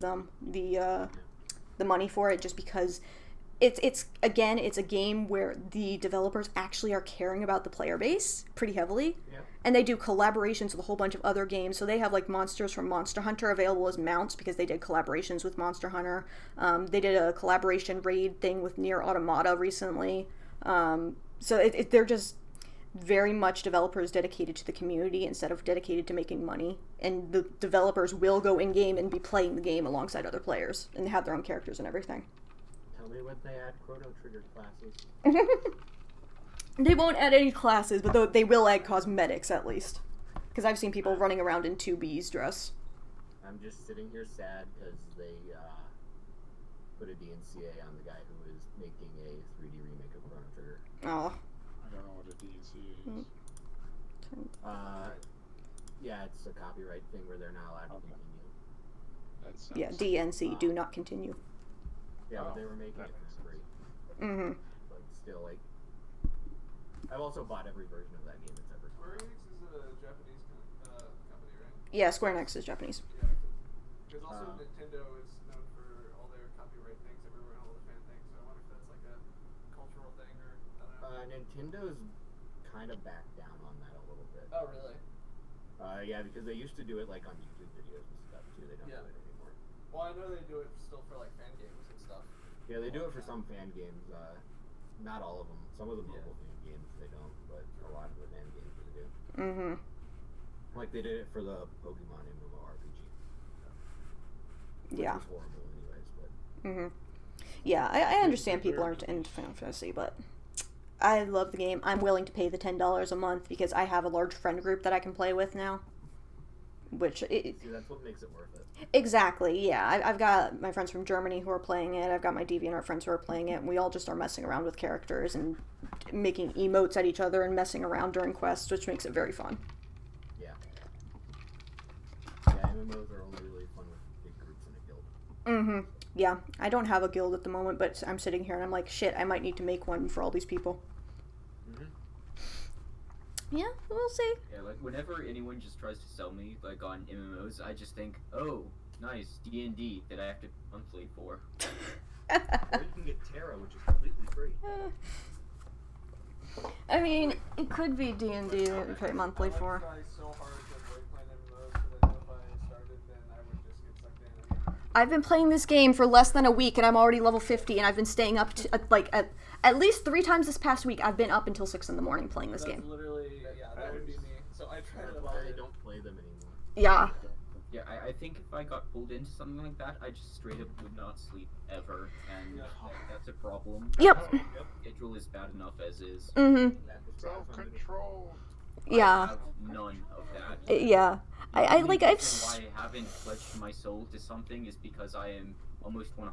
them the money for it, just because it's a game where the developers actually are caring about the player base pretty heavily. Yeah. And they do collaborations with a whole bunch of other games. So they have like monsters from Monster Hunter available as mounts because they did collaborations with Monster Hunter. They did a collaboration raid thing with Nier Automata recently. So they're just very much developers dedicated to the community instead of dedicated to making money. And the developers will go in-game and be playing the game alongside other players and have their own characters and everything. Tell me when they add Chrono Trigger classes. They won't add any classes, but they will add cosmetics at least. Because I've seen people running around in 2B's dress. I'm just sitting here sad because they put a DNCA on the guy who is making a 3D remake of Chrono Trigger. Oh. I don't know what a DNCA is. Yeah, it's a copyright thing where they're not allowed to continue. That sounds Yeah, DNC, do not continue. Yeah, but they were making it for free. Mm-hmm. But still, like, I've also bought every version of that game that's ever come out. Square Enix is a Japanese company, right? Yeah, Square Enix is Japanese. Yeah, because also Nintendo is known for all their copyright things everywhere and all the fan things. So I wonder if that's like a cultural thing or I don't know. Nintendo's kind of backed down on that a little bit. Oh really? Yeah, because they used to do it like on YouTube videos and stuff too. They don't do it anymore. Well, I know they do it still for like fan games and stuff. Yeah, they do it for some fan games. Not all of them. Some of the mobile fan games they don't, but a lot of the fan games they do. Mm-hmm. Like they did it for the Pokemon MMORPG. Which Yeah. was horrible anyways, but... Mm-hmm. Yeah, I understand people aren't into Final Fantasy, but I love the game. I'm willing to pay the $10 a month because I have a large friend group that I can play with now. See, that's what makes it worth it. Exactly, yeah. I've got my friends from Germany who are playing it. I've got my DeviantArt friends who are playing it. And we all just are messing around with characters and making emotes at each other and messing around during quests, which makes it very fun. Yeah. Yeah, MMOs are only really fun with big groups in a guild. Mm-hmm. Yeah, I don't have a guild at the moment, but I'm sitting here and I'm like, shit, I might need to make one for all these people. Yeah, we'll see. Yeah, like whenever anyone just tries to sell me like on MMOs, I just think, oh, nice D&D that I have to monthly for. Or you can get Terra, which is completely free. I mean, it could be D&D that you pay monthly for. I try so hard to avoid playing MMOs because I know if I started, then I would just get sucked in. I've been playing this game for less than a week, and I'm already level 50, and I've been staying up to, at least 3 times this past week. I've been up until 6 in the morning playing this game. Literally, yeah, that would be me. So I try to That's why I don't play them anymore. Yeah. Yeah, I think if I got pulled into something like that, I just straight up would not sleep ever, and that's a problem. Yep. Schedule is bad enough as is. Mm-hmm. Self-control. Yeah. I have none of that. Yeah. The only I've... reason why I haven't pledged my soul to something is because I am almost 100%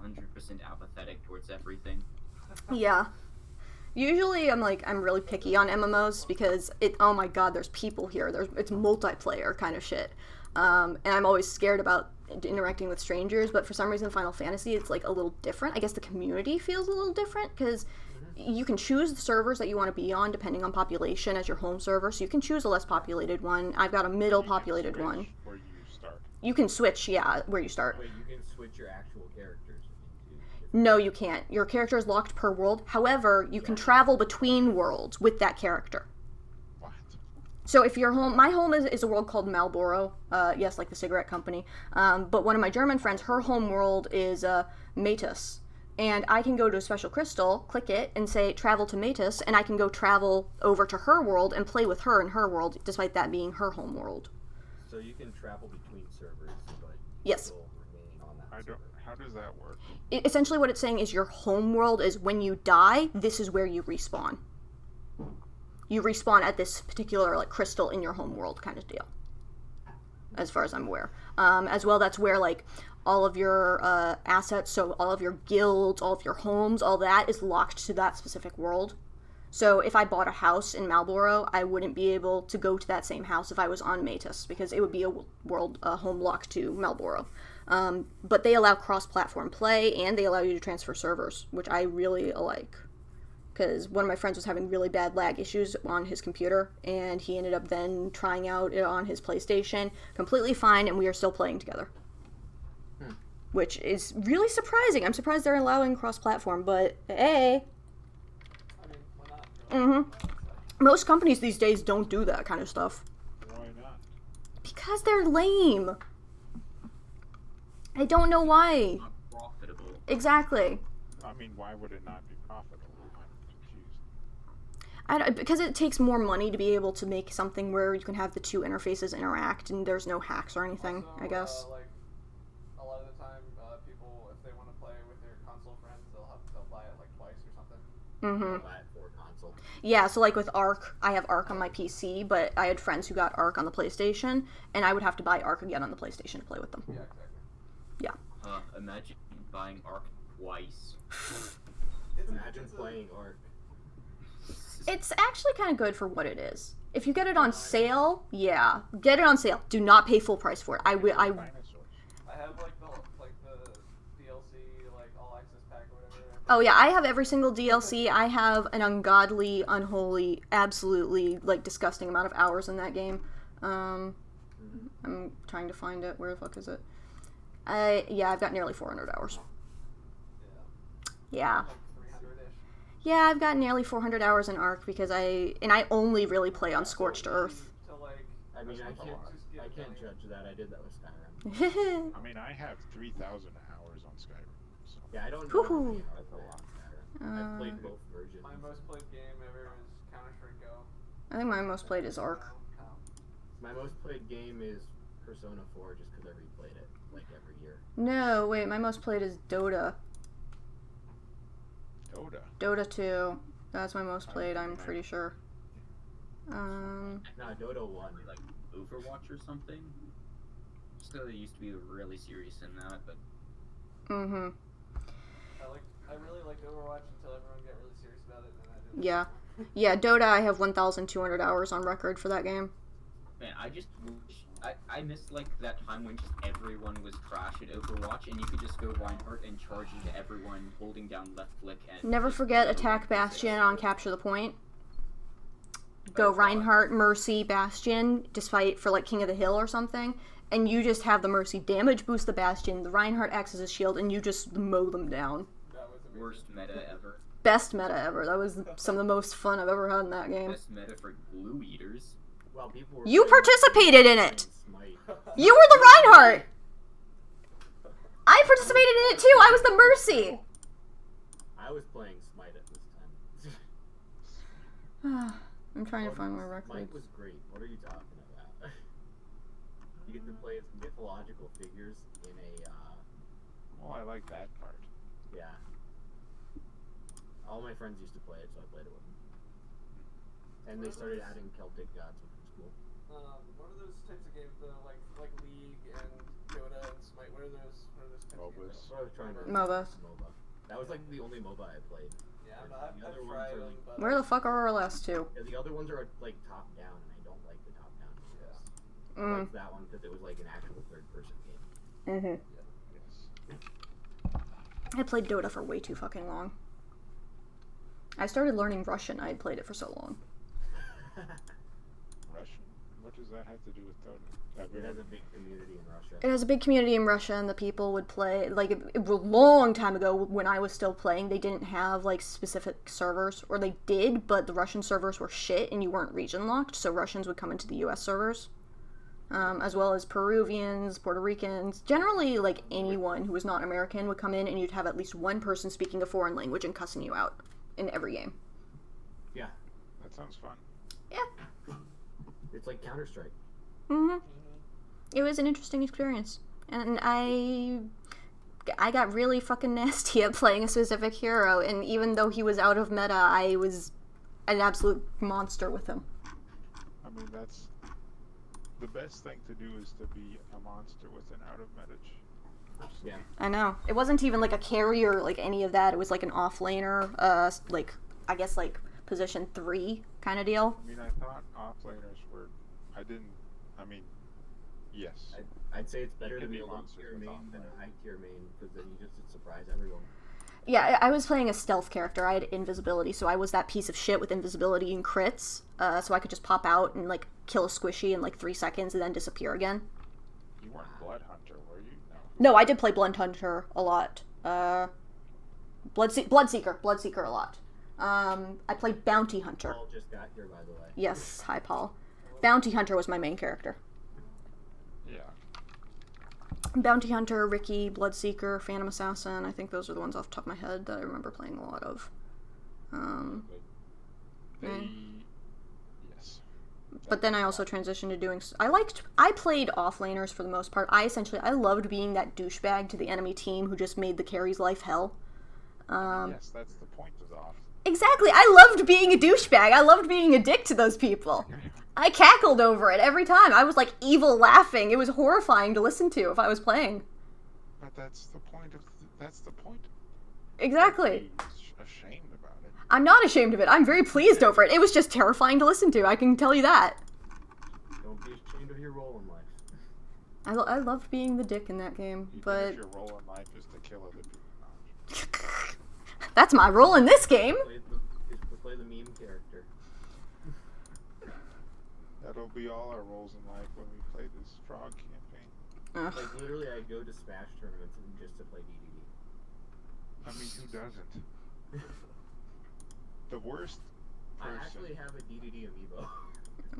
apathetic towards everything. Yeah. Usually I'm really picky on MMOs because oh my god, there's people here. It's multiplayer kind of shit. And I'm always scared about interacting with strangers, but for some reason Final Fantasy, it's like a little different. I guess the community feels a little different because you can choose the servers that you want to be on depending on population as your home server, so you can choose a less populated one. I've got a middle populated one. Where you start. You can switch, yeah, where you start. Wait, you can switch your actual characters into... No, you can't. Your character is locked per world. However, you can travel between worlds with that character. What? So if your home, my home is a world called Marlboro, yes, like the cigarette company, but one of my German friends, her home world is Matus, and I can go to a special crystal, click it, and say travel to Matus, and I can go travel over to her world and play with her in her world, despite that being her home world. So you can travel between servers, but Yes. still remain on that server. How does that work? Essentially what it's saying is your home world is when you die, this is where you respawn. You respawn at this particular crystal in your home world kind of deal, as far as I'm aware. As well, that's where all of your assets, so all of your guilds, all of your homes, all that is locked to that specific world. So if I bought a house in Marlboro, I wouldn't be able to go to that same house if I was on Matus, because it would be a home locked to Marlboro. But they allow cross-platform play, and they allow you to transfer servers, which I really like. Because one of my friends was having really bad lag issues on his computer, and he ended up then trying out it on his PlayStation, completely fine, and we are still playing together. which is really surprising. I'm surprised they're allowing cross-platform, but hey. I mean, why not? Mm-hmm. Most companies these days don't do that kind of stuff. Why not? Because they're lame. I don't know why. Not profitable. Exactly. I mean, why would it not be profitable? I'm confused. Because it takes more money to be able to make something where you can have the two interfaces interact and there's no hacks or anything, Also, I guess. like, a lot of the time, people, if they want to play with their console friends, they'll buy it like twice or something. Mm-hmm. Buy it for console. Yeah, so like with Ark, I have Ark on my PC, but I had friends who got Ark on the PlayStation, and I would have to buy Ark again on the PlayStation to play with them. Yeah, exactly. Imagine buying Ark twice. Imagine playing Ark. It's actually kind of good for what it is. If you get it on sale, yeah, get it on sale. Do not pay full price for it. Dinosaurs. I have like the DLC, like all access pack or whatever. Oh yeah, I have every single DLC. I have an ungodly, unholy, absolutely like disgusting amount of hours in that game. I'm trying to find it. Where the fuck is it? I've got nearly 400 hours. Yeah. Like 300-ish. Yeah, I've got nearly 400 hours in Ark because I only really play on Scorched Earth. To like, I mean, That's not a lot. I can't judge that. I did that with Skyrim. I mean, I have 3,000 hours on Skyrim. So. Yeah, I don't know how Woohoo. many hours I want Skyrim. I've played both versions. my most played game ever is Counter-Strike Go. I think my most played is Ark. My most played game is Persona 4 just because I replayed it like every year. No, wait, my most played is Dota. Dota 2. That's my most played, I'm pretty sure. No, Dota 1. Like Overwatch or something. Still, they used to be really serious in that, but Mm-hmm. I really liked Overwatch until everyone got really serious about it, and then I didn't. Yeah. Yeah, Dota, I have 1,200 hours on record for that game. man, I just wish I missed like that time when just everyone was trash at Overwatch, and you could just go Reinhardt and charge into everyone, holding down left click and. Never just forget go attack like Bastion this. on Capture the Point. Go Reinhardt, Mercy, Bastion, just fight for like King of the Hill or something, and you just have the Mercy damage boost the Bastion, the Reinhardt acts as a shield, and you just mow them down. That was amazing. Worst meta ever. Best meta ever. That was some of the most fun I've ever had in that game. Best meta for glue eaters. Well, people were You playing participated in it! Smite. You were the Reinhardt! I participated in it too! I was the Mercy! I was playing Smite at this time. I'm trying to Well, find my Smite records. was great. What are you talking about? You get to play as mythological figures in a, Well, I like that part. yeah. All my friends used to play it, so I played it with them. And they started adding Celtic gods, which was cool. What are those types of games? Like League and Dota and Smite. What are those types of MOBAs. games? So I was trying to MOBA. MOBA. That was like the only MOBA I played. Yeah, The I've other ones tried are them, like- but Where the fuck are our last two? Yeah, the other ones are like top down, and I don't like the top down games. I liked that one because it was like an actual third person game. Mm-hmm. Yes. I played Dota for way too fucking long. I started learning Russian. I had played it for so long. Russian? What does that have to do with Dota? It has a big community in Russia. It has a big community in Russia, and the people would play. Like, it was a long time ago when I was still playing, they didn't have, like, specific servers. Or they did, but the Russian servers were shit, and you weren't region locked, so Russians would come into the US servers. As well as Peruvians, Puerto Ricans. Generally, like, anyone who was not American would come in, and you'd have at least one person speaking a foreign language and cussing you out in every game. Yeah, That sounds fun. Yeah. it's like Counter-Strike. Mm-hmm. It was an interesting experience. And I got really fucking nasty at playing a specific hero, and even though he was out of meta, I was an absolute monster with him. I mean, that's the best thing to do is to be a monster with an out of meta. Yeah. I know. It wasn't even like a carrier, like any of that. It was like an offlaner, like, I guess like position 3 kind of deal. I mean, I thought offlaners were. Yes. I'd say it's better You to can be be a a low monster tier with main off than a laner. high tier main, because then you just surprise everyone. Yeah, I was playing a stealth character. I had invisibility, so I was that piece of shit with invisibility and crits, so I could just pop out and, like, kill a squishy in, like, 3 seconds and then disappear again. You weren't Blood Hunter, were you? No. No, I did play Blunt Hunter a lot. Bloodseeker a lot. I played Bounty Hunter. Paul just got here, by the way. Yes, hi Paul. Bounty Hunter was my main character. Yeah. Bounty Hunter, Ricky, Bloodseeker, Phantom Assassin. I think those are the ones off the top of my head that I remember playing a lot of. Yes. But then I also transitioned to doing... I played offlaners for the most part. I loved being that douchebag to the enemy team who just made the carry's life hell. Yes, that's the point of off. Exactly. I loved being a douchebag. I loved being a dick to those people. I cackled over it every time. I was like evil laughing. It was horrifying to listen to if I was playing. But that's the point of... That's the point. Exactly. Ashamed about it. I'm not ashamed of it. I'm very pleased over it. It was just terrifying to listen to. I can tell you that. Don't be ashamed of your role in life. I loved being the dick in that game, Even but... if your role in life is to kill other people. That's my role in this game. Play the meme character. That'll be all our roles in life when we play this frog campaign. Ugh. Like, literally, I go to Smash tournaments just to play DDD. I mean, who doesn't? The worst I person... actually have a DDD amiibo. Oh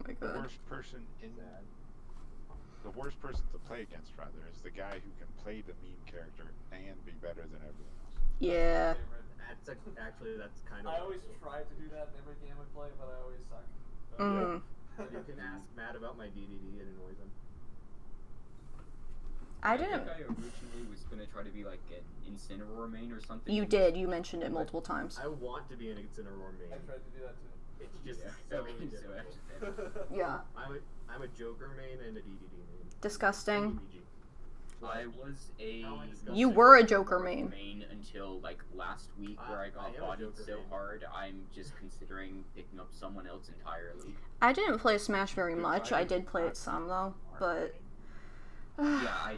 my The god. worst person in Sad. the worst person to play against, rather, is the guy who can play the meme character and be better than everyone else. Yeah. Actually, that's kind of... I always try to do that in every game I play, but I always suck. So, Mm. You can ask Matt about my DDD, it annoys him. I didn't... think I originally was gonna try to be like an Incineroar main or something. You did. You mentioned it multiple times. I want to be an Incineroar main. I tried to do that too. It's just Yeah, so okay, so difficult. Yeah. I'm a Joker main and a DDD main. Disgusting. DDG. I was a... How am I disgusting? You were a Joker main. Until like last week where I got I am a bodied Joker so main. hard, I'm just considering picking up someone else entirely. I didn't play Smash very much. I did play it some, though. But... Yeah,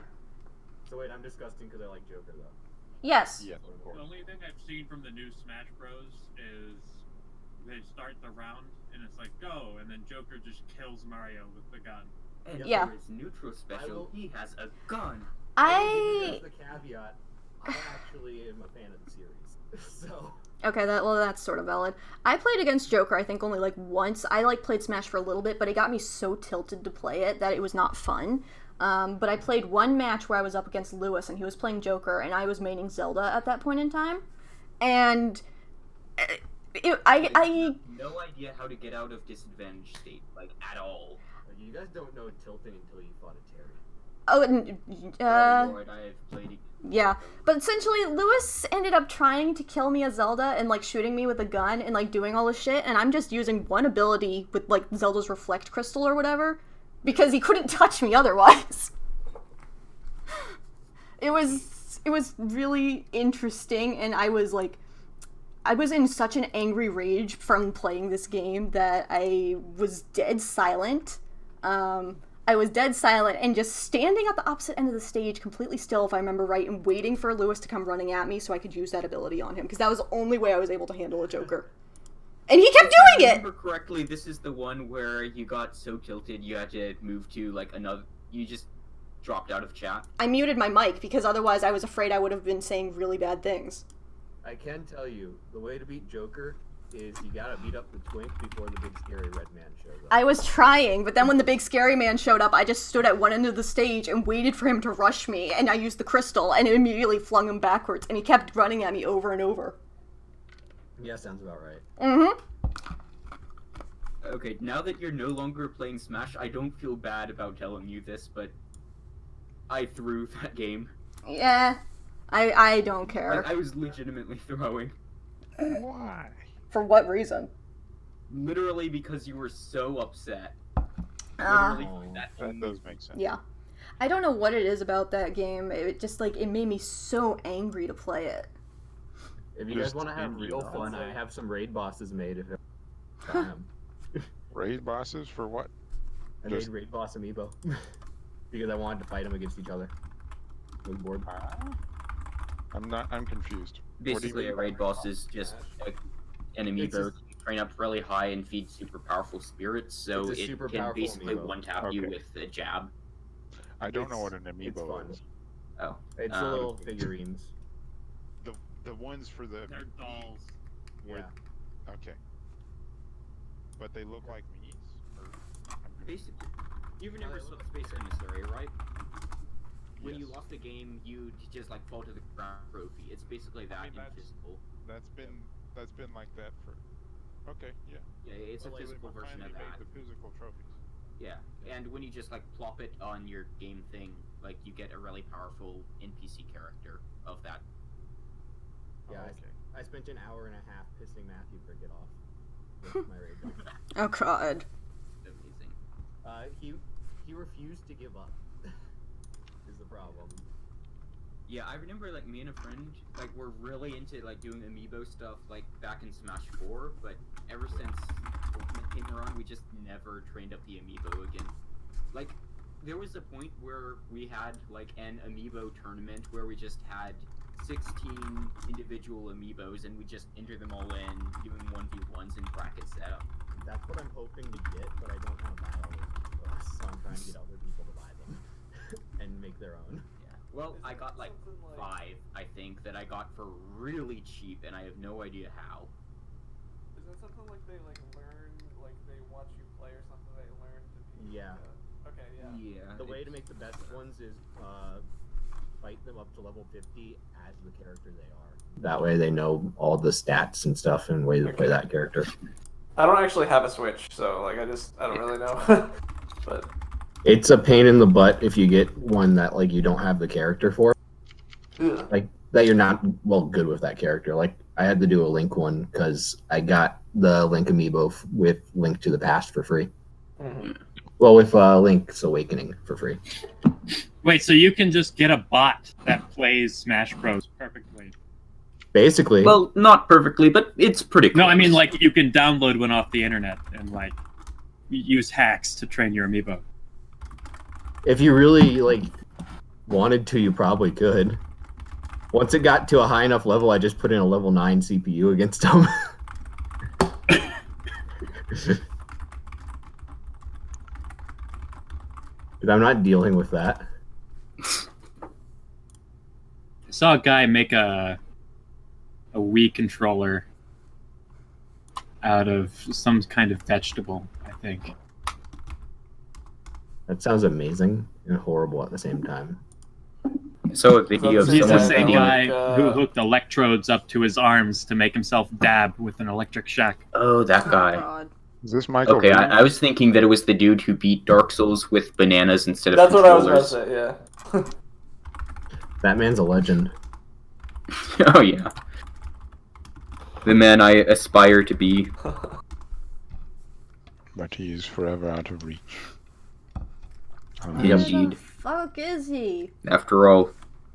So wait, I'm disgusting because I like Joker though. Yes. Yeah, of The course. only thing I've seen from the new Smash Bros. Is they start the round and it's like go, and then Joker just kills Mario with the gun. And Yeah. for his neutral special, will- he has a gun. I... The caveat, I actually am a fan of the series. So... Okay, that's sort of valid. I played against Joker, I think, only, like, once. I, like, played Smash for a little bit, but it got me so tilted to play it that it was not fun. But I played one match where I was up against Lewis, and he was playing Joker, and I was maining Zelda at that point in time. And... I no idea how to get out of disadvantage state, like, at all. You guys don't know tilting until you fought a Terry. Oh, Oh Lord, I have played... yeah. But essentially, Lewis ended up trying to kill me as Zelda and, like, shooting me with a gun and, like, doing all this shit, and I'm just using one ability with, like, Zelda's Reflect Crystal or whatever, because he couldn't touch me otherwise. It was really interesting, and I was, like, I was in such an angry rage from playing this game that I was dead silent. I was dead silent and just standing at the opposite end of the stage, completely still, if I remember right, and waiting for Lewis to come running at me so I could use that ability on him, because that was the only way I was able to handle a Joker. And he kept If I doing it! remember correctly, this is the one where you got so tilted you had to move to, like, another... You just dropped out of chat. I muted my mic, because otherwise I was afraid I would have been saying really bad things. I can tell you, the way to beat Joker is you gotta beat up the twink before the big scary red man shows up. I was trying, but then when the big scary man showed up, I just stood at one end of the stage and waited for him to rush me, and I used the crystal, and it immediately flung him backwards, and he kept running at me over and over. Yeah, sounds about right. Mm-hmm. Okay, now that you're no longer playing Smash, I don't feel bad about telling you this, but I threw that game. Yeah. I don't care. I was legitimately throwing. Why? For what reason? Literally because you were so upset. Uh, Literally for that That does make sense. yeah. I don't know what it is about that game. It just, like, it made me so angry to play it. If you guys Just want to have angry real about fun, I have some raid bosses made. If Raid bosses for what? I made raid boss amiibo because I wanted to fight them against each other. Was bored. I'm confused. What do you Basically, mean a by raid boss is just an It's amiibo to train up really high and feed super powerful spirits, so It's a it super can powerful basically amiibo. one-tap you Okay. with a jab. I don't know what an It's amiibo fun. is. Oh. It's the little figurines. The ones for the They're dolls. Yeah. Okay. But they look like me's? Or... Basically. You remember Space Emissary, right? When you lost the game, you just like fall to the ground trophy. It's basically that in physical. That's been like that for. Okay, yeah. Yeah, it's a physical version of that. The physical trophies. Yeah, and when you just like plop it on your game thing, like you get a really powerful NPC character of that. Yeah, okay. I spent an hour and a half pissing Matthew for get off with my raid gun. Oh god. Amazing. He refused to give up. Is the problem. Yeah, I remember like me and a friend like were really into like doing amiibo stuff like back in Smash 4, but ever since Ultimate came around, we just never trained up the amiibo again. Like, there was a point where we had like an amiibo tournament where we just had 16 individual amiibos and we just enter them all in, doing 1v1s in bracket setup. That's what I'm hoping to get, but I don't want to buy all those people, so I'm trying to get other people to buy them and make their own. Yeah. Well, I got like 5, I think, that I got for really cheap, and I have no idea how. Is that something like they like learn, like they watch you play or something? They learn to be. Yeah. Okay. Yeah. Yeah. The way to make the best ones is fight them up to level 50 as the character they are. That way they know all the stats and stuff and way to play that character. I don't actually have a Switch, so like I don't really know. But it's a pain in the butt if you get one that like you don't have the character for. Ugh. Like that you're not good with that character. Like I had to do a Link one because I got the Link amiibo with Link to the Past for free. Mm-hmm. Well, with Link's Awakening for free. Wait, so you can just get a bot that plays Smash Bros. Perfectly? Basically. Well, not perfectly, but it's pretty close. No, I mean, like, you can download one off the internet and, like, use hacks to train your amiibo. If you really, like, wanted to, you probably could. Once it got to a high enough level, I just put in a level 9 CPU against them. But I'm not dealing with that. I saw a guy make a Wii controller out of some kind of vegetable, I think. That sounds amazing and horrible at the same time. So a video of He's the someone same eating... guy who hooked electrodes up to his arms to make himself dab with an electric shack. Oh, that guy. Oh god. Is this Michael? Okay, I was thinking that it was the dude who beat Dark Souls with bananas instead of That's what I was controllers. about to say. Yeah. That man's a legend. Oh yeah. The man I aspire to be. But he is forever out of reach. Yeah, Where the indeed. fuck is he? After all,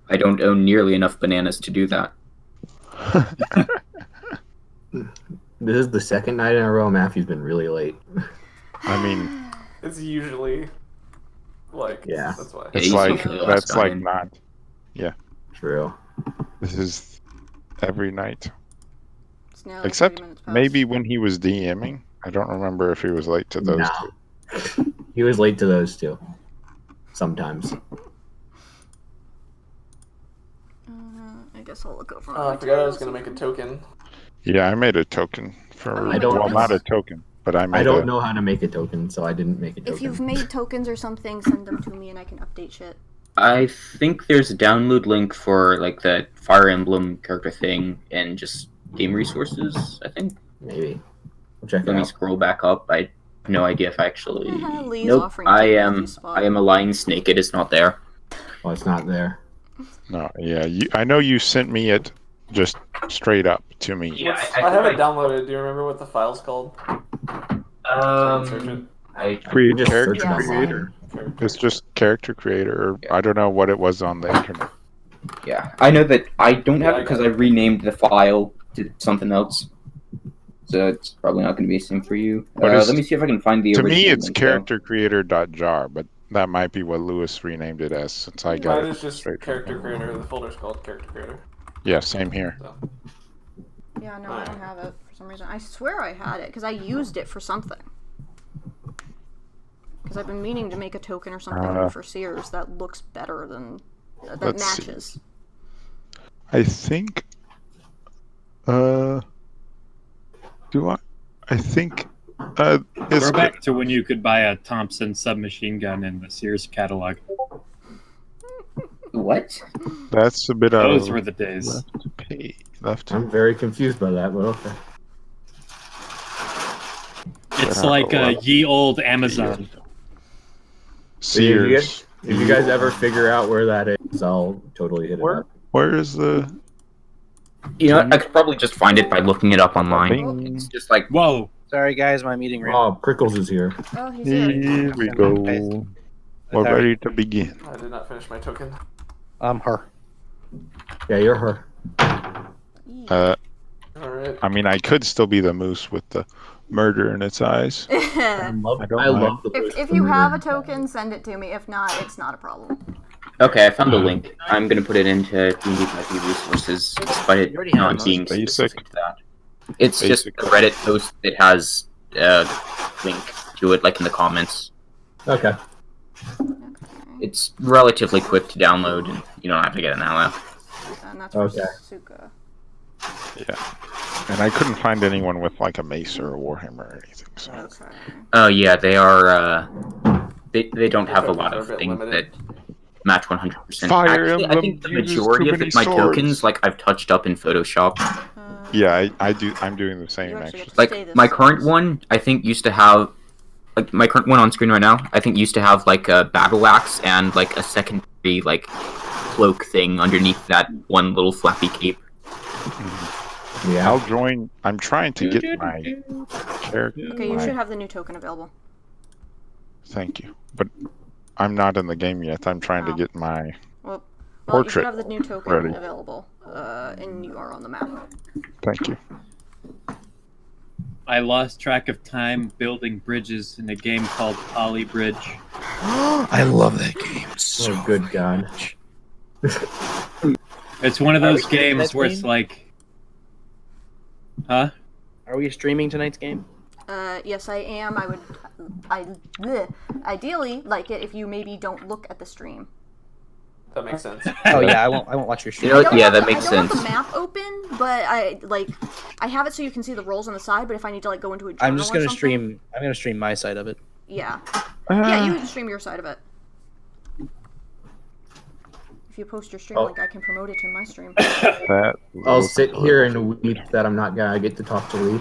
I don't own nearly enough bananas to do that. This is the second night in a row Matthew's been really late. I mean, It's usually like Yeah. That's why. it's he's like usually the that's last guy like in. not. True. This is every night, It's now like except 30 minutes past. maybe when he was DMing. I don't remember if he was late to those No. two. He was late to those two. Sometimes. I guess I'll look over. I forgot I was gonna make a token. Yeah, I made a token for. Oh my don't- well, goodness. not a token, but I made. I don't know how to make a token, so I didn't make a token. If you've made tokens or something, send them to me and I can update shit. I think there's a download link for like the Fire Emblem character thing and just game resources, I think. Maybe. I'll check it Let me out. scroll back up. I have no idea if I actually... Lee's Nope, offering I to am spot. a lion snake. It is not there. Oh, it's not there. No, yeah, I know you sent me it just straight up to me. Yeah, I have it downloaded. Do you remember what the file's called? Search it. Create Just search character it it creator. online. It's just character creator. Or Yeah. I don't know what it was on the internet. Yeah, I know that I don't have Yeah, it I because got I renamed the file to something else. So it's probably not going to be the same for you. What is- Let me see if I can find the To me, original it's link, though. charactercreator.jar, but that might be what Lewis renamed it as since I got Mine it is just straight from character him. creator. The folder's called character creator. Yeah, same here. So. Yeah, no, I don't have it for some reason. I swear I had it because I used it for something. Because I've been meaning to make a token or something for Sears that looks better than that Let's see. matches. I think. Do I? I think. It's We're back to when you could buy a Thompson submachine gun in the Sears catalog. What? That's a bit Those of were the days. left to pay. Left to I'm very confused by that, but okay. It's like a ye old Amazon. Sears. If you guys ever figure out where that is, I'll totally hit it up. Where is the? You know what? I could probably just find it by looking it up online. Bing. It's just like, Whoa. Sorry, guys, my meeting ran. Oh, Prickles is here. Oh, he's here. Here we go. We're ready to begin. I did not finish my token. Her. Yeah, you're her. Alright. I mean, I could still be the moose with the murder in its eyes. I love mind. the If you have a token, send it to me. If not, it's not a problem. okay, I found the link. I'm gonna put it into D&D resources, despite it You already have not those. being Basic. specific to that. It's just Basic. a Reddit post that has a link to it, like in the comments. Okay. It's relatively quick to download, and you don't have to get an hour. And that's for Okay. Suka. Yeah. And I couldn't find anyone with like a mace or a warhammer or anything. So. Okay. Oh yeah, they are. They don't have a Tokens lot are a of bit things that limited. match 100%. Fire Actually, I Emblem think the uses majority too of many my swords. tokens, like I've touched up in Photoshop. Yeah, I do. I'm doing the same You actually actually. get to stay Like this my size. current one, I think used to have, like my current one on screen right now, I think used to have like a battle axe and like a secondary like cloak thing underneath that one little flappy cape. Yeah. I'll join. I'm trying to get my character. Okay, you my- should have the new token available. Thank you, but I'm not in the game yet. I'm trying to Oh. get my. Well, you Portrait should have the new token ready. available, and you are on the map. Thank you. I lost track of time building bridges in a game called Poly Bridge. I love that game. So Oh, good God. It's one of Are we those streaming games that where it's game? like, huh? Are we streaming tonight's game? Yes, I am. Ideally like it if you maybe don't look at the stream. That makes sense. Oh yeah, I won't watch your You stream. know I what? don't Yeah, have that the- makes I don't sense. have the map open, but I have it so you can see the rolls on the side. But if I need to like go into a journal I'm just or gonna something- stream. I'm gonna stream my side of it. Yeah, yeah, you can stream your side of it. If you post your stream Oh. link, I can promote it to my stream. That. I'll looks sit here and good. weep that I'm not gonna get to talk to Lee.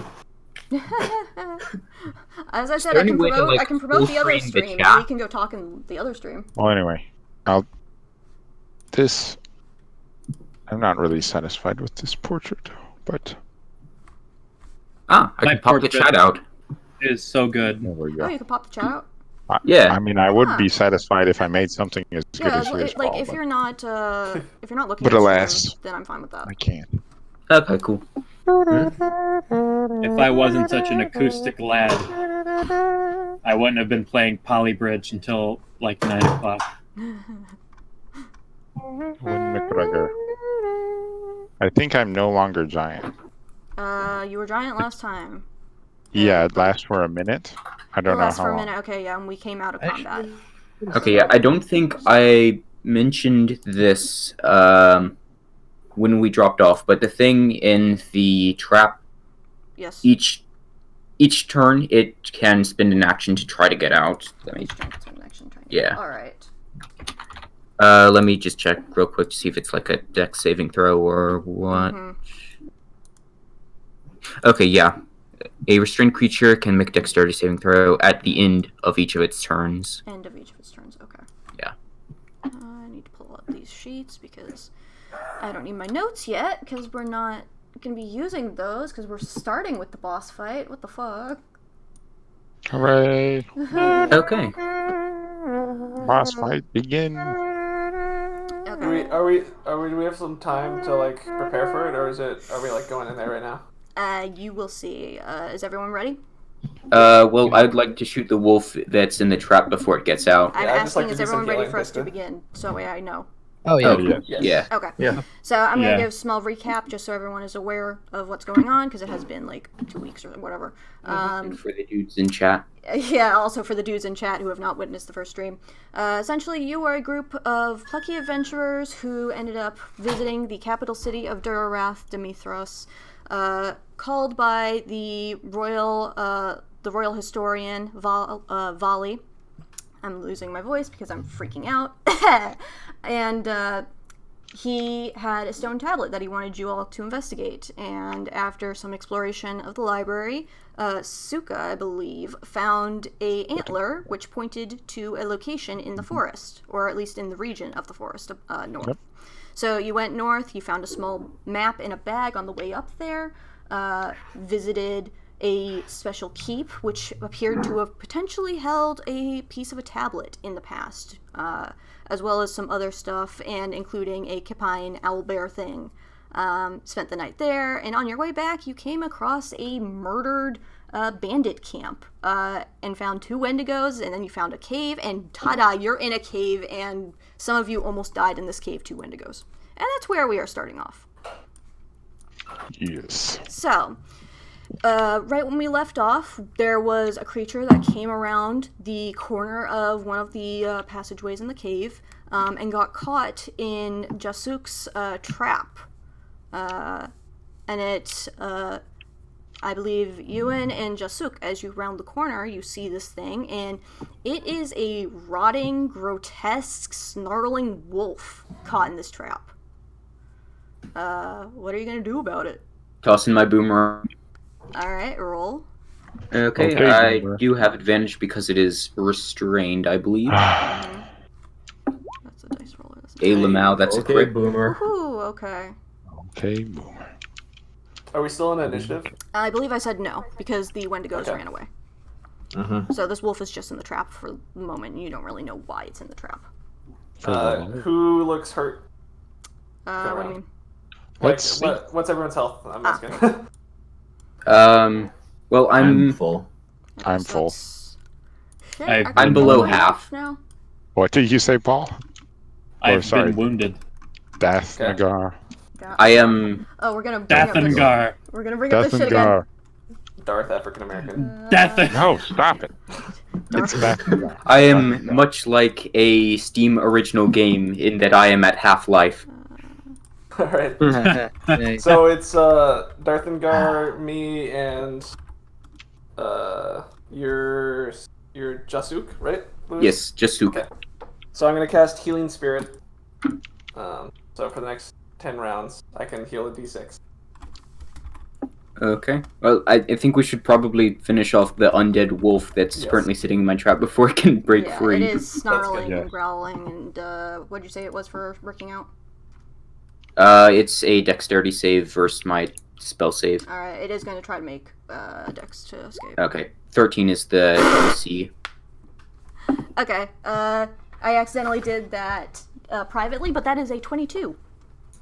As I said, there I can any way to, promote. like, I can promote the other full screen the stream. chat? We can go talk in the other stream. Well, anyway, this. I'm not really satisfied with this portrait, but Ah, I My can pop the portrait- chat out. It is so good. there we Oh, go. you can pop the chat out. Yeah. I mean, I would Huh. be satisfied if I made something as good Yeah, as yours, like Paul, if but you're not looking. But at the alas. stream, then I'm fine with that. I can't. Okay, cool. If I wasn't such an acoustic lad, I wouldn't have been playing Poly Bridge until like 9 o'clock. Win McGregor. I think I'm no longer giant. You were giant last time. Yeah, it lasts for a minute. I It don't know lasts how for a long. minute. Okay, yeah, and we came out of combat. Okay, yeah, I don't think I mentioned this when we dropped off, but the thing in the trap, Yes. each turn it can spend an action to try to get out. Let me, Each turn gets an action turn. Yeah. All right. let me just check real quick to see if it's like a dex saving throw or what. Mhm. Okay, yeah. A restrained creature can make a dexterity saving throw at the end of each of its turns. End of each of its turns. Okay. Yeah. I need to pull up these sheets because I don't need my notes yet because we're not gonna be using those because we're starting with the boss fight. What the fuck? Hooray! Okay. Boss fight begin. Okay. Do we have some time to like prepare for it, or are we like going in there right now? You will see. Is everyone ready? Well, I'd like to shoot the wolf that's in the trap before it gets out. I'm Yeah, I'd just asking, like to is do some everyone ready healing for us to just to- begin? So I know. Oh yeah. Oh, Yes. yeah. Okay. Yeah. So I'm going Yeah. to give a small recap just so everyone is aware of what's going on because it has been like 2 weeks or whatever. And for the dudes in chat. Yeah, also for the dudes in chat who have not witnessed the first stream. Essentially, you are a group of plucky adventurers who ended up visiting the capital city of Durarath, Demithros, called by the royal historian Vali. I'm losing my voice because I'm freaking out. And he had a stone tablet that he wanted you all to investigate. And after some exploration of the library, Suka, I believe, found a antler which pointed to a location in the forest, or at least in the region of the forest north. Yep. So you went north, you found a small map in a bag on the way up there, visited a special keep, which appeared to have potentially held a piece of a tablet in the past, as well as some other stuff, and including a Kipine owlbear thing. Spent the night there, and on your way back, you came across a murdered bandit camp, and found 2 Wendigos, and then you found a cave, and ta-da, you're in a cave, and some of you almost died in this cave, 2 Wendigos. And that's where we are starting off. Yes. So, right when we left off, there was a creature that came around the corner of one of the passageways in the cave, and got caught in Jasuk's trap. And it, I believe, Ewan and Jasuk, as you round the corner, you see this thing, and it is a rotting, grotesque, snarling wolf caught in this trap. What are you gonna do about it? Tossing my boomerang. Alright, roll. Okay, Okay, I boomer. do have advantage because it is restrained, I believe. That's a dice roller. A Lamau, that's a Okay, crit. boomer. Ooh, okay. Okay, boomer. Are we still in initiative? I believe I said no, because the Wendigos Okay. ran away. Mm-hmm. So this wolf is just in the trap for the moment, and you don't really know why it's in the trap. Who looks hurt? What do you mean? Let's see. What's everyone's health? I'm asking. Well, I'm full. I'm So full. it's- Shit, I've are I'm we below going half. now? What did you say, Paul? I've sorry. been wounded. Dathngar. Yeah. I am. Oh, we're gonna bring up this. Dathngar. We're gonna bring up this shit again. Dathngar. Darth African American. Dathngar. No, stop it. It's Dathngar. I am much like a Steam original game in that I am at half-life. All right. Nice. So it's Darthengar, me, and your Jasuk, right? Louis? Yes, Jasuk. Okay. So I'm gonna cast Healing Spirit. So for the next 10 rounds, I can heal a d6. Okay. Well, I think we should probably finish off the undead wolf that's Yes. currently sitting in my trap before it can break Yeah, free. it is snarling Yes. and growling, and what'd you say it was for breaking out? It's a dexterity save versus my spell save. Alright, it is going to try to make Dex to escape. Okay. 13 is the DC. Okay, I accidentally did that privately, but that is a 22.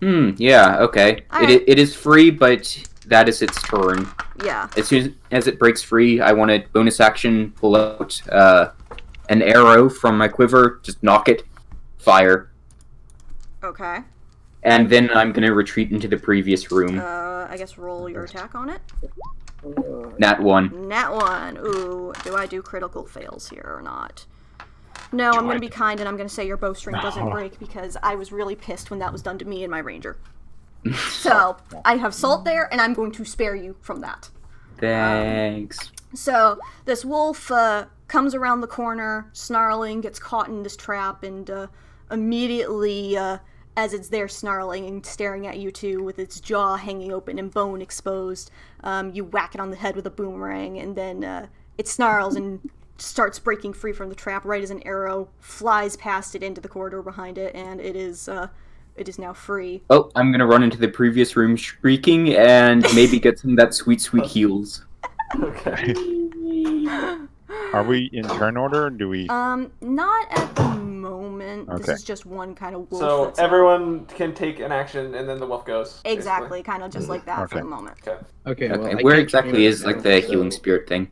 Yeah, okay. Alright. It is free, but that is its turn. Yeah. As soon as it breaks free, I want to bonus action, pull out an arrow from my quiver, just knock it, fire. Okay. And then I'm going to retreat into the previous room. I guess roll your attack on it. Nat 1. Nat 1. Ooh, do I do critical fails here or not? No, I'm going to be kind and I'm going to say your bowstring doesn't break because I was really pissed when that was done to me and my ranger. So, I have salt there and I'm going to spare you from that. Thanks. So, this wolf comes around the corner, snarling, gets caught in this trap, and immediately, as it's there snarling and staring at you two with its jaw hanging open and bone exposed, you whack it on the head with a boomerang, and then it snarls and starts breaking free from the trap right as an arrow flies past it into the corridor behind it, and it is now free. Oh, I'm going to run into the previous room shrieking and maybe get some of that sweet, sweet heals. Okay. Are we in turn order? Or do we? Not at the moment. Okay. This is just one kind of wolf. So that's everyone can take an action, and then the wolf goes. exactly, basically. kind of just like that for Okay. the moment. Okay. Okay. Well, Okay, I where can't exactly stream it is like the now, healing so- spirit thing?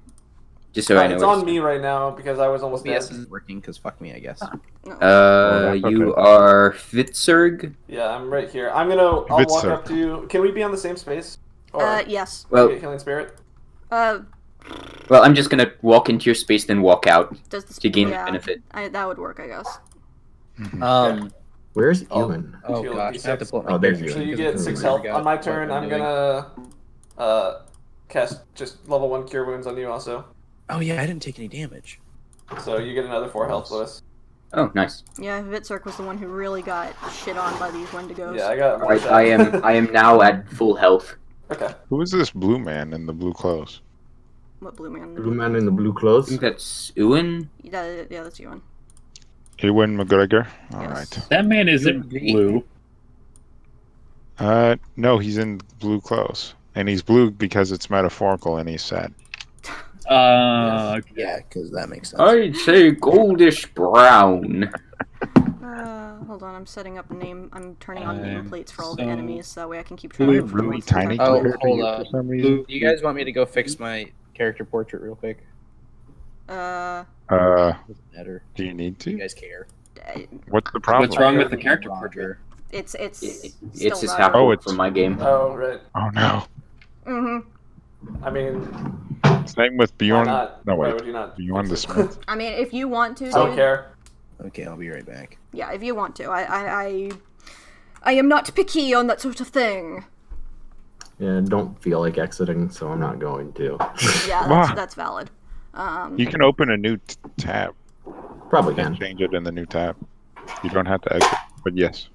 Just so I know. It's on me right now because I was almost dead. OBS isn't working because fuck me, I guess. that's You okay. are Hvitserk. Yeah, I'm right here. I'll walk Hvitserk. up to you. Can we be on the same space? Or Yes. Well, get healing spirit? Uh, well, I'm just gonna walk into your space, then walk out does this to gain the yeah, benefit. that would work, I guess. Where's Oh. Ewan? Oh Heal gosh, I have to D6. pull up my Oh, there's character you. So you sheet get because 6 I health. forgot On my what turn, I'm doing. gonna cast just level 1 cure wounds on you also. Oh yeah, I didn't take any damage. So you get another 4 health, Lewis. Oh, nice. Yeah, Hvitserk was the one who really got shit on by these Wendigos. Yeah, I got one Alright, shot. I am now at full health. Okay. Who is this blue man in the blue clothes? What blue man? Blue man in the blue I clothes. think that's Ewan. Yeah, that's Ewan. Ewan McGregor. All Yes. right. That man isn't blue. No, he's in blue clothes, and he's blue because it's metaphorical, and he's sad. Okay. Yeah, because that makes sense. I'd say goldish brown. Hold on, I'm setting up name. I'm turning on I'm nameplates for all the so enemies, so that way I can keep Am track I of really what's tiny attacking. Oh, compared to hold you on. for some reason? Do you guys want me to go fix my character portrait real quick? Uh, Doesn't matter. Do you need You to? guys care. What's the problem? What's wrong with the character portrait? it's It's still his not- half Oh, it's- from my game. Oh, right. Oh no. I mean, Same with why Bjorn. not? No Why wait. would you not? Bjorn the fix it? Smith. I mean, if you want to, I don't dude, care. Okay, I'll be right back. yeah, if you want to, I am not picky on that sort of thing. Yeah, don't feel like exiting, so I'm not going to. Yeah, Why? that's valid. You can open a new tab Probably and can. change it in the new tab. You don't have to exit, but yes.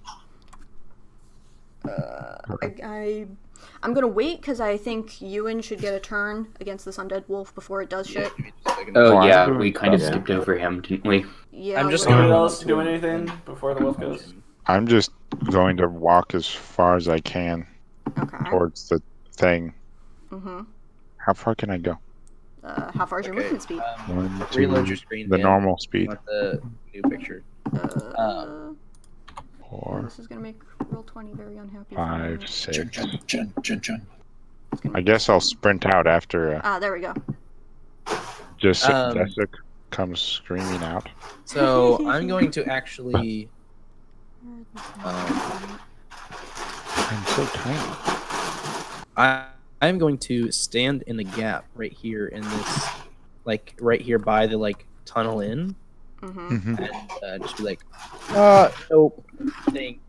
I'm gonna wait because I think Ewan should get a turn against this undead wolf before it does shit. Oh I'm yeah, doing we kind of stuff. skipped over him, didn't we? Yeah, I'm just we're- Anyone gonna- else doing anything before the wolf goes? I'm just going to walk as far as I can Okay. towards the thing. Mm-hmm. How far can I go? How far is your Okay, movement speed? One, Reload two, your screen. the Dan. normal speed. Want the new picture? Four, This is gonna make Roll20 very unhappy. 5, 6. Chun. I guess I'll sprint out after There we go. Jasuk comes screaming out. So I'm going to actually. I'm so tiny. I'm going to stand in the gap right here in this, like right here by the like tunnel in, Mm-hmm. and just be like, nope, thing,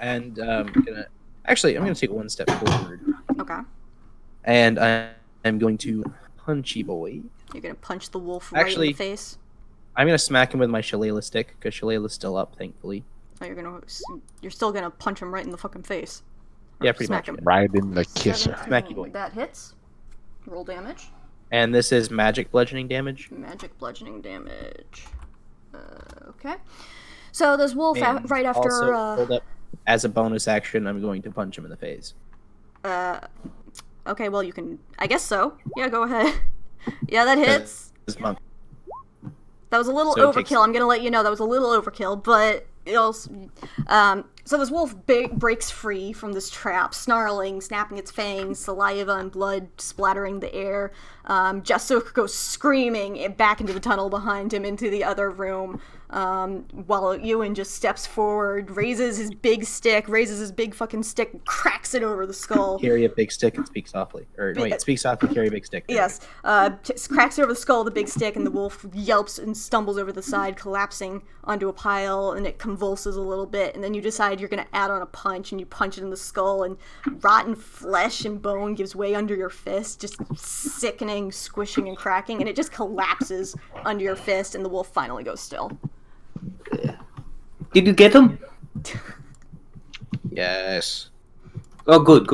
and I'm gonna take one step forward, Okay. and I'm going to punchy boy. You're gonna punch the wolf right in Actually- the face. I'm gonna smack him with my shillelagh stick because shillelagh's still up, thankfully. Oh, you're still gonna punch him right in the fucking face. Yeah, Or pretty smack much. him. Right in the kisser. Smacky boy. That hits. Roll damage. And this is magic bludgeoning damage. Magic bludgeoning damage. Okay. So this wolf, And right also, after. hold up, as a bonus action, I'm going to punch him in the face. Okay, well, you can. I guess so. Yeah, go ahead. Yeah, that hits. This monk. That was a little So it overkill. takes- I'm gonna let you know that was a little overkill, but it also, so this wolf breaks free from this trap, snarling, snapping its fangs, saliva and blood splattering the air. Jasuk goes screaming back into the tunnel behind him into the other room, while Ewan just steps forward, raises his big fucking stick, and cracks it over the skull. Carry a big stick and speak softly. Or wait, speak softly, carry a big stick. Yes, cracks it over the skull with the big stick, and the wolf yelps and stumbles over the side, collapsing onto a pile, and it convulses a little bit, and then you decide you're gonna add on a punch, and you punch it in the skull, and rotten flesh and bone gives way under your fist, just sickening, squishing, and cracking, and it just collapses under your fist, and the wolf finally goes still. Did you get him? Yes. Oh, good.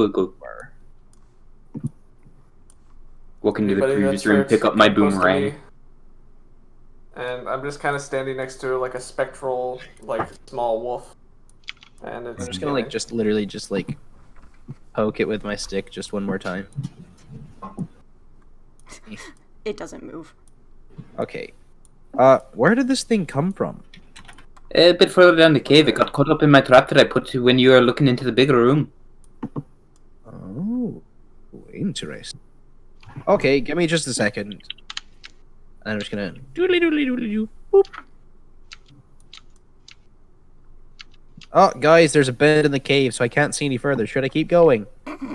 Walk into the Anybody previous that's room, hurt, pick up my get close to boomerang. me. And I'm just kind of standing next to like a spectral, like small wolf. And it's I'm just gonna literally poke it with my stick just one more time. It doesn't move. Okay. Where did this thing come from? A bit further down the cave, it got caught up in my trap that I put when you were looking into the bigger room. Oh, interesting. Okay, give me just a second. And I'm just gonna doodly doodly doodly doo. Boop. Oh, guys, there's a bed in the cave, so I can't see any further. Should I keep going?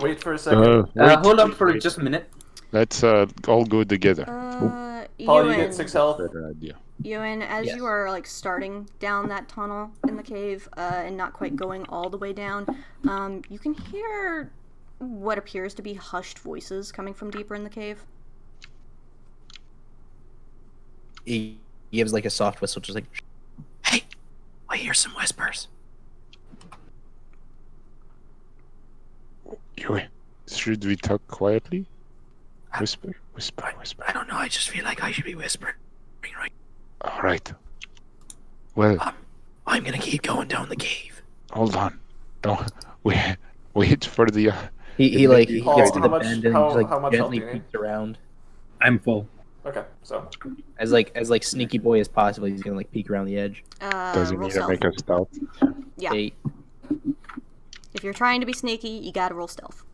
Wait for a second. Hold up for just a minute. Let's all go together. Paul, you Ewan, get 6 health. Better idea. Ewan, as Yes. you are like starting down that tunnel in the cave and not quite going all the way down, you can hear what appears to be hushed voices coming from deeper in the cave. He gives like a soft whistle, just like, "Hey, I hear some whispers." Should we talk quietly? Whisper, whisper, whisper. I don't know. I just feel like I should be whispering right. All right. Well, I'm gonna keep going down the cave. hold on. Don't wait for the. He like he Paul, gets to how the much- bend and how- he just how like much gently health do you need? peeks around. I'm full. Okay, so As like sneaky boy as possible, he's gonna like peek around the edge. Does he Roll need to stealth. make a stealth? Yeah. 8. If you're trying to be sneaky, you gotta roll stealth.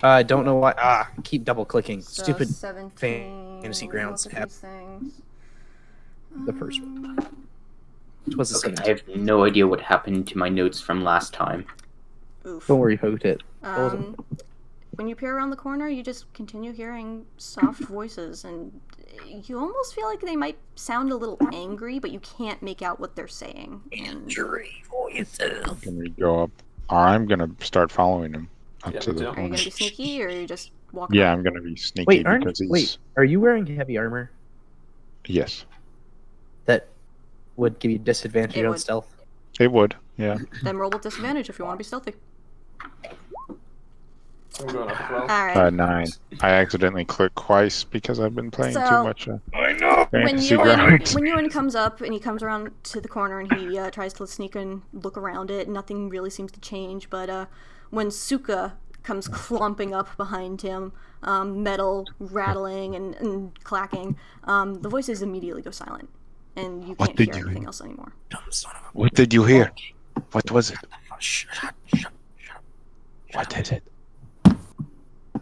I don't know why. Keep double clicking. So Stupid 17, fantasy grounds look at have these things. the first one. It was the Okay, second. I have no idea what happened to my notes from last time. Oof. Don't worry about it. Awesome. When you peer around the corner, you just continue hearing soft voices, and you almost feel like they might sound a little angry, but you can't make out what they're saying. And Can we go up? I'm gonna start following him up Yeah, to me the too. are you corner. gonna be sneaky, or are you just walk? Yeah, around? I'm gonna be sneaky because he's. Wait, are you wearing heavy armor? Yes, That would give you disadvantage It on would. stealth. it would. Yeah. Then roll with disadvantage if you want to be stealthy. I'm going up as well. All right. 9. I accidentally clicked twice because I've been playing too So- much. When Fantasy Ewan, grounds. when Ewan comes up and he comes around to the corner and he tries to sneak and look around it, nothing really seems to change. But when Suka comes clumping up behind him, metal rattling and clacking, the voices immediately go silent, and you What can't did hear you anything hear? else anymore. Dumb son of a. What did you hear? What was it? Shut up. What is it?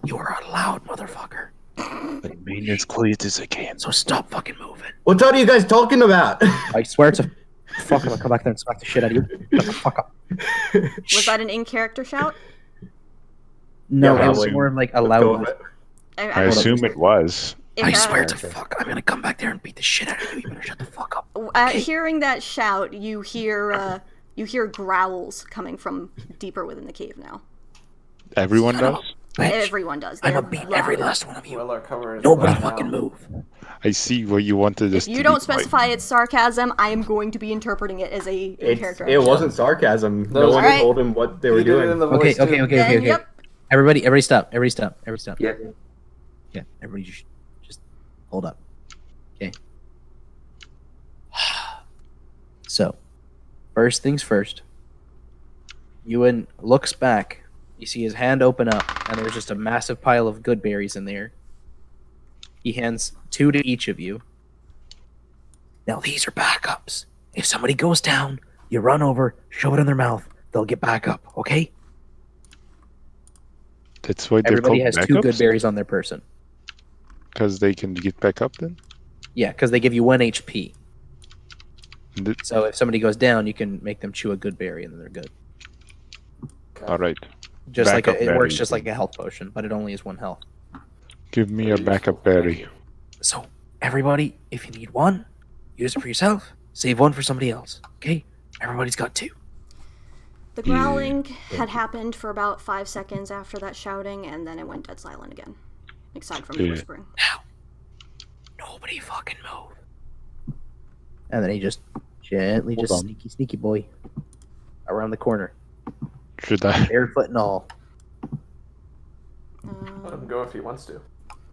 You are a loud motherfucker. I mean, as quiet as I can. So stop fucking moving. What are you guys talking about? I swear to fuck if I come back there and smack the shit out of you. Shut the fuck up. Was that an in-character shout? No, Yeah, it was probably. more of like a Go loud. ahead. I assume it was. if, I uh, swear to fuck, I'm gonna come back there and beat the shit out of you. You better shut the fuck up. Hearing that shout, you hear growls coming from deeper within the cave now. Everyone does. Bitch. Everyone does. I'm They're gonna beat every loud. last one of you. Well, our cover is Nobody right fucking now. move. I see what you wanted us If to you don't be like. specify it's sarcasm, I am going to be interpreting it as a in-character. It wasn't sarcasm. No Those- one Alright. told him what they were You did it in doing. the Okay, voice, okay, too. okay, Then, okay, okay. yep. Everybody stop. Everybody stop. Yeah. Yeah, everybody just hold up. Okay. So, first things first. Ewan looks back. You see his hand open up, and there's just a massive pile of good berries in there. He hands 2 to each of you. Now these are backups. If somebody goes down, you run over, shove it in their mouth. They'll get back up, okay? That's why they're Everybody called has 2 good backups? berries on their person. Because they can get back up then? Yeah, because they give you 1 HP. Th- So if somebody goes down, you can make them chew a good berry and then they're good. Alright. Just like Backup it works berry. just like a health potion, but it only is 1 health. Give me a backup berry. So everybody, if you need 1, use it for yourself. Save 1 for somebody else. Okay? Everybody's got 2. The growling had happened for about 5 seconds after that shouting, and then it went dead silent again. Aside from the Yeah. whispering. Now, nobody fucking move. And then he just gently, Hold just on. sneaky boy around the corner, Should I? barefoot and all. Let him go if he wants to.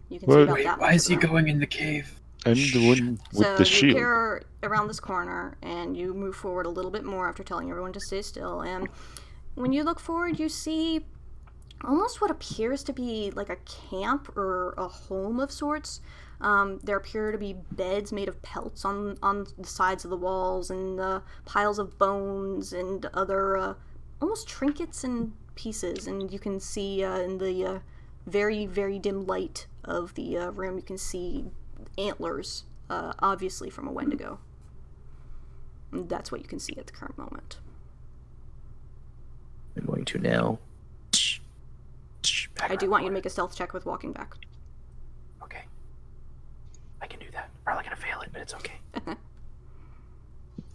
You can Well- see about Wait, that why much is he of them. going in the cave? And the one with So the you shield. peer around this corner, and you move forward a little bit more after telling everyone to stay still. And when you look forward, you see almost what appears to be like a camp or a home of sorts. There appear to be beds made of pelts on the sides of the walls, and piles of bones and other almost trinkets and pieces. And you can see in the very, very dim light of the room, you can see antlers, obviously from a Wendigo. And that's what you can see at the current moment. I'm going to now. I do want you to make a stealth check with walking back. Okay. I can do that. Probably gonna fail it, but it's okay.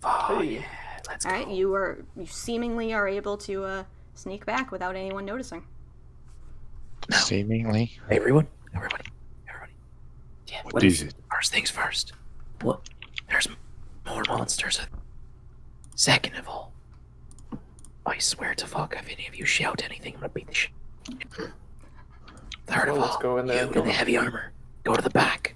Oh yeah, let's go. All right, you seemingly are able to sneak back without anyone noticing. Seemingly. Hey, everyone. Yeah. What is it? First things first. What? There's more monsters. Second of all, I swear to fuck, if any of you shout anything, I'm gonna beat the shit. Third of Well, let's all, go in there you and in go. the heavy armor, go to the back.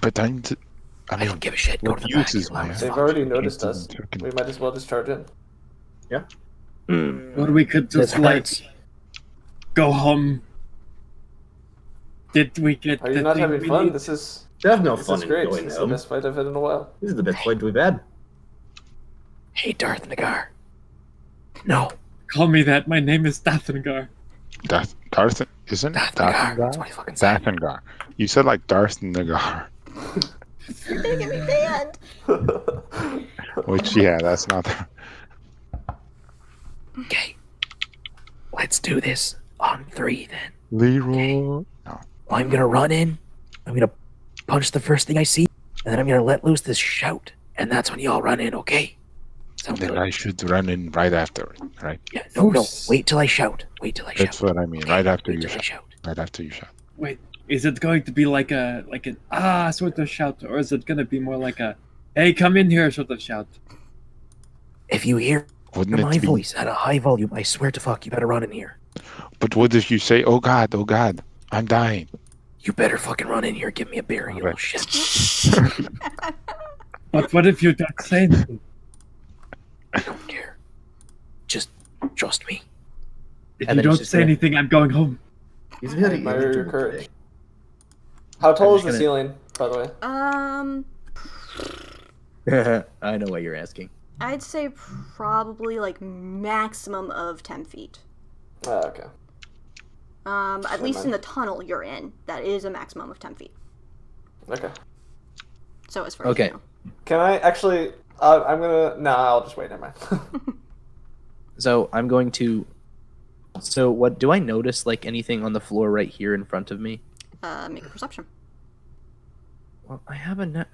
But I don't give a shit. Go what to the back. use is You're loud my- as They've fuck. already noticed Can't us. even token. We might as well just charge in. Or we could This just like hurts. go home. Did we get? Are you the not thing having we fun? need? This is There's no this fun is in great. going This is the home. best fight I've had in a while. This is the best fight we've had. Hey, No, Call me that. My name is Dathngar. Darth isn't Dathngar. Dathngar? That's what he fucking said. Dathngar. You said like Dathngar. They get me banned. Which that's not. Okay, let's do this on 3 then. Leroy. No. I'm gonna run in. I'm gonna punch the first thing I see, and then I'm gonna let loose this shout, and that's when you all run in. Okay? Sound Then good? I should run in right after, right? Yeah. No. Wait till I shout. That's what I mean. Right after Wait you till I shout. shout. Right after you shout. Wait, is it going to be like an sort of shout, or is it gonna be more like a hey, come in here sort of shout? If you hear Wouldn't my it be? voice at a high volume, I swear to fuck, you better run in here. But what if you say, "Oh God, I'm dying"? You better fucking run in here. Give me a beer, you Okay. little shit. But what if you don't say anything? I don't care. Just trust me. If And you then he's don't just say gonna- anything, I'm going home. He's I very admire your irritated courage. today. How tall I'm is the just ceiling, by the way? I know what you're asking. I'd say probably like maximum of 10 feet. Okay. At least in the tunnel you're in, that is a maximum of 10 feet. Okay. So as far Okay. as you know. Can I actually? I'm gonna. Nah, I'll just wait. Never mind. So I'm going to. So what do I notice? Like anything on the floor right here in front of me? Make a perception. Well, I have a net.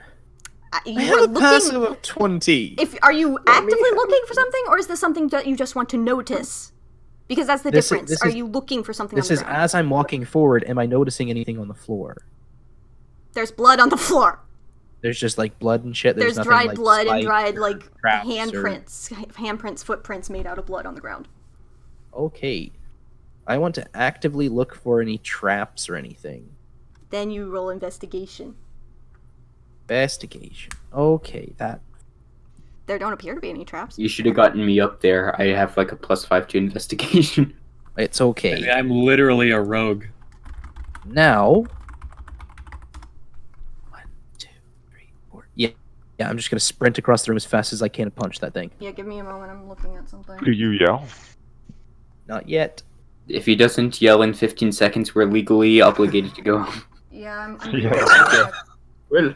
You I are have a looking. passive of 20. Are you actively looking for something, or is this something that you just want to notice? Because that's the This is- difference. this Are is- you looking for something This on is the ground? as I'm walking forward. Am I noticing anything on the floor? There's blood on the floor. There's just like blood and shit. There's nothing, dried like, blood and spiked dried or like traps or- handprints, footprints made out of blood on the ground. Okay. I want to actively look for any traps or anything. Then you roll investigation. Investigation. Okay, that. There don't appear to be any traps. You should have gotten me up there. I have like a +5 to investigation. It's okay. I'm literally a rogue. Now. 1, 2, 3, 4. Yeah. Yeah, I'm just gonna sprint across the room as fast as I can and punch that thing. Yeah, give me a moment. I'm looking at something. Do you yell? Not yet. If he doesn't yell in 15 seconds, we're legally obligated to go. Yeah, I'm Yeah. Okay. Well,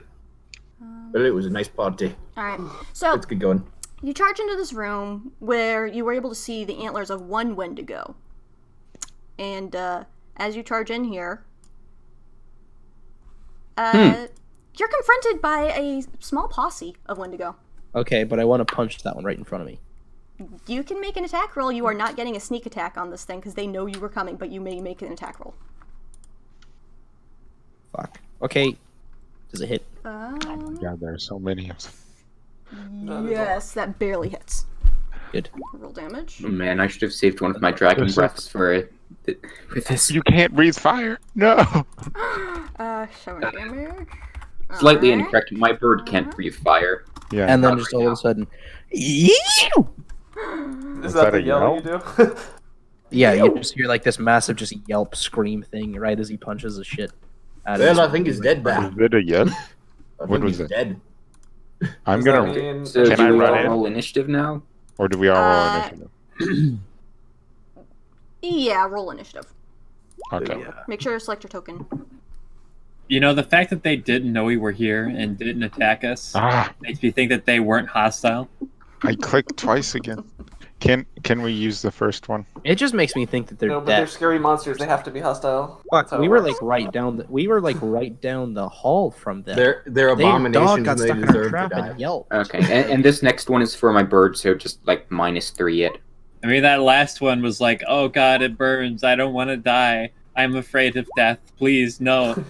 it was a nice party. Alright, so Let's get going. you charge into this room where you were able to see the antlers of one Wendigo. And as you charge in here, you're confronted by a small posse of Wendigo. Okay, but I want to punch that one right in front of me. You can make an attack roll. You are not getting a sneak attack on this thing because they know you were coming, but you may make an attack roll. Fuck. Okay. Does it hit? Yeah, there are so many of them. Yes, that barely hits. Good. Roll damage. Oh, man, I should have saved one of my dragon breaths for this. You can't breathe fire. No. 7 damage. Slightly Alright. incorrect. My bird can't breathe fire. Yeah. And then Not just right all now. of a sudden. Is that that the a yell you do? Yeah, you just hear like this massive just yelp scream thing right as he punches the shit out of Well, his- I think he's dead now. Is it a yell? I What think was he's it? dead. I'm Does that gonna. mean- So Can do I we run all in? roll initiative now? Or do we all roll initiative? Yeah, roll initiative. Okay. Make sure to select your token. the fact that they didn't know we were here and didn't attack us makes me think that they weren't hostile. I clicked twice again. Can we use the first one? It just makes me think that they're No, but dead. they're scary monsters. They have to be hostile. Fuck, That's how we it were works. like right down. right down the hall from them. They're Their abominations dog got and they stuck in a deserve to trap die. and yelped. Okay, and this next one is for my bird, so just like -3 it. I mean, that last one was like, oh god, it burns. I don't want to die. I'm afraid of death. Please, no.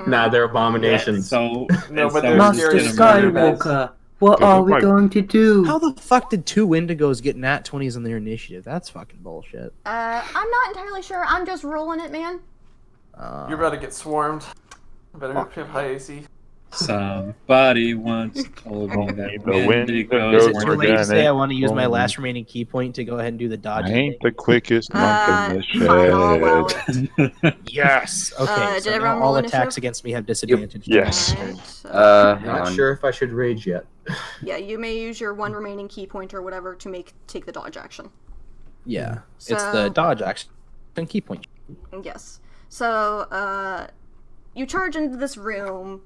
Nah, they're abominations. So, No, but so they're we're scary just gonna as murder Skywalker. What They are look we like- going to do? How the fuck did 2 Wendigos get nat 20s on their initiative? That's fucking bullshit. I'm not entirely sure. I'm just rolling it, man. You're about to get swarmed. Better have high AC. Somebody once told me that The wind Wendigos goes Is it too weren't late to gonna say I want to use my roll. last remaining key point to go ahead and do the dodge? I ain't the quickest monk in the Fine, I'll allow shed. it. Yes. Okay. did so everyone now roll all initiative? attacks against me have disadvantage. Yes. Alright, so- Hang Not on. sure if I should rage yet. yeah, you may use your 1 remaining key point or whatever to take the dodge action. Yeah. So- It's the dodge action and key point. Yes. So, you charge into this room,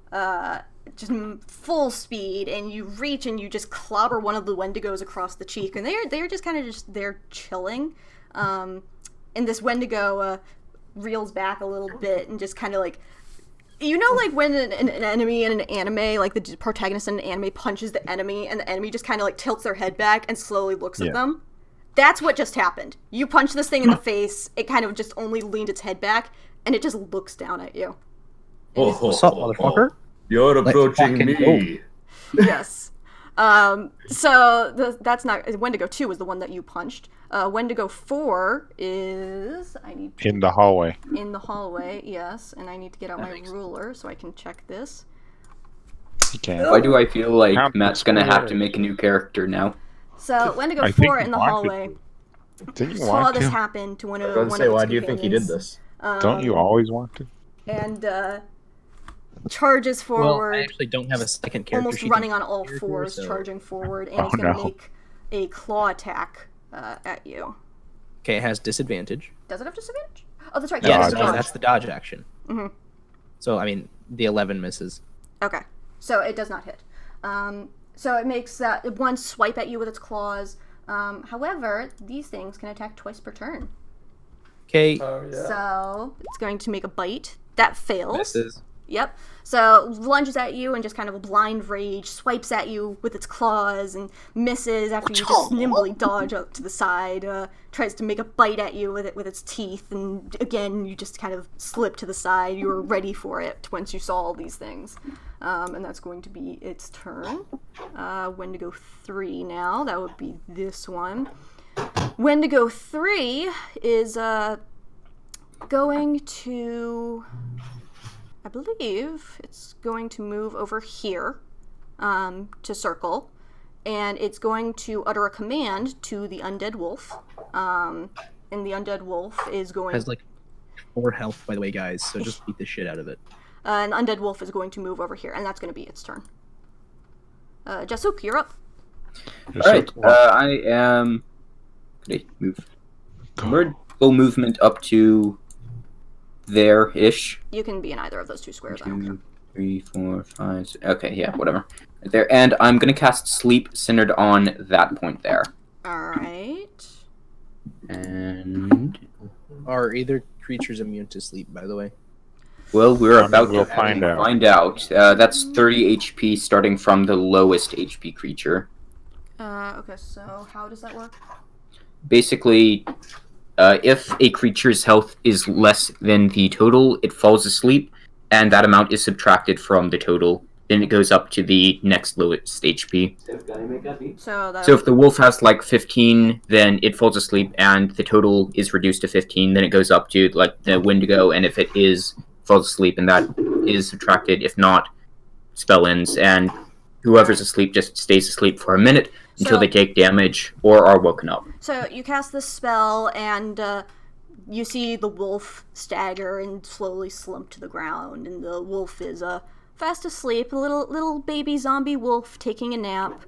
just full speed, and you reach and you just clobber one of the Wendigos across the cheek, and they're just kind of they're chilling. And this Wendigo reels back a little bit and just kind of like, like when an enemy in an anime, like the protagonist in an anime punches the enemy, and the enemy just kind of like tilts their head back and slowly looks at them. That's what just happened. You punch this thing in the face, it kind of just only leaned its head back, and it just looks down at you. What's up, motherfucker? You're Let's approaching fucking me. Yes. So that's not Wendigo 2 was the one that you punched. Wendigo 4 is In the hallway. in the hallway. Yes, and I need to get out my ruler so I can check this. You can't. Why do I feel like Count Matt's the gonna have to squares. make a new character now? So Wendigo I think 4 you in the wanted hallway Didn't you saw want this to? happen to one I of was one gonna say, of its why do you think he did companions. this? Don't you always want to? And charges Well, forward. I actually don't have a second character. Almost sheet running to on all character, fours, so- charging forward, and Oh, it's going to no. make a claw attack at you. Okay, it has disadvantage. Does it have disadvantage? Oh, that's right. No, Yeah, Yes, it's it's dodge. that's the dodge action. Mhm. So, I mean, the 11 misses. Okay, so it does not hit. So it makes that one swipe at you with its claws. However, these things can attack twice per turn. Okay, Oh, yeah. So it's going to make a bite. That fails. misses. Yep. So lunges at you and just kind of a blind rage, swipes at you with its claws and misses after you just nimbly dodge up to the side. Tries to make a bite at you with its teeth, and again you just kind of slip to the side. You were ready for it once you saw all these things, and that's going to be its turn. Wendigo 3 now. That would be this one. Wendigo 3 is going to. I believe it's going to move over here to circle, and it's going to utter a command to the undead wolf. And the undead wolf is going. Has like 4 health, by the way, guys. So just beat the shit out of it. And the undead wolf is going to move over here, and that's going to be its turn. Jasuk, you're up. Alright, I am. Could I move? Word full movement up to there-ish. You can be in either of those 2 squares. I don't care. 2, 3, 4, 5. Okay, yeah, whatever. Right there, and I'm gonna cast Sleep centered on that point there. All right. And Are either creatures immune to sleep, by the way? well, we're I mean, about we'll to find out. find out. That's 30 HP, starting from the lowest HP creature. Okay, so how does that work? Basically, if a creature's health is less than the total, it falls asleep, and that amount is subtracted from the total. Then it goes up to the next lowest HP. So that. So if the wolf has like 15, then it falls asleep, and the total is reduced to 15. Then it goes up to like the Wendigo, and if it is falls asleep, and that is subtracted. If not, spell ends, and whoever's asleep just stays asleep for a minute until So- they take damage or are woken up. So you cast this spell, and you see the wolf stagger and slowly slump to the ground, and the wolf is fast asleep. A little baby zombie wolf taking a nap.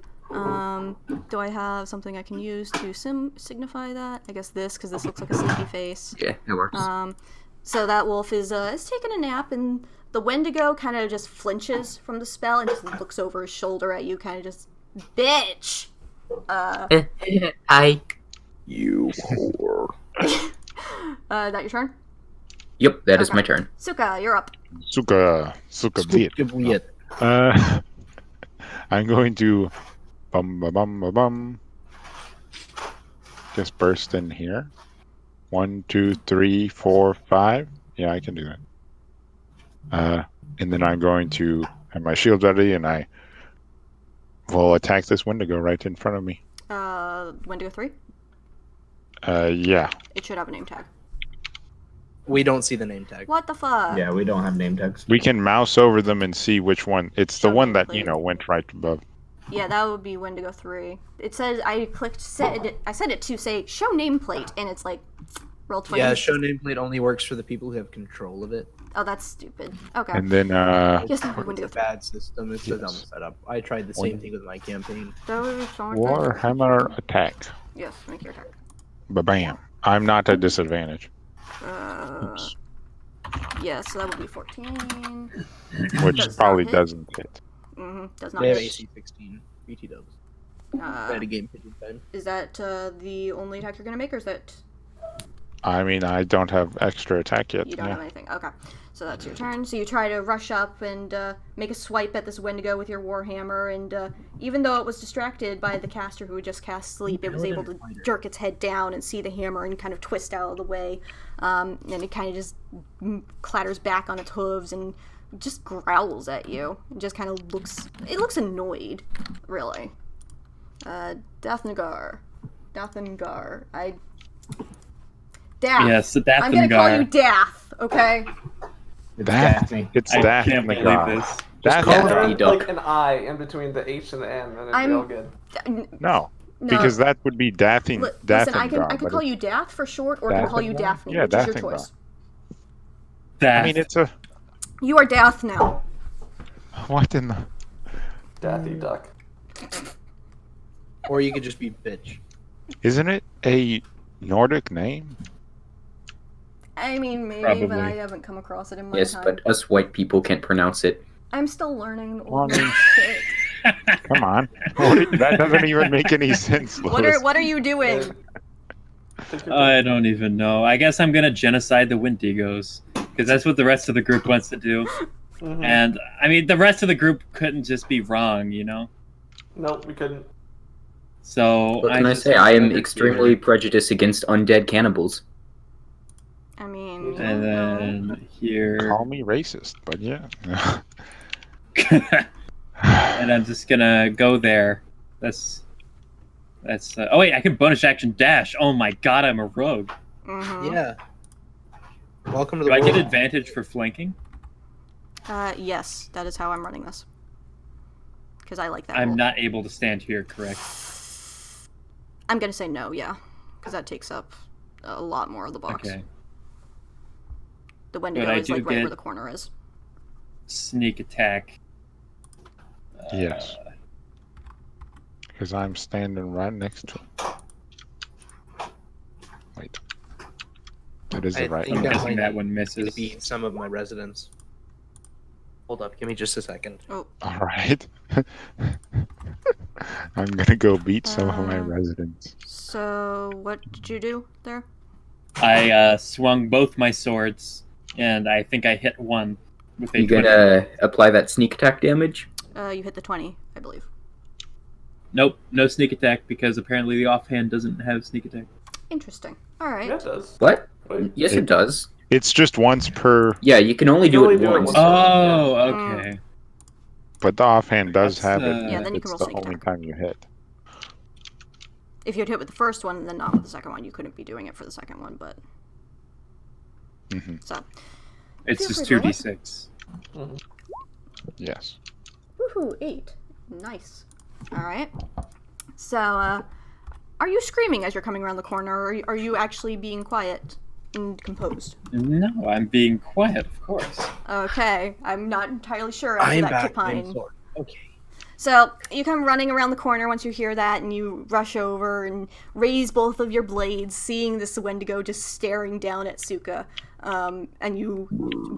Do I have something I can use to signify that? I guess this, because this looks like a sleepy face. Yeah, that works. So that wolf is taking a nap, and The Wendigo kind of just flinches from the spell and just looks over his shoulder at you, kind of just, bitch! Hi. You whore. That your turn? Yep, that is Okay. my turn. Suka, you're up. Suka beat. I'm going to just burst in here. 1, 2, 3, 4, 5. Yeah, I can do that. And then I'm going to have my shield ready, and I will attack this Wendigo right in front of me. Wendigo 3? Yeah. It should have a name tag. We don't see the name tag. What the fuck? Yeah, we don't have name tags. We can mouse over them and see which one. It's the Show one that, nameplate. went right above. Yeah, that would be Wendigo 3. It says, I set it to say, show nameplate, and it's like, roll 20. Yeah, show nameplate only works for the people who have control of it. Oh, that's stupid. Okay. And then, Yes, that would be It's Wendigo a 3. bad system. It's a dumb setup. I tried the same thing with my campaign. Warhammer attack. Yes, make your attack. Ba-bam. I'm not at disadvantage. Yeah, so that would be 14. Which Does not probably hit. doesn't hit. Does not They have hit. AC 16. BT dubs. Bad game pigeon time. Is that the only attack you're gonna make, or is that I mean, I don't have extra attack yet. you don't yeah. have anything? Okay, so that's your turn. So you try to rush up and make a swipe at this Wendigo with your warhammer, and even though it was distracted by the caster who had just cast sleep, it was able to jerk its head down and see the hammer and kind of twist out of the way, and it kind of just clatters back on its hooves and just growls at you. It just kind of looks annoyed, really. Dathngar. Dath. Yes, the I'm gonna call you Dathngar. Dath, okay? Daphne. It's I Daphne. can't believe this. Daphne. call Daphne it Duck. Like an I in between the H and the N, and it'd I'm- be all good. No, No. because that would be Daphne. Listen, I can call you Dath for short, or I can call you Dathngar? Daphne, Yeah, which is your Dathngar. choice. That. I mean, it's a. You are Dath now. What in the. Daffy Duck. Or you could just be bitch. Isn't it a Nordic name? I mean, maybe, but Probably. I haven't come across it in my Yes, time. but us white people can't pronounce it. I'm still learning the Well, old I mean- shit. Come on. That doesn't even make any sense, Louis. What are you doing? I don't even know. I guess I'm gonna genocide the Wendigos because that's what the rest of the group wants to do. Mhm. And I mean, the rest of the group couldn't just be wrong, you know. Nope, we couldn't. So What can I just say? have I am another extremely prejudiced against undead cannibals. I mean, theory. And then here, Call me racist, but yeah. and I'm just gonna go there. That's. Oh wait, I can bonus action dash. Oh my god, I'm a rogue. Mhm. Yeah. Welcome to the Do I world. get advantage for flanking? Yes, that is how I'm running this. Because I like that. I'm rule. not able to stand here, correct? I'm gonna say no, yeah. Because that takes up a lot more of the box. Okay. The Wendigo I is do like right get- where the corner is. Sneak attack. Yes. Because I'm standing right next to him. Wait. That is I the right think I'm that one. guessing might that one to misses. beat some of my residents. Hold up, give me just a second. Oh, All right. I'm gonna go beat some of my residents. so what did you do there? I swung both my swords, and I think I hit one with a You 20. gonna apply that sneak attack damage? You hit the 20, I believe. Nope, no sneak attack because apparently the offhand doesn't have sneak attack. Interesting. All right. Yeah, it does. What? Wait. Yes, it does. It's just once per, Yeah, you can only You do only it do it once. once. Oh, Mm. okay. but the offhand does That's, have it. Yeah, then you can it's roll the sneak only attack. time you hit. If you'd hit with the first one and then not with the second one, you couldn't be doing it for the second one, but... Hmm. So, It's Feel just free to roll it. 2d6. Yes. woohoo, 8. Nice. All right. So, are you screaming as you're coming around the corner, or are you actually being quiet and composed? No, I'm being quiet, of course. Okay, I'm not entirely sure I after am that back. Kipine. Sword. Okay. So you come running around the corner once you hear that, and you rush over and raise both of your blades, seeing this Wendigo just staring down at Suka. And you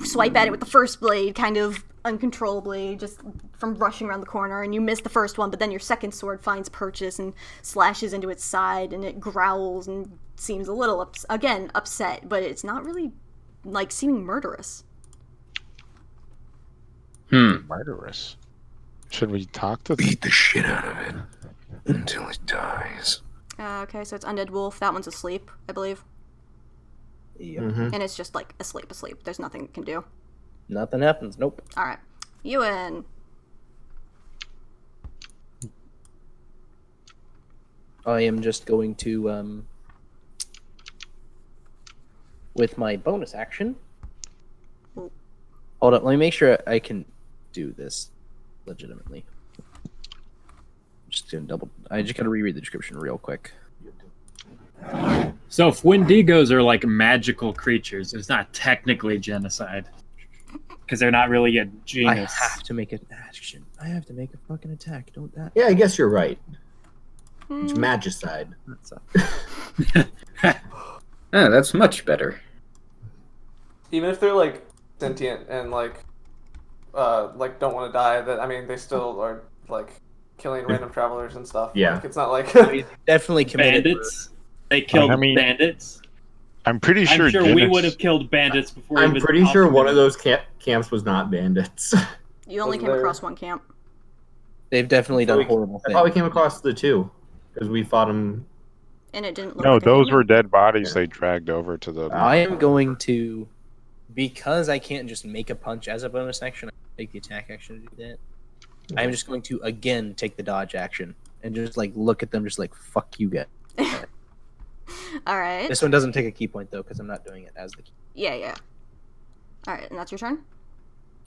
swipe at it with the first blade, kind of uncontrollably, just from rushing around the corner, and you miss the first one, but then your second sword finds purchase and slashes into its side, and it growls and seems a little, upset, but it's not really, like, seeming murderous. Murderous. Should we talk to them? Beat the shit out of it until it dies. Okay, so it's Undead Wolf. That one's asleep, I believe. Yep. And it's just, like, asleep. There's nothing it can do. Nothing happens. Nope. Alright. Ewan. I am just going to, with my bonus action. Ooh. Hold up, let me make sure I can do this legitimately. Just gonna I just gotta reread the description real quick. So if Wendigos are like magical creatures, it's not technically genocide. Because they're not really a genus. I have to make an action. I have to make a fucking attack. Don't that? Yeah, I guess you're right. It's magicide. Oh, that's much better. Even if they're like sentient and like don't want to die, they still are like killing random travelers and stuff. Yeah. Like, it's not like Definitely committed. Bandits. They killed bandits. I'm pretty sure. I'm sure we would have killed bandits before. I'm pretty sure one of those camps was not bandits. You only came across one camp. They've definitely done horrible I things. thought we came across the two because we fought them. And it didn't look No, like those were dead bodies they dragged over to the. I am going to, because I can't just make a punch as a bonus action, I take the attack action to do that. I'm just going to again take the dodge action and just like look at them, just like fuck you guys. Alright. This one doesn't take a key point though, because I'm not doing it as the key. Yeah. Alright, and that's your turn?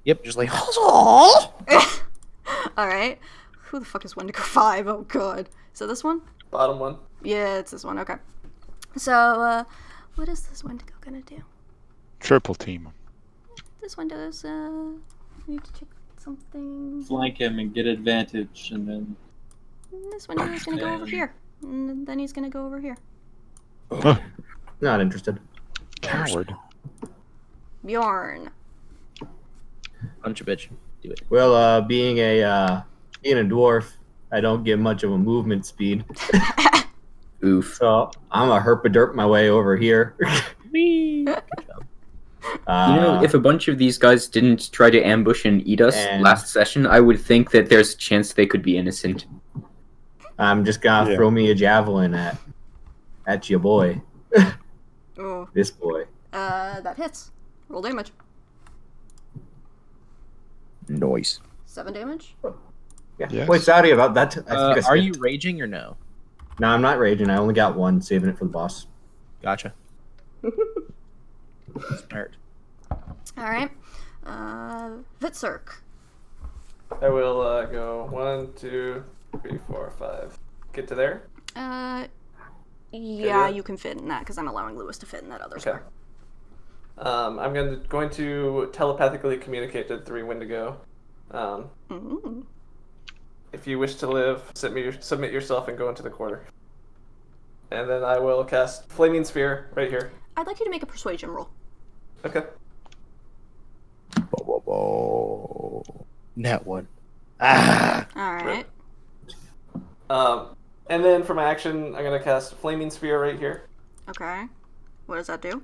Yep, just like Alright. Who the fuck is Wendigo 5? Oh god. So this one? bottom one. Yeah, it's this one, okay. So, what is this Wendigo gonna do? Triple team. This one does, I need to check something. Flank him and get advantage, and then. This Wendigo is gonna go over here. And then he's gonna go over here. Not interested. Coward. Bjorn. punch a bitch. Do it. Well, being a dwarf, I don't get much of a movement speed. Oof. So I'm a herpaderp my way over here. If a bunch of these guys didn't try to ambush and eat us last session, I would think that there's a chance they could be innocent. I'm just gonna throw me a javelin at your boy. Oh. This boy. That hits. Roll damage. Noise. 7 damage. Yeah. Yes. Wait, sorry about that. I think I Are you skipped. raging or no? No, I'm not raging. I only got one, saving it for the boss. Gotcha. Smart. Alright. Hvitserk. I will go 1, 2, 3, 4, 5. Get to there. Yeah, you can fit in that because I'm allowing Lewis to fit in that other square. I'm going to telepathically communicate to the 3 Wendigo. If you wish to live, submit yourself and go into the quarter. And then I will cast Flaming Sphere right here. I'd like you to make a persuasion roll. Okay. Net one. Alright. And then for my action, I'm going to cast Flaming Sphere right here. Okay. What does that do?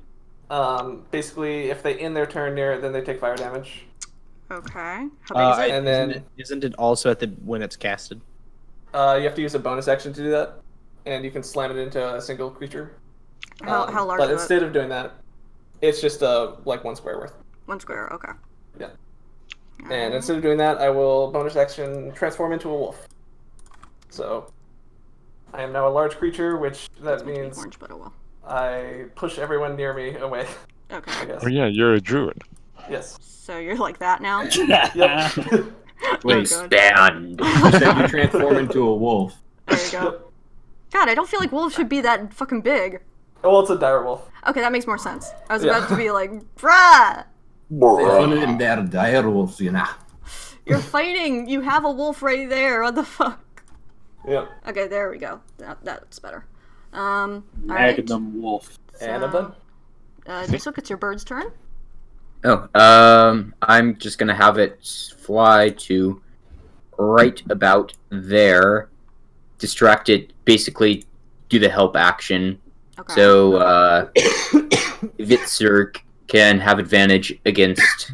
Basically, if they end their turn near it, then they take fire damage. Okay. How big is it? And then isn't it also at the when it's casted? you have to use a bonus action to do that, and you can slam it into a single creature. How large But is instead of doing that, it's just like 1 square worth. 1 square, okay. Yeah. And instead of doing that, I will bonus action transform into a wolf. So I am now a large creature, which that means orange, but oh well. I push everyone near me away. Okay. I guess. Oh yeah, you're a druid. Yes. So you're like that now? Yep. Wait, Stand. You said you transform into a wolf. There you go. God, I don't feel like wolves should be that fucking big. Oh, well, it's a dire wolf. Okay, that makes more sense. I was about to be like, bruh! One of them there dire wolves, you know. You're fighting. You have a wolf right there. What the fuck? Yep. Okay, there we go. That's better. All right. Magnum wolf. Annabelle? Jasuk, it's your bird's turn. Oh, I'm just gonna have it fly to right about there, distract it, basically do the help action. Okay. So, Hvitserk can have advantage against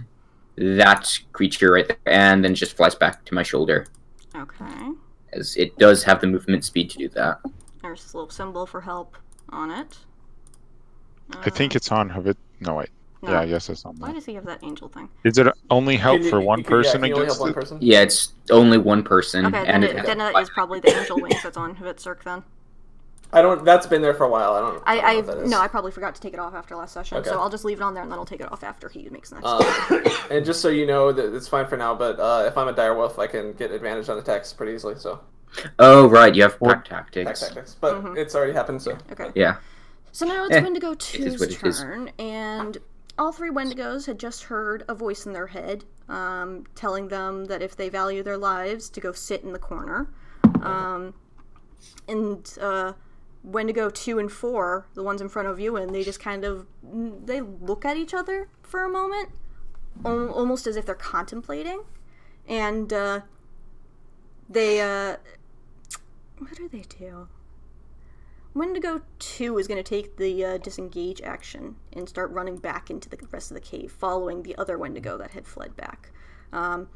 that creature right there, and then just flies back to my shoulder. Okay. As it does have the movement speed to do that. There's this little symbol for help on it. I think it's on Hvit. No, wait. No. Yeah, I guess it's on Why that. does he have that angel thing? Is it only help for one person can you only against help one it? person? Yeah, it's only one person. Okay, and then it is probably the angel wings that's on Hvitserk then. I don't. That's been there for a while. I don't know what that is. No, I probably forgot to take it off after last session, Okay. so I'll just leave it on there and then I'll take it off after he makes the next. And just so you know, that it's fine for now. But if I'm a direwolf, I can get advantage on attacks pretty easily. So. Oh right, you have pack tactics. Pack tactics, but it's already happened. So. Okay. Yeah. So now it's Wendigo what 2's it is. turn, and all three Wendigos had just heard a voice in their head telling them that if they value their lives, to go sit in the corner. Wendigo 2 and 4, the ones in front of you, and they just kind of they look at each other for a moment, almost as if they're contemplating, and they what do they do? Wendigo 2 is going to take the disengage action and start running back into the rest of the cave, following the other Wendigo that had fled back. And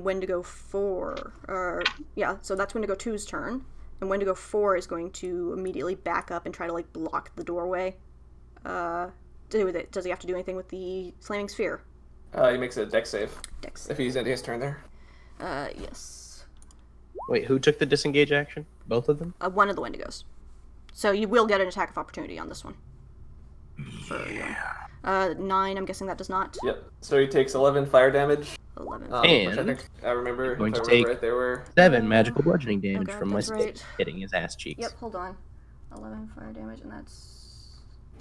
Wendigo 4, so that's Wendigo 2's turn. And Wendigo 4 is going to immediately back up and try to, block the doorway. Does he have to do anything with the Flaming Sphere? He makes a dex save. Dex If he's into his turn there. Yes. Wait, who took the disengage action? Both of them? One of the Wendigos. So you will get an attack of opportunity on this one. Yeah. 9, I'm guessing that does not. Yep. So he takes 11 fire damage. 11. Which I And think I remember. going if to I remember take right, there were 7 magical bludgeoning damage Okay, from my that's stick right. hitting his ass cheeks. Yep, hold on. 11 fire damage, and that's...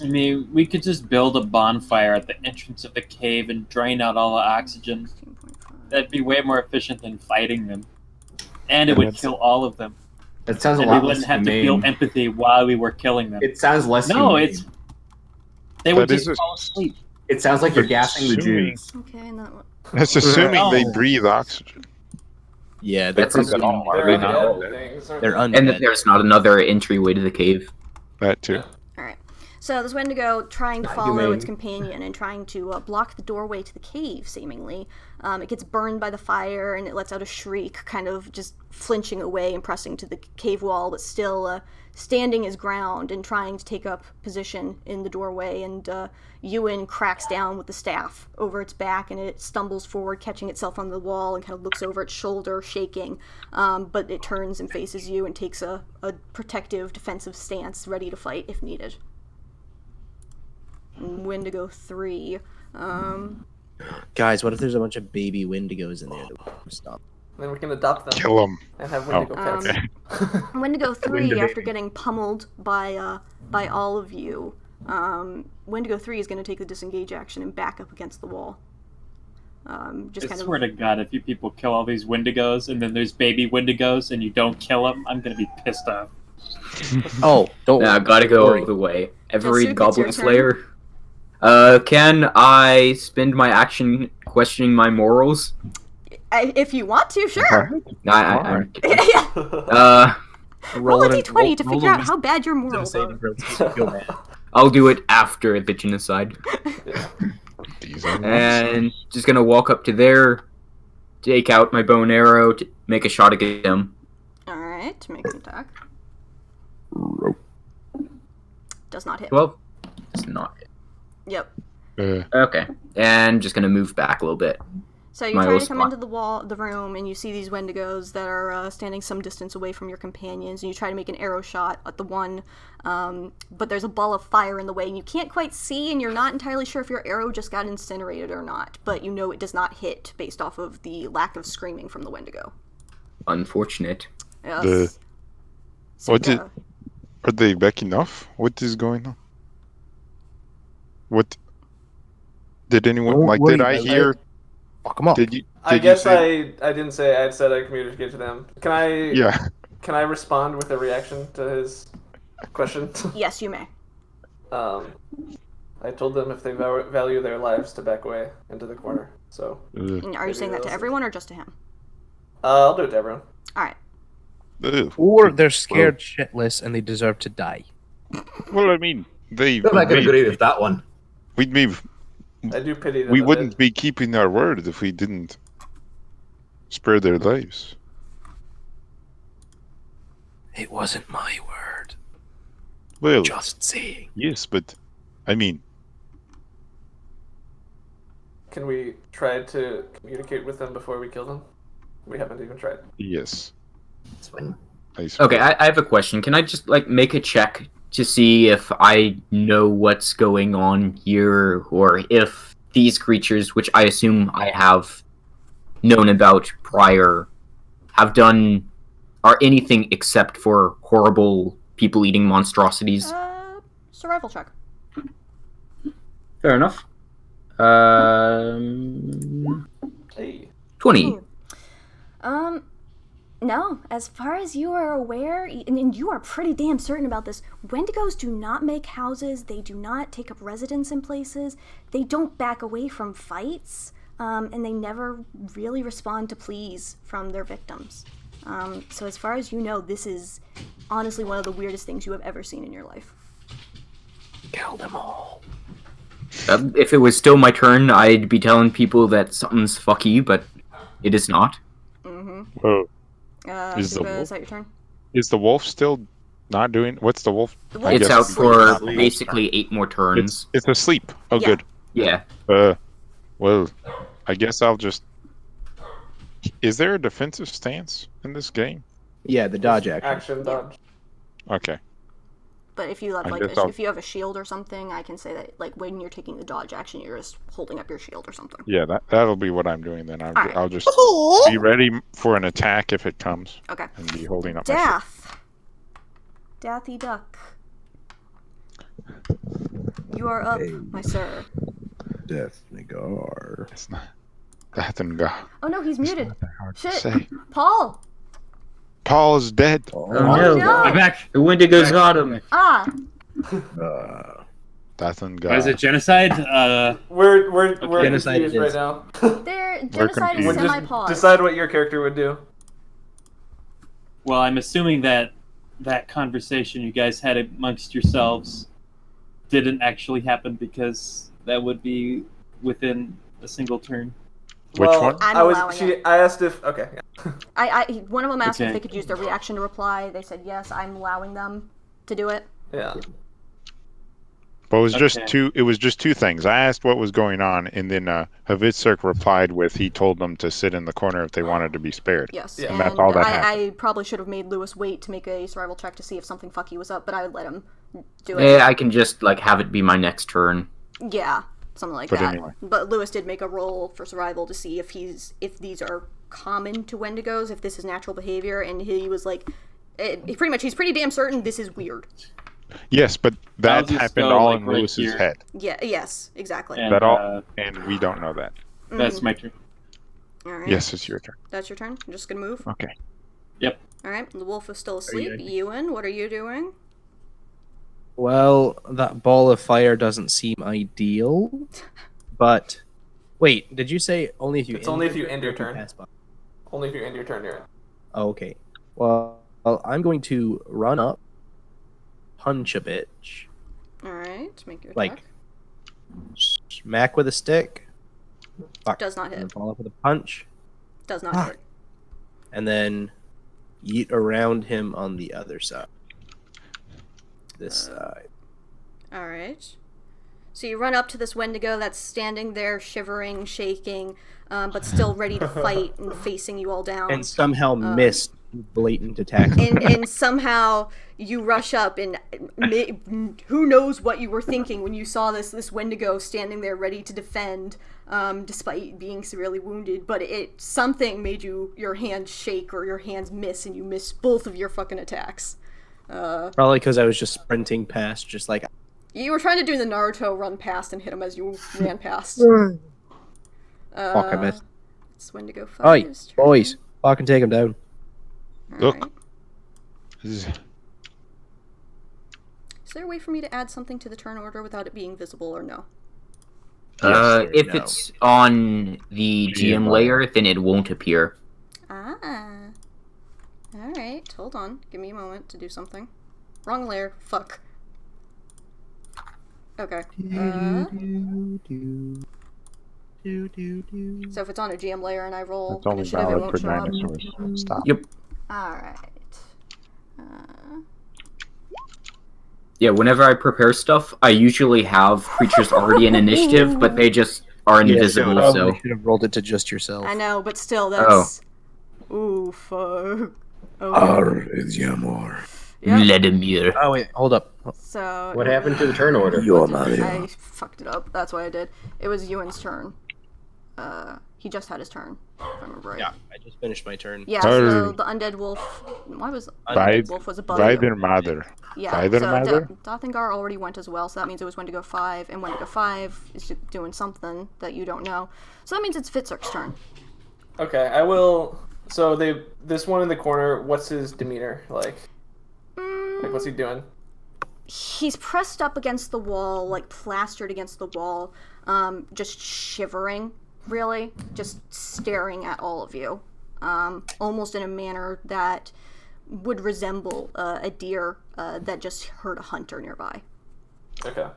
I mean, we could just build a bonfire at the entrance of the cave and drain out all the oxygen. 16.5. That'd be way more efficient than fighting them. And it would kill all of them. That sounds a And we lot less wouldn't have to feel humane. empathy while we were killing them. It sounds less No, humane. it's... They would That just is fall asleep. It sounds like you're gassing the Assuming- Jews. Okay, and that one... That's assuming they Oh. breathe oxygen. Yeah, That's that's insane. they're They're undead things. aren't they're they? undead. And that there's not another entryway to the cave. That too. Alright. So this Wendigo trying to Not follow humane. its companion and trying to block the doorway to the cave, seemingly. It gets burned by the fire and it lets out a shriek, kind of just flinching away and pressing to the cave wall, but still standing his ground and trying to take up position in the doorway. And Ewan cracks down with the staff over its back and it stumbles forward, catching itself on the wall, and kind of looks over its shoulder, shaking. But it turns and faces you and takes a protective, defensive stance, ready to fight if needed. Wendigo 3. Guys, what if there's a bunch of baby Wendigos in there that won't stop? Then we can adopt them Kill them. and have Wendigo Um, pets. Wendigo 3, Wendigo. after getting pummeled by all of you, Wendigo 3 is going to take the disengage action and back up against the wall. Just I kind swear of... to God, if you people kill all these Wendigos and then there's baby Wendigos and you don't kill them, I'm gonna be pissed off. Oh, don't Nah, worry. gotta go Worry. all the way. Every Jasuk, it's Goblin your turn. Slayer. Can I spend my action questioning my morals? If you want to, sure. I'm kidding. Yeah. Roll a it in- d20 to roll figure out a how bad your wisdom morals saving are. throw to see if you feel bad. I'll do it after the genocide. These are And just gonna walk up to there, take out my bow and arrow, to make a shot against him. Alright, make an attack. Does not hit. 12? It's not it. Yep. Okay. And just gonna move back a little bit. So you My try little to come spot. into the room, and you see these Wendigos that are standing some distance away from your companions, and you try to make an arrow shot at the one, but there's a ball of fire in the way, and you can't quite see, and you're not entirely sure if your arrow just got incinerated or not, but you know it does not hit based off of the lack of screaming from the Wendigo. Unfortunate. Yes. So, What did- Are they backing off? What is going on? What did anyone Don't like? worry Did I about hear Fuck them up. I guess I didn't say I said I communicated to them. Can I? Yeah. Can I respond with a reaction to his question? Yes, you may. I told them if they value their lives to back away into the corner. So. And are you saying that to everyone or just to him? I'll do it to everyone. All right. Or they're scared shitless and they deserve to die. Well, I mean, I'm not gonna agree with that one. We'd be. I do pity them. We wouldn't be keeping our word if we didn't spare their lives. It wasn't my word. Well, Just saying. yes, but I mean, Can we try to communicate with them before we kill them? We haven't even tried. yes. It's fine. Okay, I have a question. Can I just make a check to see if I know what's going on here, or if these creatures, which I assume I have known about prior, are anything except for horrible people-eating monstrosities? Survival check. Fair enough. 20. No, as far as you are aware, and you are pretty damn certain about this, Wendigos do not make houses, they do not take up residence in places, they don't back away from fights, and they never really respond to pleas from their victims. So as far as you know, this is honestly one of the weirdest things you have ever seen in your life. Kill them all. If it was still my turn, I'd be telling people that something's fucky, but it is not. Mm-hmm. Whoa. Is that your turn? Is the wolf still not doing? What's the wolf? It's out for basically 8 more turns. It's asleep. Oh, Yeah. good. Yeah. Well, I guess I'll just. Is there a defensive stance in this game? Yeah, the dodge action. Action dodge. Okay. But if you have I guess I'll- if you have a shield or something, I can say that when you're taking the dodge action, you're just holding up your shield or something. Yeah, that'll be what I'm doing then. Alright. I'll just be ready for an attack if it comes. Okay. And be holding up my shield. Dathy Duck. You are up, my sir. Dathngar. It's not Dathngar. Oh no, he's muted. Hard to Shit. say. Paul! Paul is dead. Oh no. I'm back. The Wendigos got him. Ah! Dathngar. What is it? Genocide? We're Genocide confused it right is. now. Genocide is confused. semi-pause. Decide what your character would do. Well, I'm assuming that conversation you guys had amongst yourselves didn't actually happen, because that would be within a single turn. Which one? I'm I allowing it. I asked if. Okay. One of them asked if Okay. they could use their reaction to reply. They said yes, I'm allowing them to do it. Yeah. But it was just Okay. two. It was just two things. I asked what was going on, and then Hvitserk replied with he told them to sit in the corner if they wanted to be spared. Yes. Yeah. And that's all that happened. I probably should have made Lewis wait to make a survival check to see if something fucky was up, but I would let him do it. Yeah, I can just have it be my next turn. Yeah, something like But that. anyway. But Lewis did make a roll for survival to see if these are common to Wendigos, if this is natural behavior, and he was like, he's pretty damn certain this is weird. Yes, but I'll that just happened go, all like, in right Lewis's here. head. Yeah. Yes. Exactly. And, That all, and we don't know that. That's my turn. All right. Yes, it's your turn. That's your turn. I'm just gonna move. Okay. Yep. All right. The wolf is still asleep. yeah. Ewan, what are you doing? Well, that ball of fire doesn't seem ideal, but wait, did you say only if you? It's only if you end your or can turn. pass by? Only if you end your turn, you're in. Oh, okay. Well, I'm going to run up, punch a bitch, All right. Make your like attack. smack with a stick. Fuck. Does not And then hit. follow up with a punch, Does not Fuck. hit. and then yeet around him on the other side. This side. All right. So you run up to this Wendigo that's standing there, shivering, shaking, but still ready to fight and facing you all down. And somehow missed blatant attack. And somehow you rush up, and who knows what you were thinking when you saw this Wendigo standing there ready to defend, despite being severely wounded. But something made your hands shake or your hands miss, and you miss both of your fucking attacks. Probably because I was just sprinting past, just like. You were trying to do the Naruto run past and hit him as you ran past. Fuck, I missed. It's Wendigo 5's Oi, turn. boys, fucking take him down. Look. Alright. Is there a way for me to add something to the turn order without it being visible or no? If it's on the GM layer, then it won't appear. Ah. Alright, hold on. Give me a moment to do something. Wrong layer. Fuck. Okay. So if it's on a GM layer and I roll It's only initiative, it valid won't for show up. dinosaurs. Stop. Yep. Alright. Yeah, whenever I prepare stuff, I usually have creatures already in initiative, but they just are invisible, You so... should have rolled it to just yourself. I know, but still, that's... Ooh, fuck. Yamor. Yep. Vladimir. Oh, wait, hold up. So... What happened to the turn order? I fucked it up. That's what I did. It was Ewan's turn. He just had his turn, if I remember right. Yeah, I just finished my turn. Yeah, so the undead wolf... Why was undead wolf was above by you? their mother. Yeah, By their so mother? Dathngar already went as well, so that means it was Wendigo 5, and Wendigo 5 is doing something that you don't know. So that means it's Hvitserk's turn. Okay, I will. So this one in the corner. What's his demeanor like? Like, what's he doing? He's pressed up against the wall, like plastered against the wall, just shivering, really, just staring at all of you, almost in a manner that would resemble a deer that just heard a hunter nearby. Okay.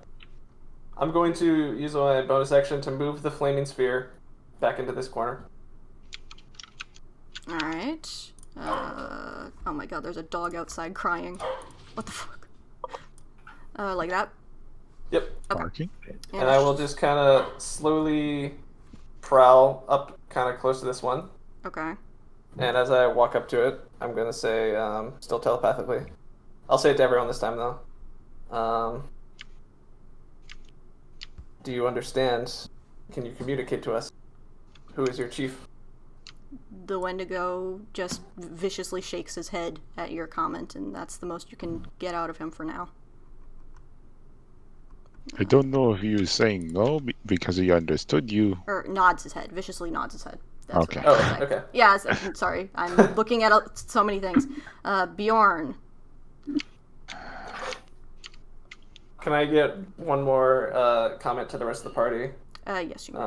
I'm going to use my bonus action to move the flaming sphere back into this corner. Alright. Oh my god, there's a dog outside crying. What the fuck? Like that? Yep. Barking. And I will just kind of slowly prowl up kind of close to this one. Okay. And as I walk up to it, I'm going to say, still telepathically. I'll say it to everyone this time, though. Do you understand? Can you communicate to us? Who is your chief? The Wendigo just viciously shakes his head at your comment, and that's the most you can get out of him for now. I don't know if he was saying no because he understood you. Or nods his head, viciously nods his head. That's Okay. what I was saying. Okay. Yeah, sorry. I'm looking at so many things. Bjorn. Can I get one more comment to the rest of the party? Yes, you may.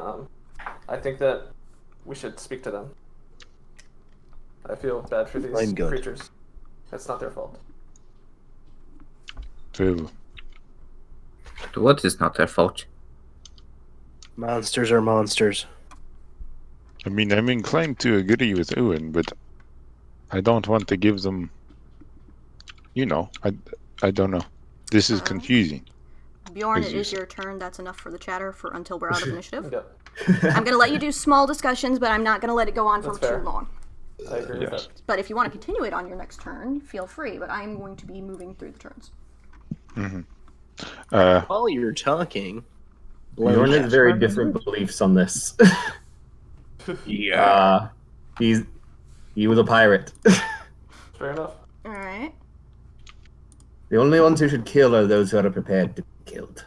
I think that we should speak to them. I feel bad for these I'm good. creatures. It's not their fault. True. What is not their fault? Monsters are monsters. I mean, I'm inclined to agree with Ewan, but I don't want to give them. You know, I don't know. This is confusing. Bjorn, as it you is said. your turn. That's enough for the chatter until we're out of initiative. Yep. I'm going to let you do small discussions, but I'm not going to let it go on for That's fair. too long. I agree with Yes. that. But if you want to continue it on your next turn, feel free. But I'm going to be moving through the turns. While you're talking, Bjorn has very different beliefs on this. Yeah. He was a pirate. Fair enough. All right. The only ones who should kill are those who are prepared to be killed.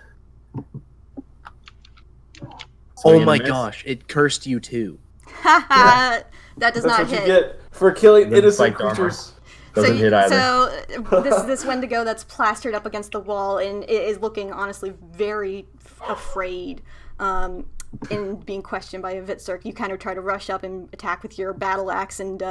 Oh my gosh, it cursed you too. Haha. That does That's not what hit. you get for killing Doesn't innocent spike armor. creatures. Doesn't hit either. So this Wendigo that's plastered up against the wall and it is looking honestly very afraid. In being questioned by a Hvitserk, you kind of try to rush up and attack with your battle axe, and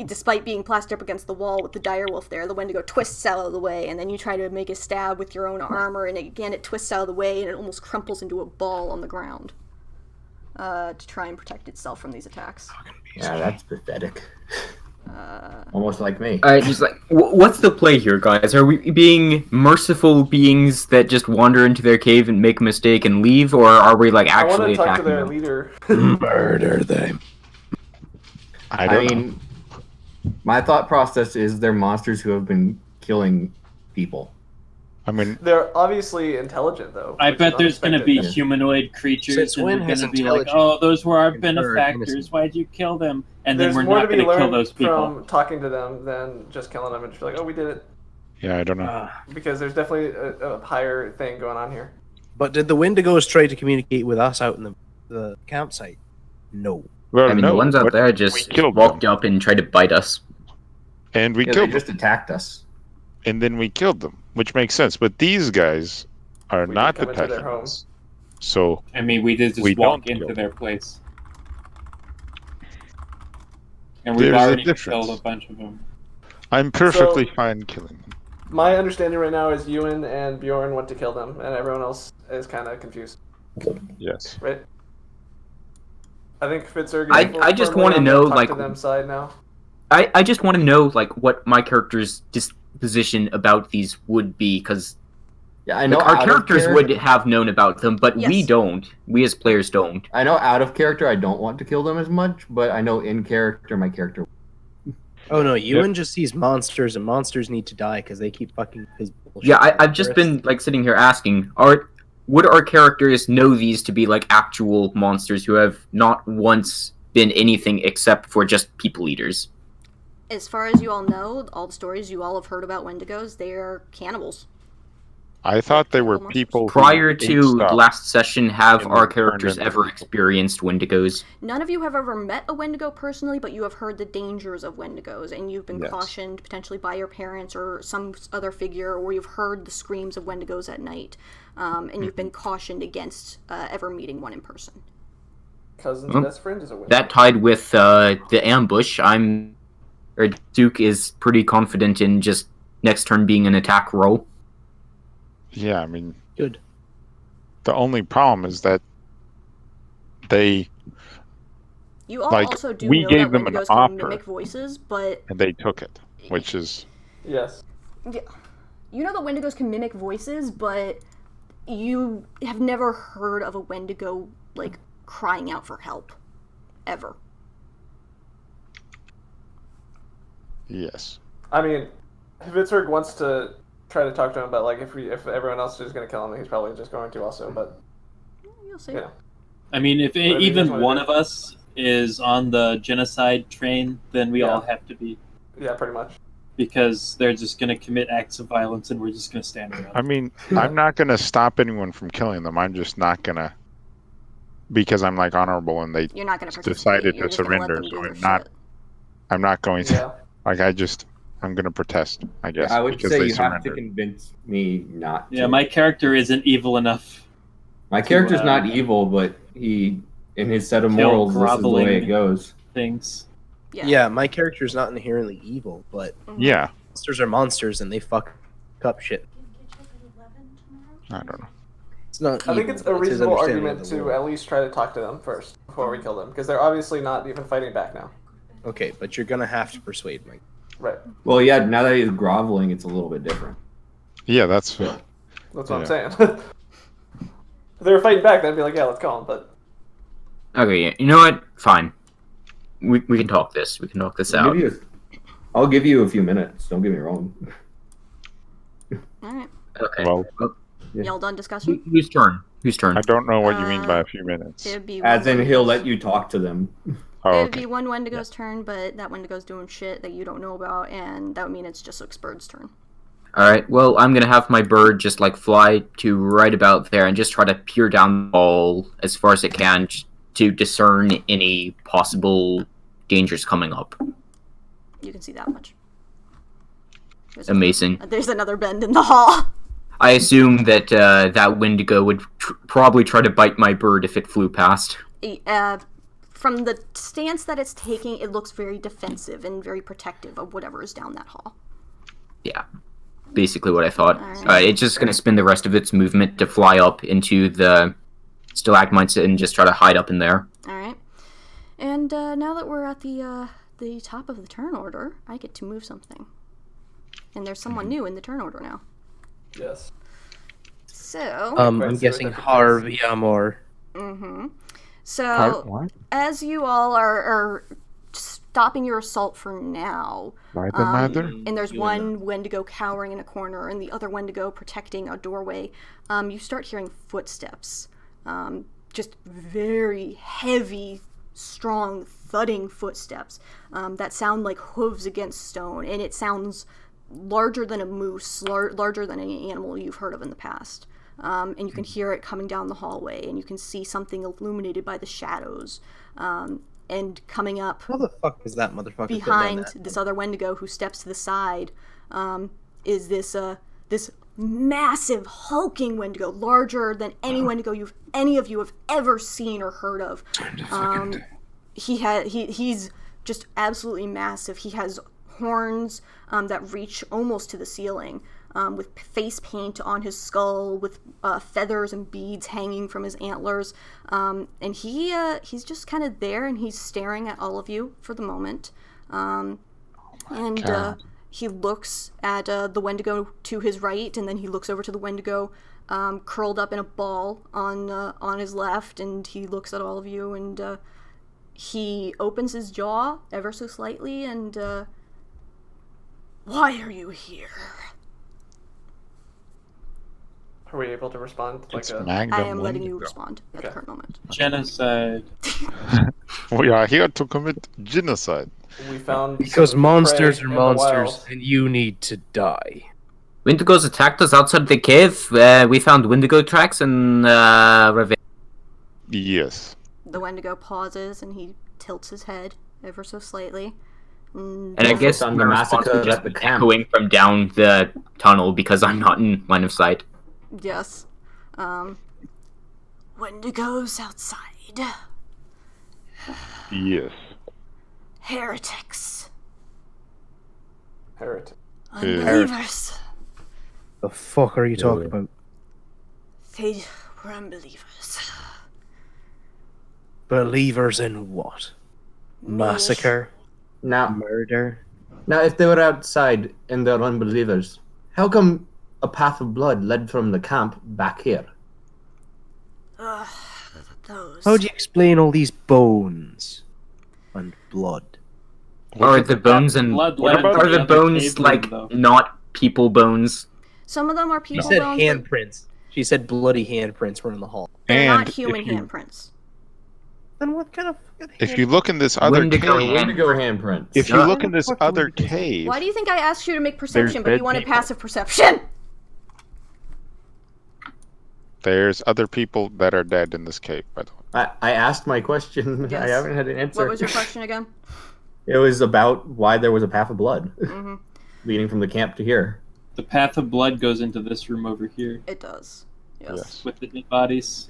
despite being plastered up against the wall with the direwolf there, the Wendigo twists out of the way, and then you try to make a stab with your own armor, and again it twists out of the way, and it almost crumples into a ball on the ground to try and protect itself from these attacks. Yeah, that's pathetic. Almost like me. Just like, what's the play here, guys? Are we being merciful beings that just wander into their cave and make a mistake and leave, or are we like I want actually to talk to attacking their them? leader. Murder them. I mean, my thought process is they're monsters who have been killing people. I mean, They're obviously intelligent, though. I which bet is there's going to be unexpected. humanoid creatures, Since and when we're has going to be like, intelligence "Oh, those were our conferred benefactors. innocence? Why'd you kill them?" And There's then we're more not to be going to kill learned those people. from talking to them than just killing them and just be like, "Oh, we did it," yeah, I don't know. because there's definitely a higher thing going on here. But did the Wendigos try to communicate with us out in the campsite? No. Well, I mean, no, the ones out but there we just killed walked them. up and tried to bite us. And we Yeah, they killed just them. attacked us. And then we killed them, which makes sense. But these guys are We did not come into their attacking home. us. So I mean, we did just We walk don't into kill their place. And we've There's a already difference. killed a bunch of them. I'm perfectly fine killing them. My understanding right now is Ewan and Bjorn went to kill them, and everyone else is kind of confused. Yes. Right? I think Hvitserk is I just firmly wanna on the know, talk like- to them side now. I just want to know, like, what my character's disposition about these would be, because Yeah, I know our out of characters character- would have known about them, but we Yes. don't. We as players don't. I know out of character I don't want to kill them as much, but I know in character my character. Oh no, Ewan just sees monsters, and monsters need to die because they keep fucking his bullshit. Yeah, I've just been, like, sitting here asking, would our characters know these to be, like, actual monsters who have not once been anything except for just people eaters? As far as you all know, all the stories you all have heard about Wendigos, they are cannibals. I thought they were people who Prior ate to stuff. last session, have and our then turned characters into ever people. experienced Wendigos? None of you have ever met a Wendigo personally, but you have heard the dangers of Wendigos, and you've been Yes. cautioned potentially by your parents or some other figure, or you've heard the screams of Wendigos at night, and you've been cautioned against ever meeting one in person. Cousin's Well, best friend is a Wendigo. That tied with the ambush, Duke is pretty confident in just next turn being an attack roll. Yeah, I mean, Good. the only problem is that they You all Like, also do we know gave that them an Wendigos can offer. mimic voices, but and they took it, which is Yes. you know that Wendigos can mimic voices, but you have never heard of a Wendigo, like, crying out for help. Ever. yes. I mean, Hvitserk wants to try to talk to him, but like if everyone else is going to kill him, he's probably just going to also. But You'll see. you know, I mean, if Whatever you guys even wanna one do. of us is on the genocide train, then we Yeah. all have to be, yeah, pretty much. because they're just going to commit acts of violence and we're just going to stand around. I mean, I'm not going to stop anyone from killing them. I'm just not going to, because I'm like honorable and they You're not going to decided to surrender. So I'm not going to. Yeah. Like, I'm going to protest, I guess. I would because say they you have to surrendered. convince me not to. Yeah, my character isn't evil enough. My character's uh, not evil, but he, in his set of kill morals, this is the way groveling it goes. Things. Yeah, my character's not inherently evil, but Yeah, monsters are monsters and they fuck up shit. I don't know. It's not. I think evil, it's a but his reasonable understanding argument of the to world. at least try to talk to them first before we kill them, because they're obviously not even fighting back now. Okay, but you're gonna have to persuade me. Right. Well, yeah, now that he's groveling, it's a little bit different. Yeah, that's. That's what I'm Yeah. saying. If they were fighting back, then I'd be like, yeah, let's kill them. But Okay, you know what? Fine. We can talk this. We can talk this out. I'll give you a few minutes. Don't get me wrong. Alright. Okay. Well, Y'all done discussion? Whose turn? Whose turn? I don't know what you mean by a few minutes. It'd be As one in, he'll Wendigo's- let you talk to them. Oh, It'd okay. be one Wendigo's turn, but that Wendigo's doing shit that you don't know about, and that would mean it's just Bird's turn. Alright, well, I'm gonna have my bird just, like, fly to right about there and just try to peer down the hall as far as it can to discern any possible dangers coming up. You can see that much. Amazing. There's another bend in the hall. I assume that that Wendigo would probably try to bite my bird if it flew past. From the stance that it's taking, it looks very defensive and very protective of whatever is down that hall. Yeah, basically what I thought. Alright. It's just going to spend the rest of its movement to fly up into the stalagmites and just try to hide up in there. Alright. And now that we're at the top of the turn order, I get to move something. And there's someone new in the turn order now. yes. So... I'm guessing Harvey Amor. Mm-hmm. So, What? as you all are stopping your assault for now, Why the mother? and there's one Wendigo cowering in a corner and the other Wendigo protecting a doorway, you start hearing footsteps. Just very heavy, strong, thudding footsteps that sound like hooves against stone, and it sounds larger than a moose, larger than any animal you've heard of in the past. And you can hear it coming down the hallway, and you can see something illuminated by the shadows. and coming up How the fuck is that motherfucker behind this other Wendigo who steps to the side is this massive hulking Wendigo, larger than any Wendigo any of you have ever seen or heard of. He's just absolutely massive. He has horns that reach almost to the ceiling, with face paint on his skull, with feathers and beads hanging from his antlers, and he's just kind of there, and he's staring at all of you for the moment, he looks at the Wendigo to his right, and then he looks over to the Wendigo curled up in a ball on his left, and he looks at all of you, and he opens his jaw ever so slightly, and why are you here? Are we able to respond? I am letting you respond at the current moment. Genocide. We are here to commit genocide. We found because monsters prey are in the monsters, wild. and you need to die. Wendigos attacked us outside the cave. We found Wendigo tracks and ravine. Yes. The Wendigo pauses and he tilts his head ever so slightly. And I guess on the the response massacre is just at the camp. echoing from down the tunnel because I'm not in line of sight. Yes. Wendigos outside. Yes. Heretics. Heretic. Unbelievers. The fuck are you talking about? They were unbelievers. Believers in what? Massacre? Now, Murder? now, if they were outside and they're unbelievers, how come a path of blood led from the camp back here? Those. How do you explain all these bones and blood? Or the bones and blood What led about- to are the other bones cave like room, though. not people bones? Some of them are She people said bones, but handprints. She said bloody handprints were in the hall. they're And not human if you- handprints. Then what kind of If you look in this other Wendigo cave, hand- Wendigo handprints. if you Yeah. look in this What other Wendigo? cave, Why do you think I asked you to make perception, but dead you wanted people. passive perception? there's other people that are dead in this cave, by the way. I asked my question. Yes. I haven't had an answer. What was your question again? It was about why there was a path of blood Mm-hmm. leading from the camp to here. The path of blood goes into this room over here It does. Yes. Yes. with the dead bodies.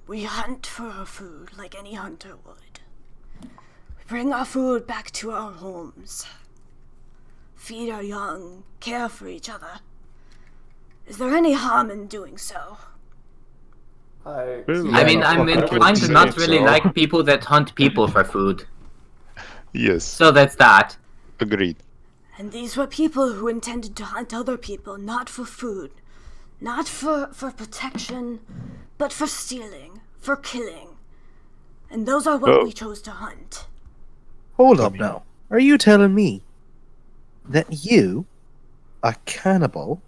We hunt for our food like any hunter would. We bring our food back to our homes. Feed our young, care for each other. Is there any harm in doing so? I mean, I'm inclined to not really like people that hunt people for food. Yes, So that's that. agreed. And these were people who intended to hunt other people, not for food, not for protection, but for stealing, for killing. And those are what Oh. we chose to hunt. Hold up now. Are you telling me that you, a cannibal,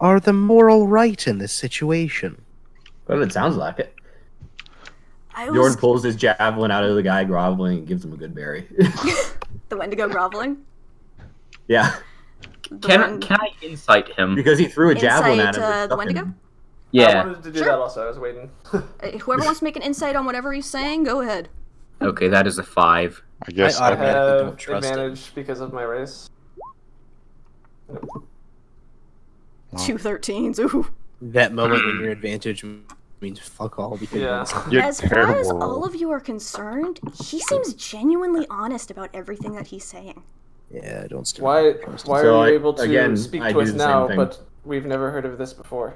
are the moral right in this situation? Well, it sounds like it. I Bjorn was pulls his javelin out of the guy groveling and gives him a good berry. the Wendigo groveling. Yeah, The Can one- I insight him? because he threw a javelin Insight, at him. and the stuck Wendigo? him. I Yeah. wanted to do Sure. that also. I was waiting. Whoever wants to make an insight on whatever he's saying, go ahead. Okay, that is a 5. I guess I I automatically don't have trust advantage because of my race. Wow. 2 13s. Ooh. That moment when your advantage means fuck all because Yeah. You're As far as terrible. all of you are concerned, he seems genuinely honest about everything that he's saying. yeah, I don't. Why So are I- you able to again, speak I to do us the same now, thing. but we've never heard of this before?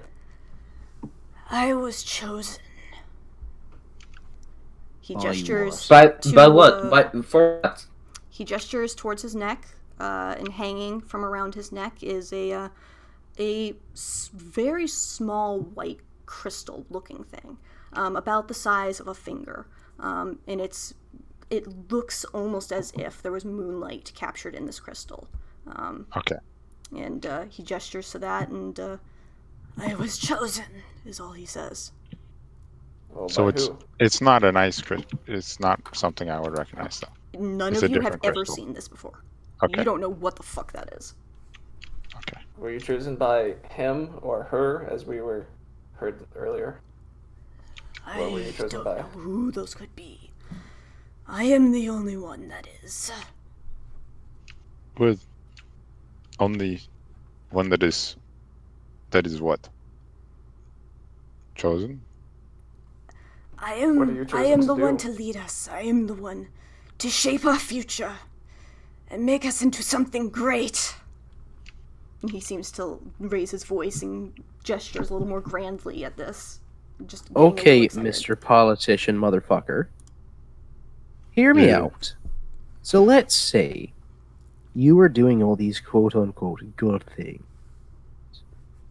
I was chosen. He Oh, you gestures. But to, what? But for what? He gestures towards his neck, and hanging from around his neck is a very small white crystal-looking thing, about the size of a finger, and it looks almost as if there was moonlight captured in this crystal. Okay. And he gestures to that, and I was chosen, is all he says. Well, So by it's who? it's not a nice crystal. It's not something I would recognize, though. None It's of a you have different ever crystal. seen this before. Okay. You don't know what the fuck that is. Okay. Were you chosen by him or her, as we were heard earlier? What were you I chosen don't by? know who those could be. I am the only one that is. With only one that is what? Chosen? I What are am you I chosen am to the one do? to lead us. I am the one to shape our future and make us into something great. And he seems to raise his voice and gestures a little more grandly at this. Just getting a little Okay, excited. Mr. Politician motherfucker. Hear me Yeah. out. So let's say you were doing all these quote-unquote good things.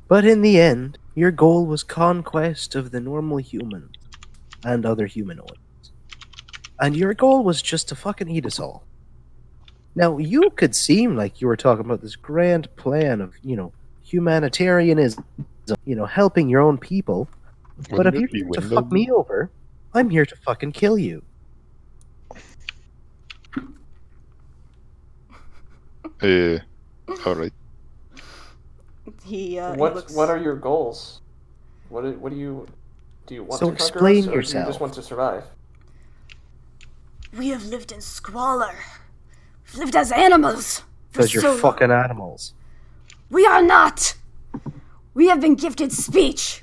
But in the end, your goal was conquest of the normal human and other humanoids. And your goal was just to fucking eat us all. Now, you could seem like you were talking about this grand plan of, humanitarianism, helping your own people. But Wouldn't if it you're be here to window? fuck me over, I'm here to fucking kill you. Alright. He What looks... What are your goals? What do you want So to conquer explain us, or do you yourself. just want to survive? We have lived in squalor. We've lived as animals for Because you're so long. fucking animals. We are not! We have been gifted speech.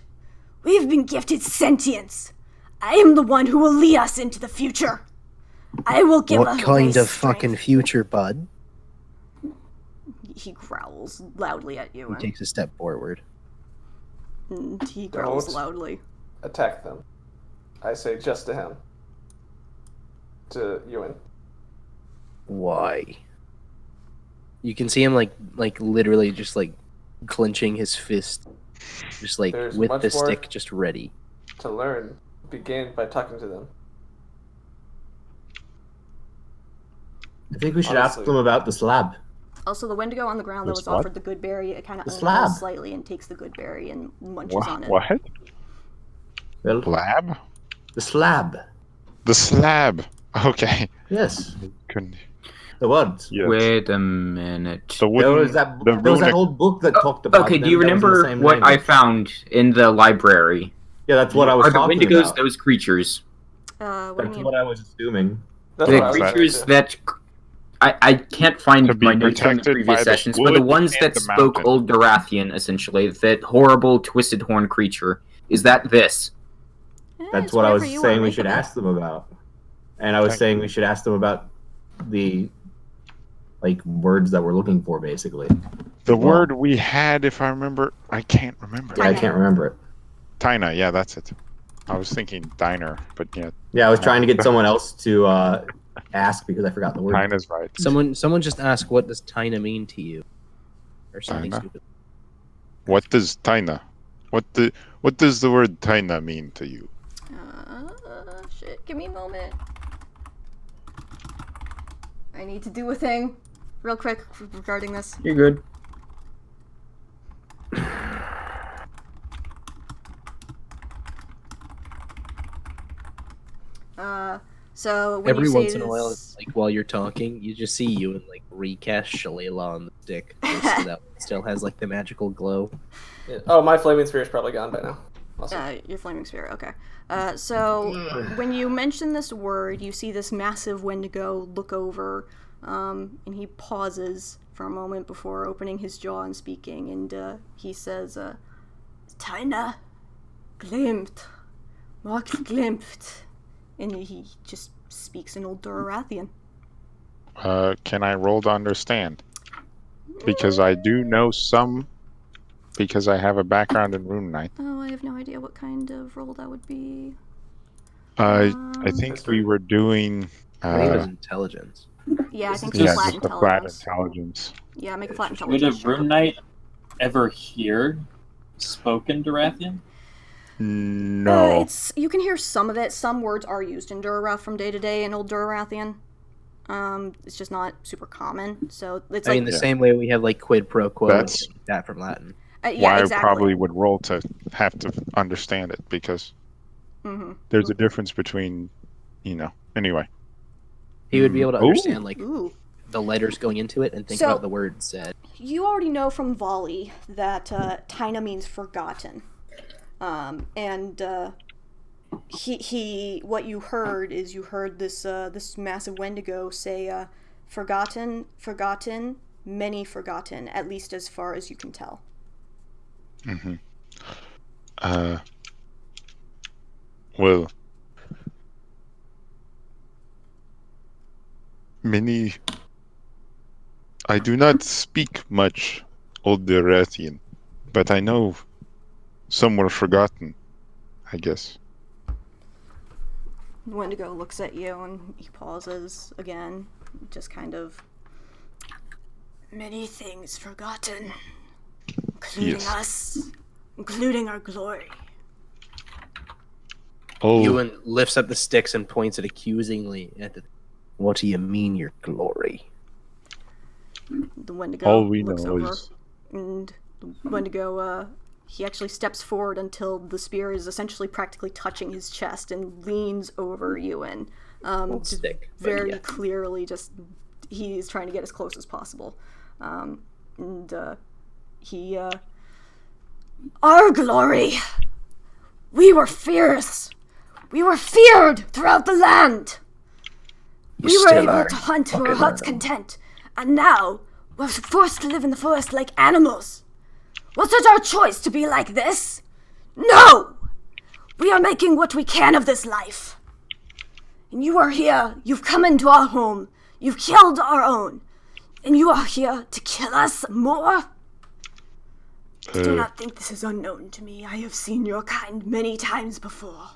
We have been gifted sentience. I am the one who will lead us into the future. I will give What us kind of strength. fucking future, bud? He growls loudly at you. He takes a step forward. And he growls Don't loudly. Attack them. I say just to him. To Ewan. Why? You can see him like literally just like clenching his fist, just like There's with much the more stick just ready. To learn, begin by talking to them. I think we should ask Honestly. them about the slab. Also, the Wendigo on the ground that This was what? offered the good berry, it kind of The slab. unfolds slightly and takes the good berry and munches on it. What? Well, Lab? the slab. The slab. Okay. Yes, Couldn't. the words. Yes. Wait a minute. The There wooden. was that. the There was that runic- whole book that talked about. Okay, them do you that was in the remember same what I language. found in the library? Yeah, that's what I was Are the talking Wendigos about. those creatures? What do you That's mean? what I was assuming. That's The what I was creatures saying, too. that I can't find To be my notes from the protected by previous the sessions, but the wood ones and that the spoke mountain. Old Darathian, essentially, that horrible twisted horn creature. Is that this? That's It's what I whatever was you saying wanna we make should of it. ask them about. And I was Thank saying we should ask them about the words that we're looking for, basically. The Well, word we had, if I remember, I can't remember. Yeah, I Taina. can't remember it. Taina, yeah, that's it. I was thinking diner, but yeah, Yeah, I was trying to get someone else to ask because I forgot the word. Taina's right. Someone just asked, "What does Taina mean to you?" Or something Taina? stupid. What does Taina? What does the word Taina mean to you? Shit, give me a moment. I need to do a thing real quick regarding this. You're good. So when Every you say once in a while, this- like while you're talking, you just see you and like recast Shalala on the stick, just so that one still has like the magical glow. Yeah. Oh, my flaming sphere is probably gone by now. Awesome. Your flaming sphere, okay. So when you mention this word, you see this massive Wendigo look over, and he pauses for a moment before opening his jaw and speaking, and he says, Taina glimt, Marc glimt, and he just speaks in Old Darathian. Can I roll to understand? Because I do know some. Because I have a background in Rune Knight. Oh, I have no idea what kind of roll that would be. I think History? we were doing. I think it was intelligence. Yeah, I think Just- it's yeah, flat just a flat intelligence. intelligence. Yeah, make a flat Would intelligence a check. Rune Knight ever hear spoken Darathian? No. It's you can hear some of it. Some words are used in Durarath from day to day in Old Durathian. It's just not super common. So it's I like mean, the same way we have like quid pro quo, That's- and that from Latin. yeah, Why exactly. I probably would roll to have to understand it because Mm-hmm. there's a difference between, Anyway. He would be able to Ooh. understand like Ooh, the letters going into it and think So- about the word said. you already know from Volley that Taina means forgotten, and what you heard is you heard this massive Wendigo say, forgotten, many forgotten, at least as far as you can tell. Mm-hmm. Well, many. I do not speak much Old Rathian, but I know some were forgotten, I guess. Wendigo looks at you and he pauses again, just kind of. Many things forgotten, including us, including our glory. Oh. Ewan lifts up the sticks and points it accusingly at the. What do you mean, your glory? The Wendigo All we looks know over, is... and the Wendigo, he actually steps forward until the spear is essentially practically touching his chest and leans over Ewan. Stick, very yeah. clearly, just he's trying to get as close as possible. Our glory! We were fierce! We were feared throughout the land! We were able to hunt to our heart's content, and now we're forced to live in the forest like animals. Was it our choice to be like this? No! We are making what we can of this life. And you are here, you've come into our home, you've killed our own, and you are here to kill us more? Do not think this is unknown to me. I have seen your kind many times before.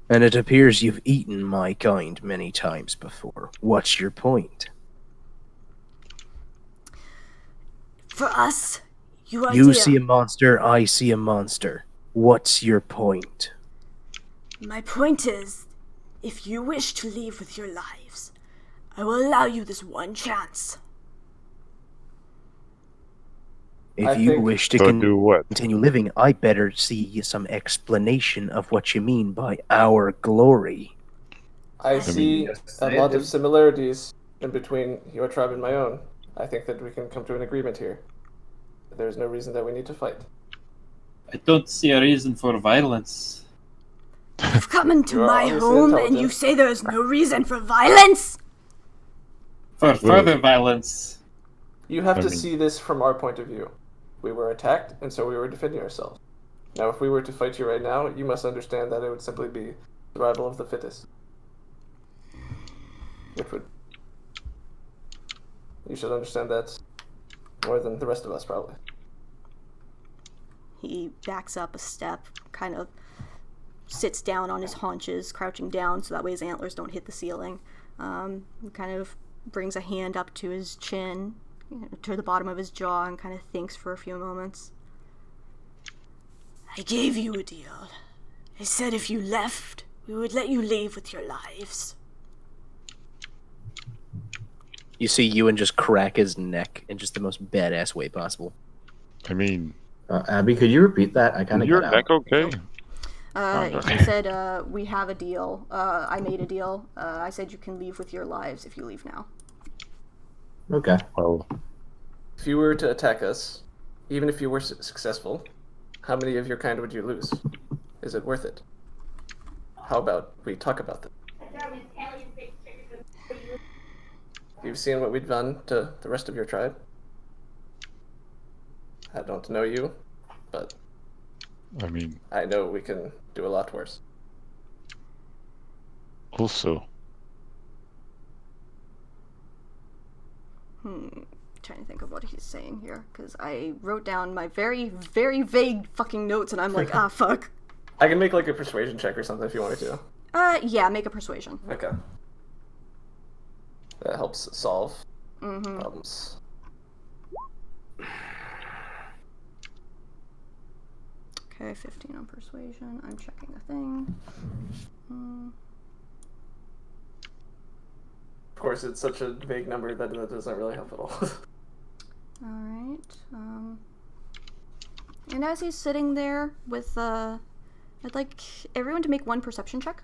And it appears you've eaten my kind many times before. What's your point? For us, you are You dear. see a monster, I see a monster. What's your point? My point is, if you wish to leave with your lives, I will allow you this one chance. If you wish to do what? continue living, I better see some explanation of what you mean by our glory. I see a lot of similarities in between your tribe and my own. I think that we can come to an agreement here. There's no reason that we need to fight. I don't see a reason for violence. You've come into You are my obviously home and intelligent. you say there is no reason for violence? For further violence. You have I to mean- see this from our point of view. We were attacked, and so we were defending ourselves. Now, if we were to fight you right now, you must understand that it would simply be survival of the fittest. Which would... You should understand that more than the rest of us, probably. He backs up a step, kind of sits down on his haunches, crouching down so that way his antlers don't hit the ceiling. Kind of brings a hand up to his chin, to the bottom of his jaw, and kind of thinks for a few moments. I gave you a deal. I said if you left, we would let you leave with your lives. You see Ewan just crack his neck in just the most badass way possible. I mean, Abby, could you repeat that? I kind is of your got neck out. okay? He said, we have a deal. I made a deal. I said you can leave with your lives if you leave now. Okay. Well, If you were to attack us, even if you were successful, how many of your kind would you lose? Is it worth it? How about we talk about that? You've seen what we've done to the rest of your tribe? I don't know you, but I mean, I know we can do a lot worse. also, Trying to think of what he's saying here, because I wrote down my very, very vague fucking notes, and I'm like, ah, fuck. I can make like a persuasion check or something if you want me to. Yeah, make a persuasion. Okay. That helps solve problems. Okay, 15 on persuasion. I'm checking a thing. Of course, it's such a vague number that that doesn't really help at all. Alright, and as he's sitting there with, I'd like everyone to make one perception check.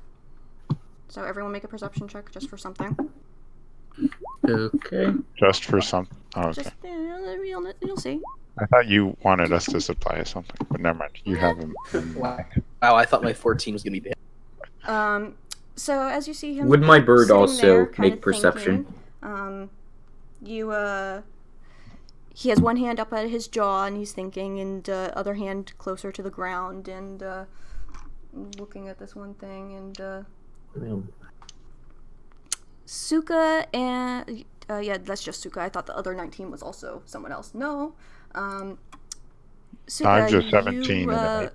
So everyone make a perception check just for something. Okay. just for some. Oh, okay. Just, you'll see. I thought you wanted us to supply us something, but never mind. You have them. I Wow, I thought my 14 was gonna be bad. So as you see him, Would my bird sitting also there, kind make of perception? thinking, he has one hand up at his jaw and he's thinking, and other hand closer to the ground and looking at this one thing. And Suka and yeah, that's just Suka. I thought the other 19 was also someone else. No, Suka, I'm just 17 you, and an 18.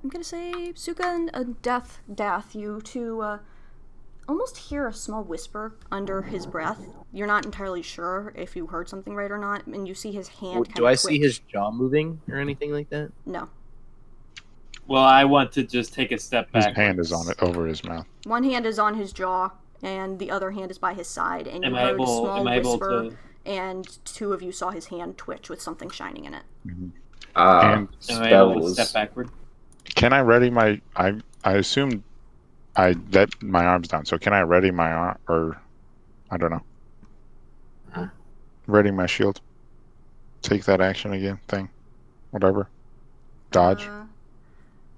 I'm gonna say Suka and Dath, you two almost hear a small whisper under his breath. You're not entirely sure if you heard something right or not, and you see his hand kind Do of I see his jaw moving or anything like that? No. Well, I want to just take a step His back. hand is on it over his mouth. One hand is on his jaw, and the other hand is by his side, and you heard a small am I able whisper, to? and two of you saw his hand twitch with something shining in it. And Am I able to Spells. step backward? can I ready my? I assumed I let my arms down. So can I ready my arm, or I don't know. Ready my shield. Take that action again thing. Whatever. Dodge.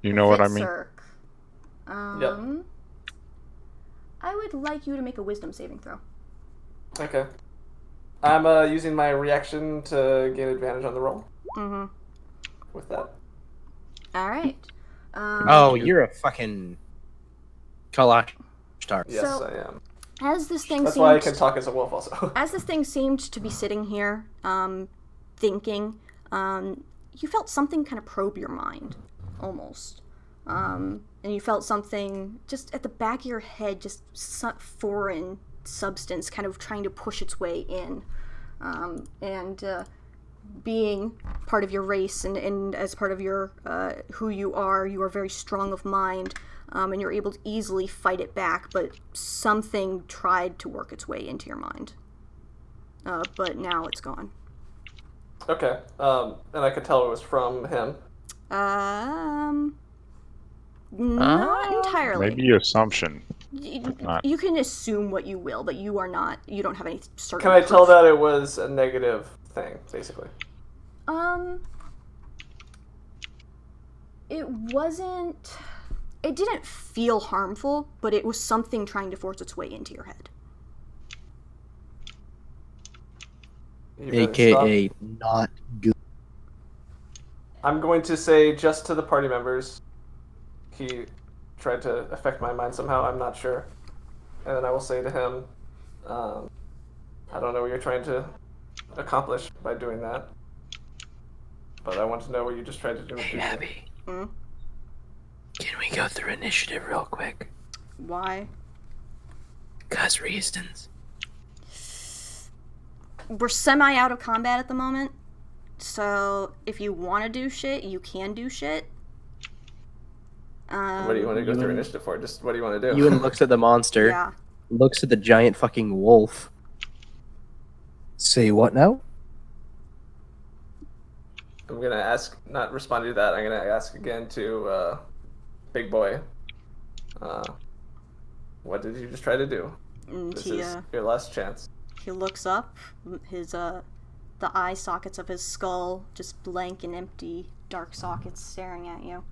You know what I mean? Hvitserk. Yep. I would like you to make a wisdom saving throw. Okay. I'm using my reaction to gain advantage on the roll Mm-hmm. with that. Alright. Oh, you're a fucking Kalash star. Yes, So- I am. As this thing That's seems why I can talk as a wolf also. As this thing seemed to be sitting here, thinking, you felt something kind of probe your mind, almost. And you felt something just at the back of your head, just some foreign substance kind of trying to push its way in. And being part of your race and as part of your who you are very strong of mind. And you're able to easily fight it back, but something tried to work its way into your mind. But now it's gone. Okay. And I could tell it was from him. Not entirely. Maybe assumption. not. You can assume what you will, but you are not. You don't have any certain. Can I tell proof. that it was a negative thing, basically? It wasn't. It didn't feel harmful, but it was something trying to force its way into your head. AKA not good. I'm going to say just to the party members, he tried to affect my mind somehow, I'm not sure. And then I will say to him, I don't know what you're trying to accomplish by doing that. But I want to know what you just tried to do. Hey, Abby. Hmm? Can we go through initiative real quick? Why? 'Cause reasons. We're semi out of combat at the moment, so if you want to do shit, you can do shit. What do you want to go through initiative for? Just what do you want to do? Ewan looks at the monster, Yeah. looks at the giant fucking wolf. Say what now? I'm going to ask, not responding to that, I'm going to ask again to Big Boy. What did you just try to do? And This he, is your last chance. he looks up, his the eye sockets of his skull just blank and empty, dark sockets staring at you.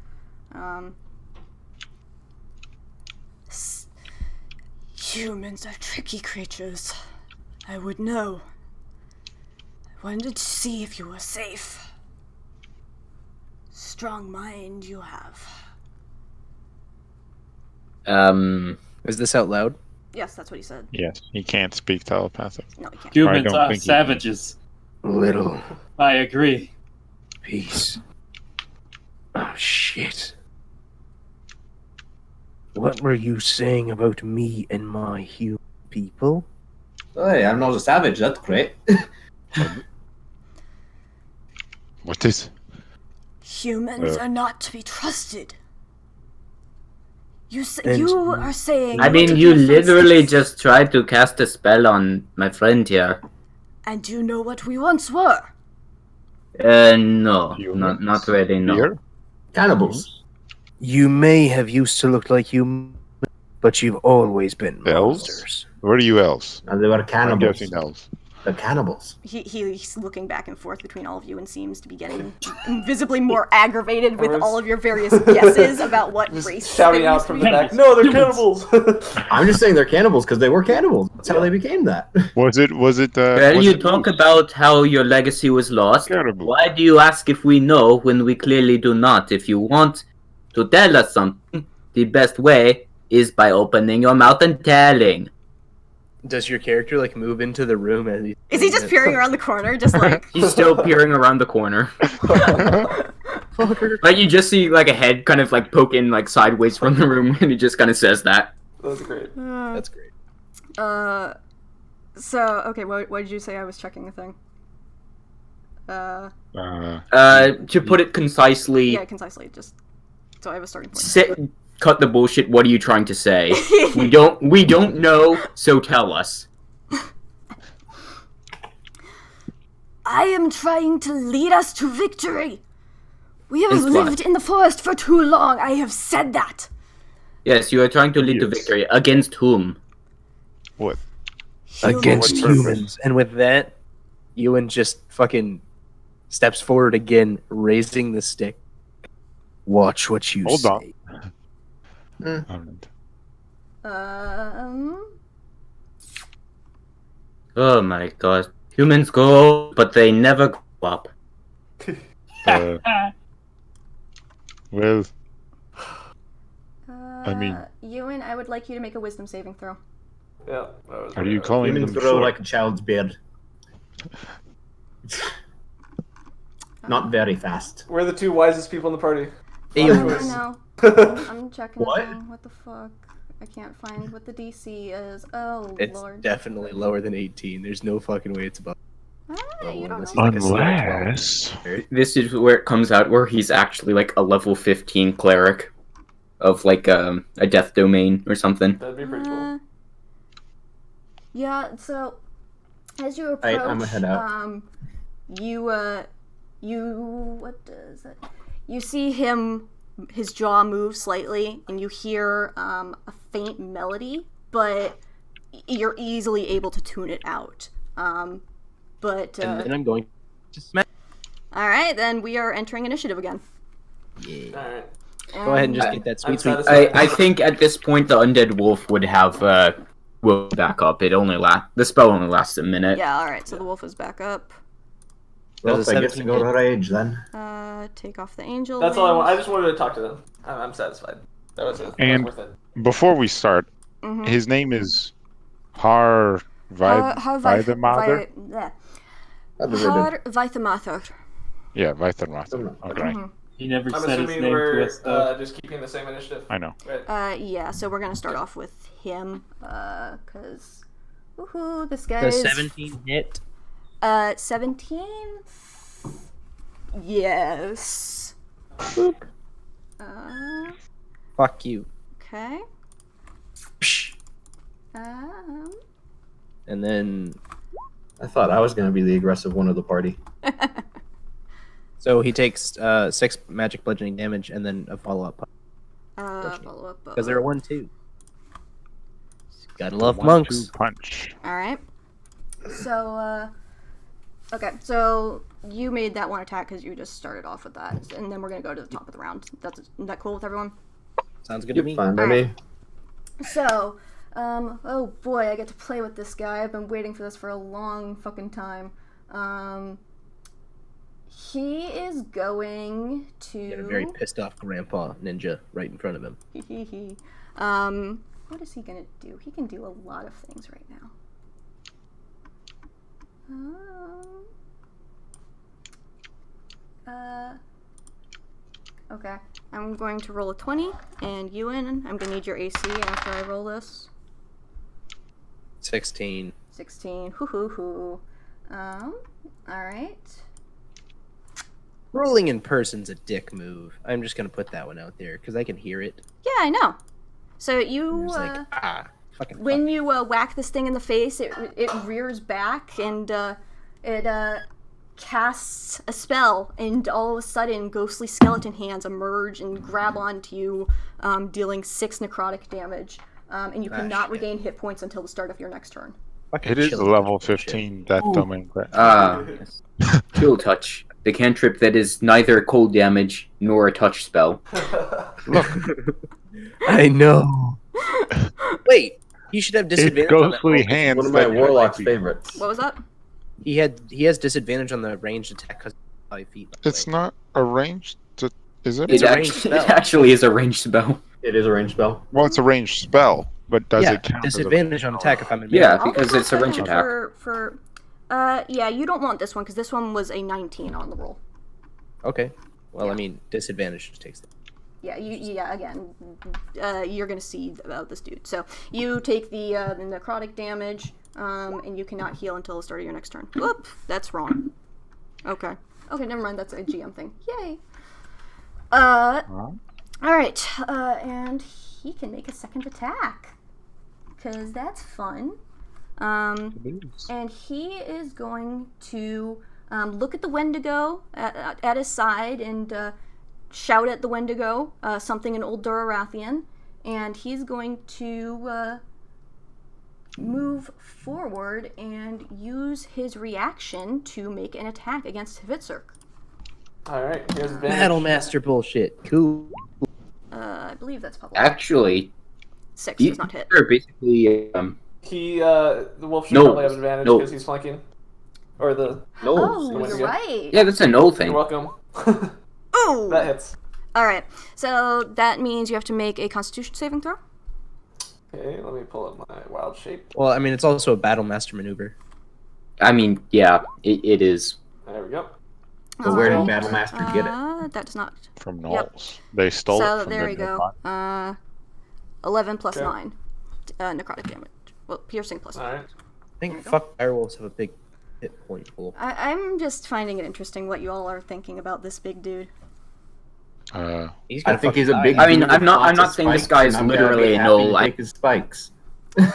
Humans are tricky creatures. I would know. I wanted to see if you were safe. Strong mind you have. Is this out loud? Yes, that's what he said. Yes, he can't speak telepathic. No, he can't. Humans don't are think he savages. Little I agree. piece. Oh shit. What were you saying about me and my human people? Hey, I'm not a savage. That's great. What is? Humans are not to be trusted. You And you are saying. I want mean, to you be literally offensive, just tried to cast a spell on my friend here. And you know what we once were. No, Humans? not really, no. Here? Cannibals. You may have used to look like humans, but you've always been Elves? monsters. What are you elves? And they were I'm cannibals. guessing elves. They're cannibals. He's looking back and forth between all of you and seems to be getting visibly more aggravated with all of your various guesses about what race. Shouting out from the back, no, they're cannibals! I'm just saying they're cannibals because they were cannibals. That's how they became that. Was it? Well, was you it talk moose? about how your legacy was lost. Terrible. Why do you ask if we know when we clearly do not? If you want to tell us something, the best way is by opening your mouth and telling. Does your character like move into the room as he? Is he just peering around the corner, just like? He's still peering around the corner. Like you just see like a head kind of like poke in like sideways from the room, and he just kind of says that. That's great. That's great. So okay, what did you say? I was checking the thing. To put it concisely. Yeah, concisely, just so I have a starting point. Cut the bullshit. What are you trying to say? We don't know. So tell us. I am trying to lead us to victory. We have It's lived fine. in the forest for too long. I have said that. Yes, you are trying to lead to victory. Against whom? What? Against What purpose? humans. And with that, Ewan just fucking steps forward again, raising the stick. Watch what you Hold say. on. Oh my god. Humans go, but they never go up. Well, I mean, Ewan, I would like you to make a wisdom saving throw. Yeah. are you calling Women them throw short? like a child's beard. Not very fast. We're the two wisest people in the party. Ewan. I know. I'm checking. What? What the fuck? I can't find what the DC is. Oh It's lord. definitely lower than 18. There's no fucking way it's above. You don't Unless know. he's like a Unless. This is where it comes out where he's actually like a level 15 cleric of like a death domain or something. That'd be pretty cool. Yeah. So as you approach, Right, I'm gonna head out. you what does it? You see him. His jaw moves slightly, and you hear a faint melody, but you're easily able to tune it out. But And then I'm going to smash. all right, then we are entering initiative again. Yeah. Alright. Go ahead and just get that sweet, sweet. satisfied. I think at this point the undead wolf would have will back up. It only the spell only lasts a minute. Yeah, all right. So the wolf is back up. Well, Does a I get to 17 go to rage then. Take off the angel. That's all I want. I wings. just wanted to talk to them. I'm satisfied. That was it. And- That was worth it. Before we start, Mhm. his name is Har Vaidamather? Hvatvetna. Yeah, Vaidamather. Okay. He never I'm said his assuming name to we're us though. just keeping the same initiative. I know. Right. Yeah, so we're gonna start off with him, cause, woohoo, this guy The is 17 hit. 17. Yes. Fuck you. Okay. Psh. And then, I thought I was going to be the aggressive one of the party. so he takes 6 magic bludgeoning damage and then a follow-up. Follow up. Because they're a 1-2. Gotta love 1-2 monks. punch. All right. So, okay. So you made that one attack because you just started off with that, and then we're gonna go to the top of the round. Is that cool with everyone? Sounds good to me. Fine by Alright. me. So, oh boy, I get to play with this guy. I've been waiting for this for a long fucking time. He is going to. Got a very pissed off grandpa ninja right in front of him. What is he gonna do? He can do a lot of things right now. Okay. I'm going to roll a 20, and Ewan, I'm gonna need your AC after I roll this. 16. 16. Hoo hoo hoo. Alright. Rolling in person's a dick move. I'm just gonna put that one out there because I can hear it. Yeah, I know. So you, It's like, fucking when fuck. you whack this thing in the face, it rears back and it casts a spell, and all of a sudden, ghostly skeleton hands emerge and grab onto you, dealing 6 necrotic damage. And you cannot shit. regain hit points until the start of your next turn. Fucking It is chill level touch 15, that Ooh. domain crash. Yes. Chill touch. The cantrip that is neither cold damage nor a touch spell. Look, I know. Wait, you should have it's disadvantage on that. ghostly roll. hands. One of my that warlock's might be- favorites. What was that? He has disadvantage on the ranged attack because 5 feet. by the It's way. not arranged. Is it? It's a It ranged actually, spell. it actually is a ranged spell. It is a ranged spell. Well, it's a ranged spell, but does yeah, it count as a... disadvantage on attack if I'm in Yeah. melee. Because it's a range attack. Yeah, you don't want this one because this one was a 19 on the roll. Okay. Well, Yeah. I mean, disadvantage just takes. Yeah, again, you're gonna see about this dude. So you take the necrotic damage, and you cannot heal until the start of your next turn. Whoop, that's wrong. Okay, never mind. That's a GM thing. Yay. All right, and he can make a second attack, cause that's fun. And he is going to look at the Wendigo at his side and shout at the Wendigo something in Old Durathian, and he's going to move forward and use his reaction to make an attack against Hvitserk. Alright, here's advantage. Battle Master bullshit. Cool. I believe that's public. Actually, 6 these does not hit. are basically He, the wolf should No, probably have advantage no. because he's flanking. Or the... Oh, the you're Wendigo. right. yeah, that's a null You're thing. welcome. Ooh! That hits. Alright, so that means you have to make a Constitution saving throw. Okay, let me pull up my wild shape. Well, I mean, it's also a Battle Master maneuver. I mean, yeah, it is. There we go. But where did Alright, Battle Master get it? That does not. From Yep. Knowles. They stole it So from there the we go. 11 plus Okay. 9 necrotic damage. Well, piercing plus 9. Alright. I think fuck direwolves have a big hit point pool. I'm just finding it interesting what you all are thinking about this big dude. He's I gonna think fucking he's a die. big. I mean, dude I'm with not- lots I'm not of saying this spikes, guy is and I'm gonna literally be a happy null. to I- take his spikes.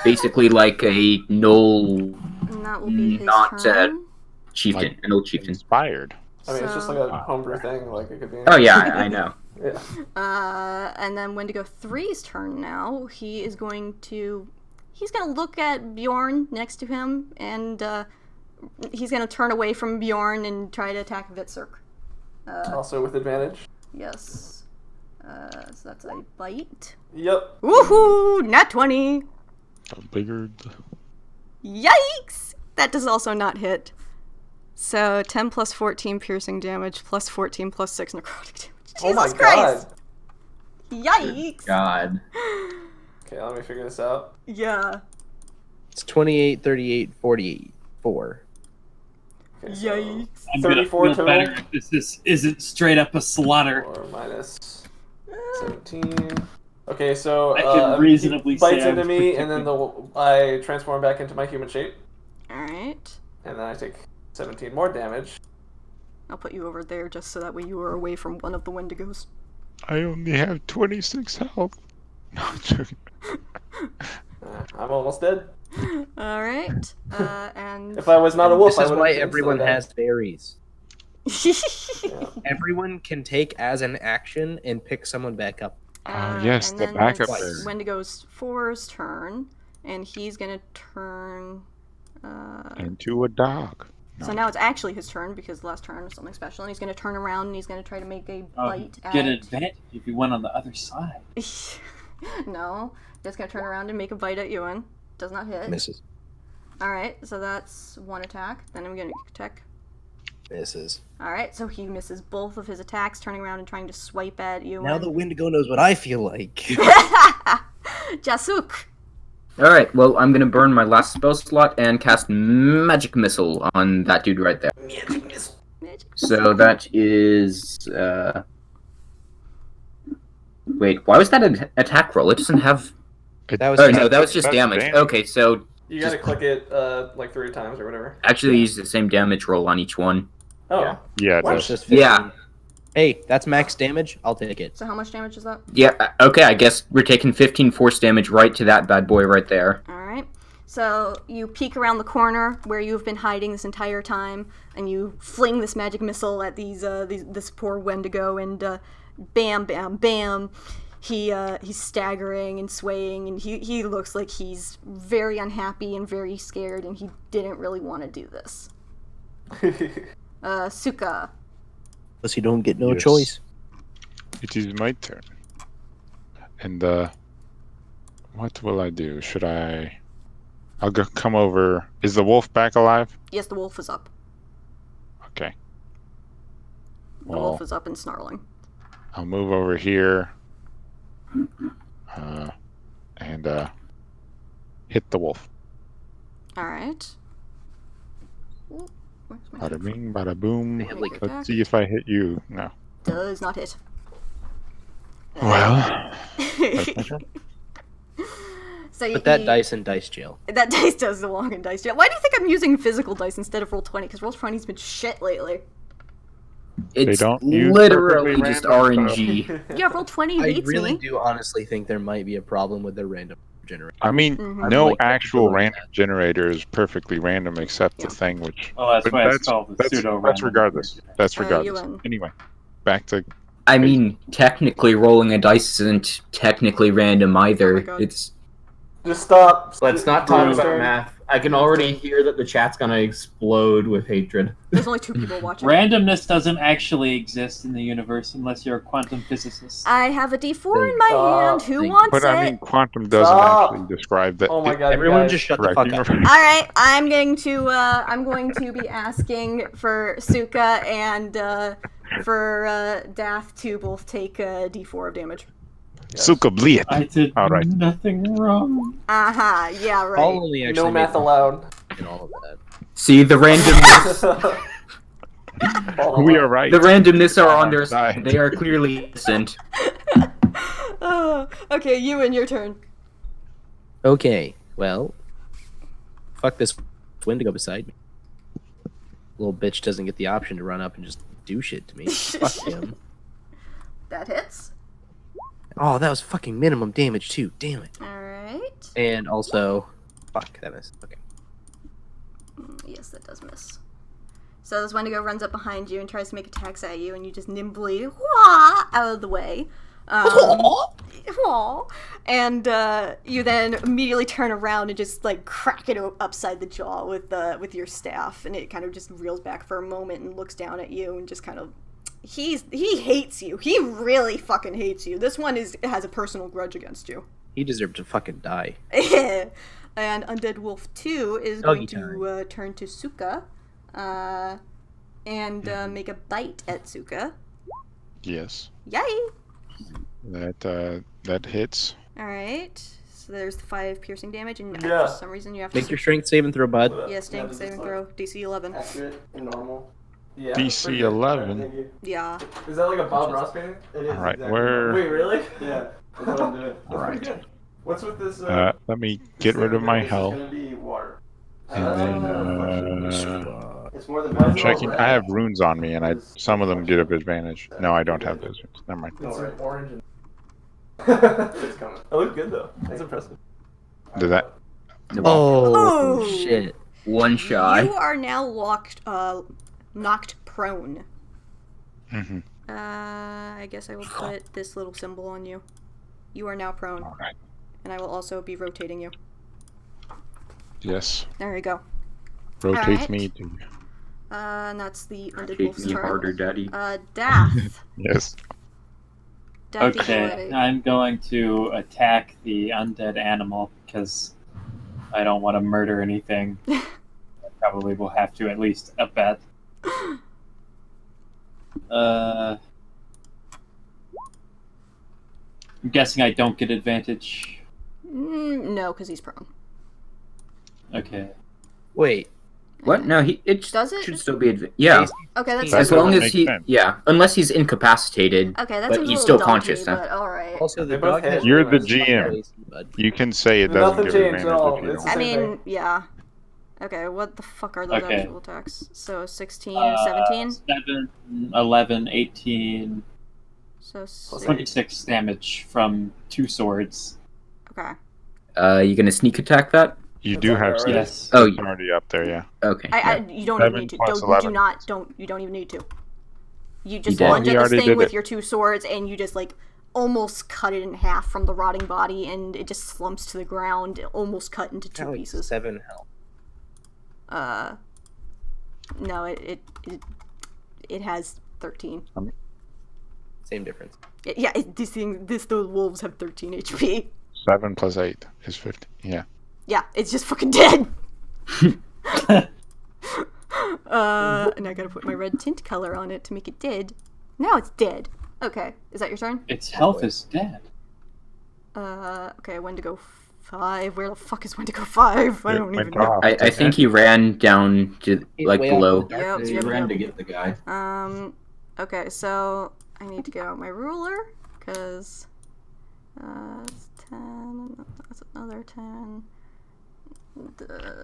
Basically like a null And that will be his Not, turn. chieftain, Like- an old chieftain. Inspired. I mean, it's just like a homebrew thing. Like, it could be... Oh yeah, I know. Yeah. And then Wendigo 3's turn now. He's gonna look at Bjorn next to him, and he's gonna turn away from Bjorn and try to attack Hvitserk. Also with advantage. Yes. So that's a bite. Yep. Woohoo! Nat 20! The bigger... Yikes! That does also not hit. So 10 plus 14 piercing damage plus 14 plus 6 necrotic damage. Jesus Oh my Christ! god. Yikes! God. Okay, let me figure this out. Yeah. It's 28, 38, 48, 4. Okay, so Yikes. I'm gonna 34 feel total. better if this isn't straight up a slaughter. 4 minus 17. Okay, so I can reasonably he bites say I into was me, and then I transform back into my human shape, Alright. and then I take 17 more damage. I'll put you over there just so that way you are away from one of the Wendigos. I only have 26 health. No, I'm joking. I'm almost dead. Alright. And. If I was not a wolf, This I is would why have everyone instantly has berries. Yeah. Everyone can take as an action and pick someone back up. Yes, and the then backup it's berry. Wendigo's 4's turn, and he's gonna turn. Into a dog. So now it's actually his turn because the last turn was something special, and he's gonna turn around and he's gonna try to make a bite at. Get an advantage if you went on the other side. No, just gonna turn around and make a bite at Ewan. Does not hit. Misses. Alright, so that's one attack. Then I'm gonna attack. Misses. Alright, so he misses both of his attacks, turning around and trying to swipe at Ewan. Now the Wendigo knows what I feel like. Jasuk! Alright, well, I'm gonna burn my last spell slot and cast Magic Missile on that dude right there. So that is, Wait, why was that an attack roll? It doesn't have... That was Oh, no, that was just That's damage. damage. Okay, so You gotta click it like 3 times or whatever. actually use the same damage roll on each one. Oh, Yeah. Yeah, it What? does. Just 15. Yeah. Hey, that's max damage. I'll take it. So how much damage is that? Yeah, okay, I guess we're taking 15 force damage right to that bad boy right there. Alright. So you peek around the corner where you've been hiding this entire time, and you fling this magic missile at this poor Wendigo, and bam, bam, bam. He's staggering and swaying, and he looks like he's very unhappy and very scared, and he didn't really want to do this. Suka. Plus, you don't get no Yes. choice. It is my turn. And what will I do? Should I? I'll go come over. Is the wolf back alive? Yes, the wolf is up. Okay. The wolf is up and snarling. I'll move over here. And hit the wolf. All right. Bada bing, bada boom. They have, like, Let's see if I hit you. No. Does not hit. Well. That's my turn. So Put that dice in dice jail. That dice does belong in dice jail. Why do you think I'm using physical dice instead of Roll20? Because Roll20's been shit lately. It's don't use literally perfectly just random RNG. Yeah, Roll20 I hates really me. do honestly think there might be a problem with their random generator. I mean, Mhm. no like that actual below random generator is perfectly random except the Yeah. thing which. Well, that's but why it's called the that's pseudo-random. regardless. That's regardless. Ewan. Anyway, back to. I mean, technically, rolling a dice isn't technically random either. God. It's Just stop. Let's not talk Bruce. about math. I can already hear that the chat's gonna explode with hatred. There's only 2 people watching. Randomness doesn't actually exist in the universe unless you're a quantum physicist. I have a D4 in my hand. Who Thank you. wants But it? I mean, quantum doesn't Stop. actually describe that. Oh my god, Everyone you guys. just shut the Correct, fuck up. universe. All right, I'm going to be asking for Suka and for Dath to both take D4 of damage. Suka bleed. I did All right. nothing wrong. Aha, yeah, I'll right. only actually No math make allowed. and all of that. see the randomness. We are right. The randomness are on their Side. side. They are clearly innocent. Okay, Ewan, your turn. Okay, well, fuck this Wendigo beside me. Little bitch doesn't get the option to run up and just do shit to me. Fuck him. That hits. Oh, that was fucking minimum damage too. Damn it. All right. And also, fuck that missed. Okay. Yes, that does miss. So this Wendigo runs up behind you and tries to make attacks at you, and you just nimbly wah, out of the way. Wah. And you then immediately turn around and just like crack it upside the jaw with your staff, and it kind of just reels back for a moment and looks down at you and just kind of. He hates you. He really fucking hates you. This one has a personal grudge against you. He deserved to fucking die. And Undead Wolf 2 is Doggy going to turn to Suka and make a bite at Suka. Yes. Yay! That hits. Alright. So there's the 5 piercing damage, and Yeah. for some reason you have to... Make your strength saving throw, bud. Yeah, strength saving throw. DC 11. Accurate and normal. Yeah. DC pretty good. 11. Thank you. Yeah. Is that like a Bob Ross painting? It is. All right, exactly. where- Wait, really? Yeah. That's what I'm doing. All right. What's with this? Let me get rid of my This is health. gonna be water. And then It's more than I'm checking. I have runes on me, and some of them get up advantage. No, I don't have those runes. Never mind. It's an orange. It's coming. It looked good though. That's impressive. Did that? Oh, shit. One shy. You are now knocked prone. Mm-hmm. I guess I will put this little symbol on you. You are now prone. All right. And I will also be rotating you. Yes. There you go. Rotate Alright. me to. And that's the Undead Rotate Wolf's me turn. harder, daddy. Dath. Yes. Dath, Okay, I'm going to attack the undead animal because I don't want to murder anything. I probably will have to at least a bet. I'm guessing I don't get advantage. No, because he's prone. Okay. Wait. What? No, it Does it? should still be yeah. Okay, that's As That long doesn't as make sense. unless he's incapacitated. Okay, that's but he's still conscious then. but alright. Also, the They both dog has hit. You're the plus GM. AC, bud. You can say it doesn't Nothing give changed advantage at all. if you It's don't. I Same mean, yeah. Okay, what the fuck are those Okay. actual attacks? So 16 and 17? 7, 11, 18, So 6. 26 damage from 2 swords. Okay. You gonna sneak attack that? You That's do alright, have right? Seth. Yes. Oh, It's already up there, yeah. okay. You don't 7 even need to. plus Do 11. not. You don't even need to. You just did. lunge He at this already thing did with it. your 2 swords, and you just like almost cut it in half from the rotting body, and it just slumps to the ground, almost cut into two pieces. 7 health. No, it has 13. Same difference. Yeah, those wolves have 13 HP. 7 plus 8 is 50. Yeah. Yeah, it's just fucking dead. And I gotta put my red tint color on it to make it dead. Now it's dead. Okay, is that your turn? Its health is dead. Okay, Wendigo 5. Where the fuck is Wendigo 5? I don't even know. I think he ran down to, like, below. Yep, He ran to get the guy. Okay, so I need to get out my ruler, because it's 10, that's another 10.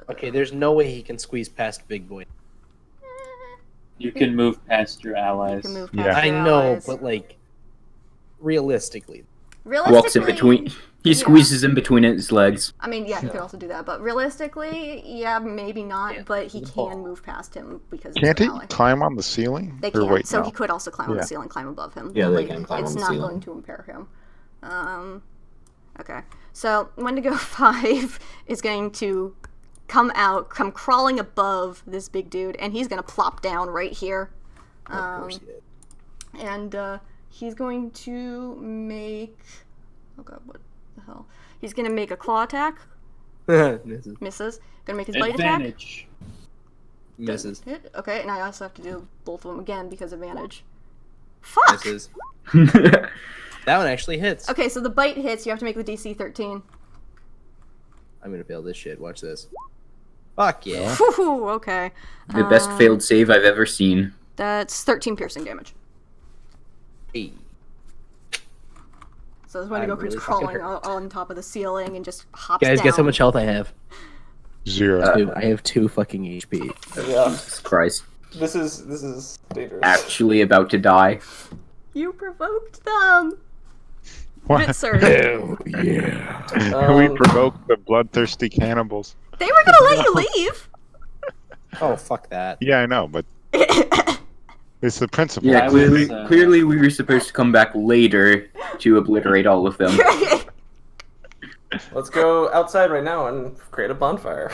Okay, there's no way he can squeeze past Big Boy. You can move past your allies. You can move past I your know, allies. but like, realistically. Walks in between. He squeezes in between his legs. I mean, yeah, he could also do that, but realistically, yeah, maybe not, but he can move past him because he's Can't an he ally. climb on the ceiling? They Or can, wait, so no. he could also climb on Yeah. the ceiling, climb above him. Yeah, they Like, can climb it's on the not ceiling. going to impair him. Okay. So, Wendigo 5 is going to come crawling above this big dude, and he's going to plop down right here. Of course he did. And he's going to make... Oh god, what the hell? He's going to make a claw attack. Misses. Going to make his bite attack. Advantage. Misses. Hit. Okay, and I also have to do both of them again because advantage. Fuck! Misses. That one actually hits. Okay, so the bite hits, you have to make the DC 13. I'm gonna fail this shit. Watch this. Fuck yeah. Whew, okay. The best failed save I've ever seen. That's 13 piercing damage. Hey. So this Wendigo I'm keeps really fucking crawling hurt. on top of the ceiling and just hops Guys, down. guess how much health I have? 0. 2. I have 2 fucking HP. Yeah, Jesus Christ. this is dangerous. Actually about to die. You provoked them! What? Hvitserk. Hell yeah. We provoked the bloodthirsty cannibals. They were gonna let you leave! Oh, fuck that. Yeah, I know, but it's the principle. Yeah, I clearly, was, clearly we were supposed to come back later to obliterate all of them. Let's go outside right now and create a bonfire.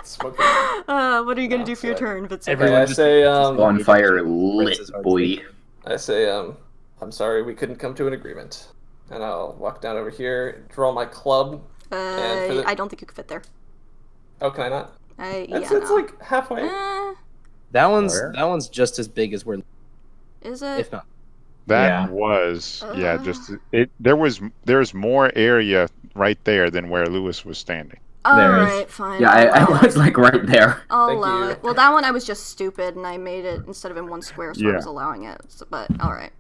Smoke it. What are you gonna do for your turn, Hvitserk? Everyone I just- say, Bonfire lit, boy. I say, I'm sorry we couldn't come to an agreement. And I'll walk down over here, draw my club. and for the- I don't think you could fit there. Oh, can I not? It's No. like halfway. That Where? one's just as big as where, Is it? if not. That Yeah. was Uh. just it. There's more area right there than where Lewis was standing. There is. Alright, fine. Yeah, I was like right there. I'll Thank allow you. it. Well, that one I was just stupid, and I made it instead of in one square, so I Yeah. was allowing it. So, but alright.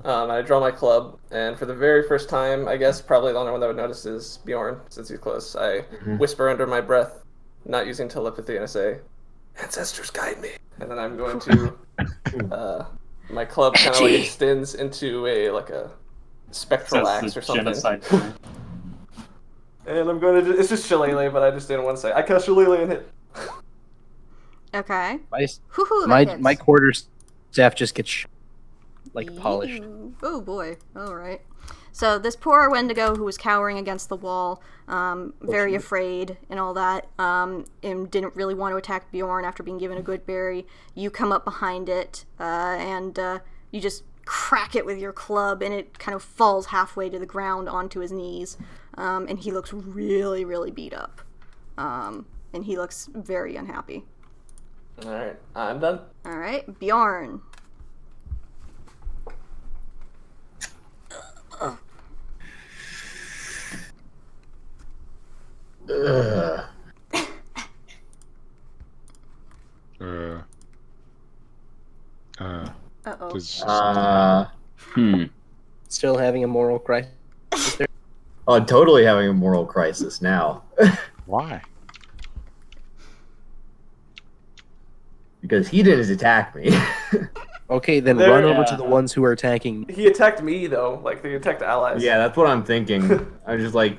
I draw my club, and for the very first time, I guess probably the only one that would notice is Bjorn, since he's close. I whisper under my breath, not using telepathy, and I say, "Ancestors guide me." And then I'm going to, my club kind of like extends into a spectral That's axe the or something. genocide. And I'm going to, it's just shillelagh, but I just didn't want to say, I cast shillelagh and hit. Okay. My, Hoo-hoo, that my, hits. my quarter staff just gets like polished. Ew. Oh boy. Alright. So this poor Wendigo who was cowering against the wall, very afraid and all that, and didn't really want to attack Bjorn after being given a good berry, you come up behind it, and you just crack it with your club, and it kind of falls halfway to the ground onto his knees, and he looks really, really beat up. And he looks very unhappy. Alright, I'm done. Alright, Bjorn. Ugh. Uh-oh. Does- Still having a moral crisis. Oh, totally having a moral crisis now. Why? Because he didn't attack me. Okay, then There- run over yeah. to the ones who are attacking. He attacked me, though. Like, they attacked allies. Yeah, that's what I'm thinking. I'm just like,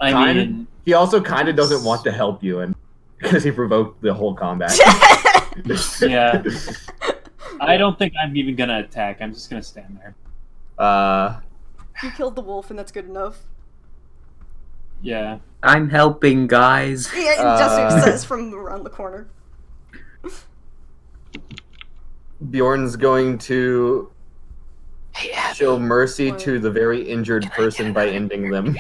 I Kinda. mean, he also kind of doesn't want to help you, and because he provoked the whole combat. yeah. I don't think I'm even gonna attack. I'm just gonna stand there. You killed the wolf, and that's good enough. Yeah. I'm helping, guys. Yeah, Jasuk says from around the corner. Bjorn's going to show mercy to the very injured person by ending them.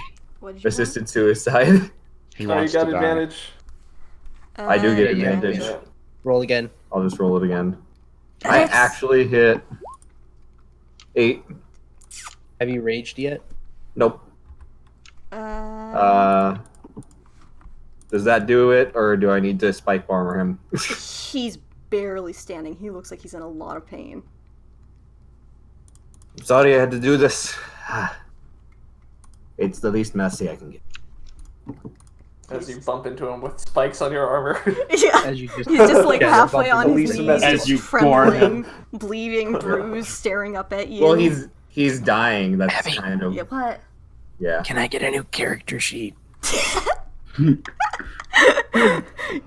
Assisted suicide. He You wants got to die. advantage. I do get Yeah, advantage. Yeah. Roll again. I'll just roll it again. I actually hit 8. Have you raged yet? Nope. Does that do it, or do I need to spike armor him? He's barely standing. He looks like he's in a lot of pain. Sorry I had to do this. It's the least messy I can get. As you bump into him with spikes on your armor. Yeah. As you just He's just like Yeah, halfway bump on into his the knees, least As just you trembling, bleeding, bruised, staring up at you. Well, he's dying. That's Heavy. kind of Yeah, what? yeah. Can I get a new character sheet? Yes. I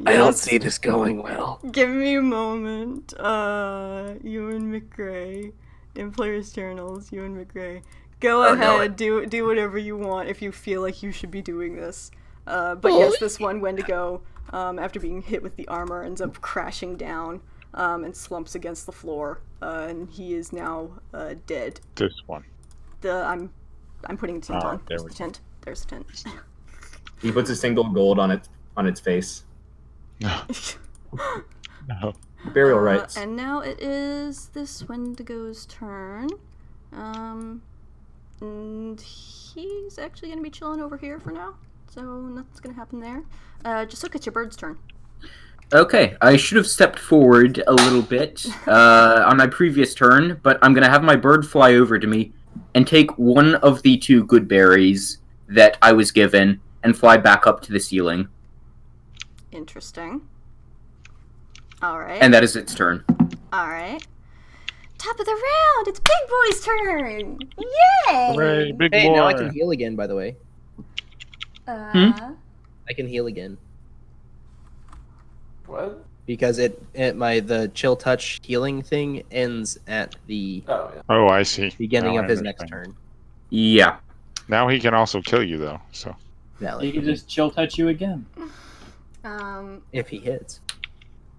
don't see this going well. Give me a moment. Ewan McGray. In players' journals, Ewan McGray. Go ahead, do whatever you want if you feel like you should be doing this. But yes, this one Wendigo, after being hit with the armor, ends up crashing down and slumps against the floor, and he is now dead. This one. I'm putting a tint Oh, on. there There's we the tint. There's the tint. He puts a single gold on its face. No. No. Burial rights. And now it is this Wendigo's turn. And he's actually gonna be chilling over here for now, so nothing's gonna happen there. Jasuk, it's your bird's turn. Okay, I should have stepped forward a little bit on my previous turn, but I'm gonna have my bird fly over to me and take one of the 2 good berries that I was given and fly back up to the ceiling. Interesting. Alright. And that is its turn. Alright. Top of the round! It's Big Boy's turn! Yay! Hooray, big Hey, boy. now I can heal again, by the way. I can heal again. What? Because the chill touch healing thing ends at the Oh, yeah. Oh, I see. beginning Now of I his next understand. turn. Yeah. Now he can also kill you, though. So Yeah, He like, can just chill touch you again. if he hits.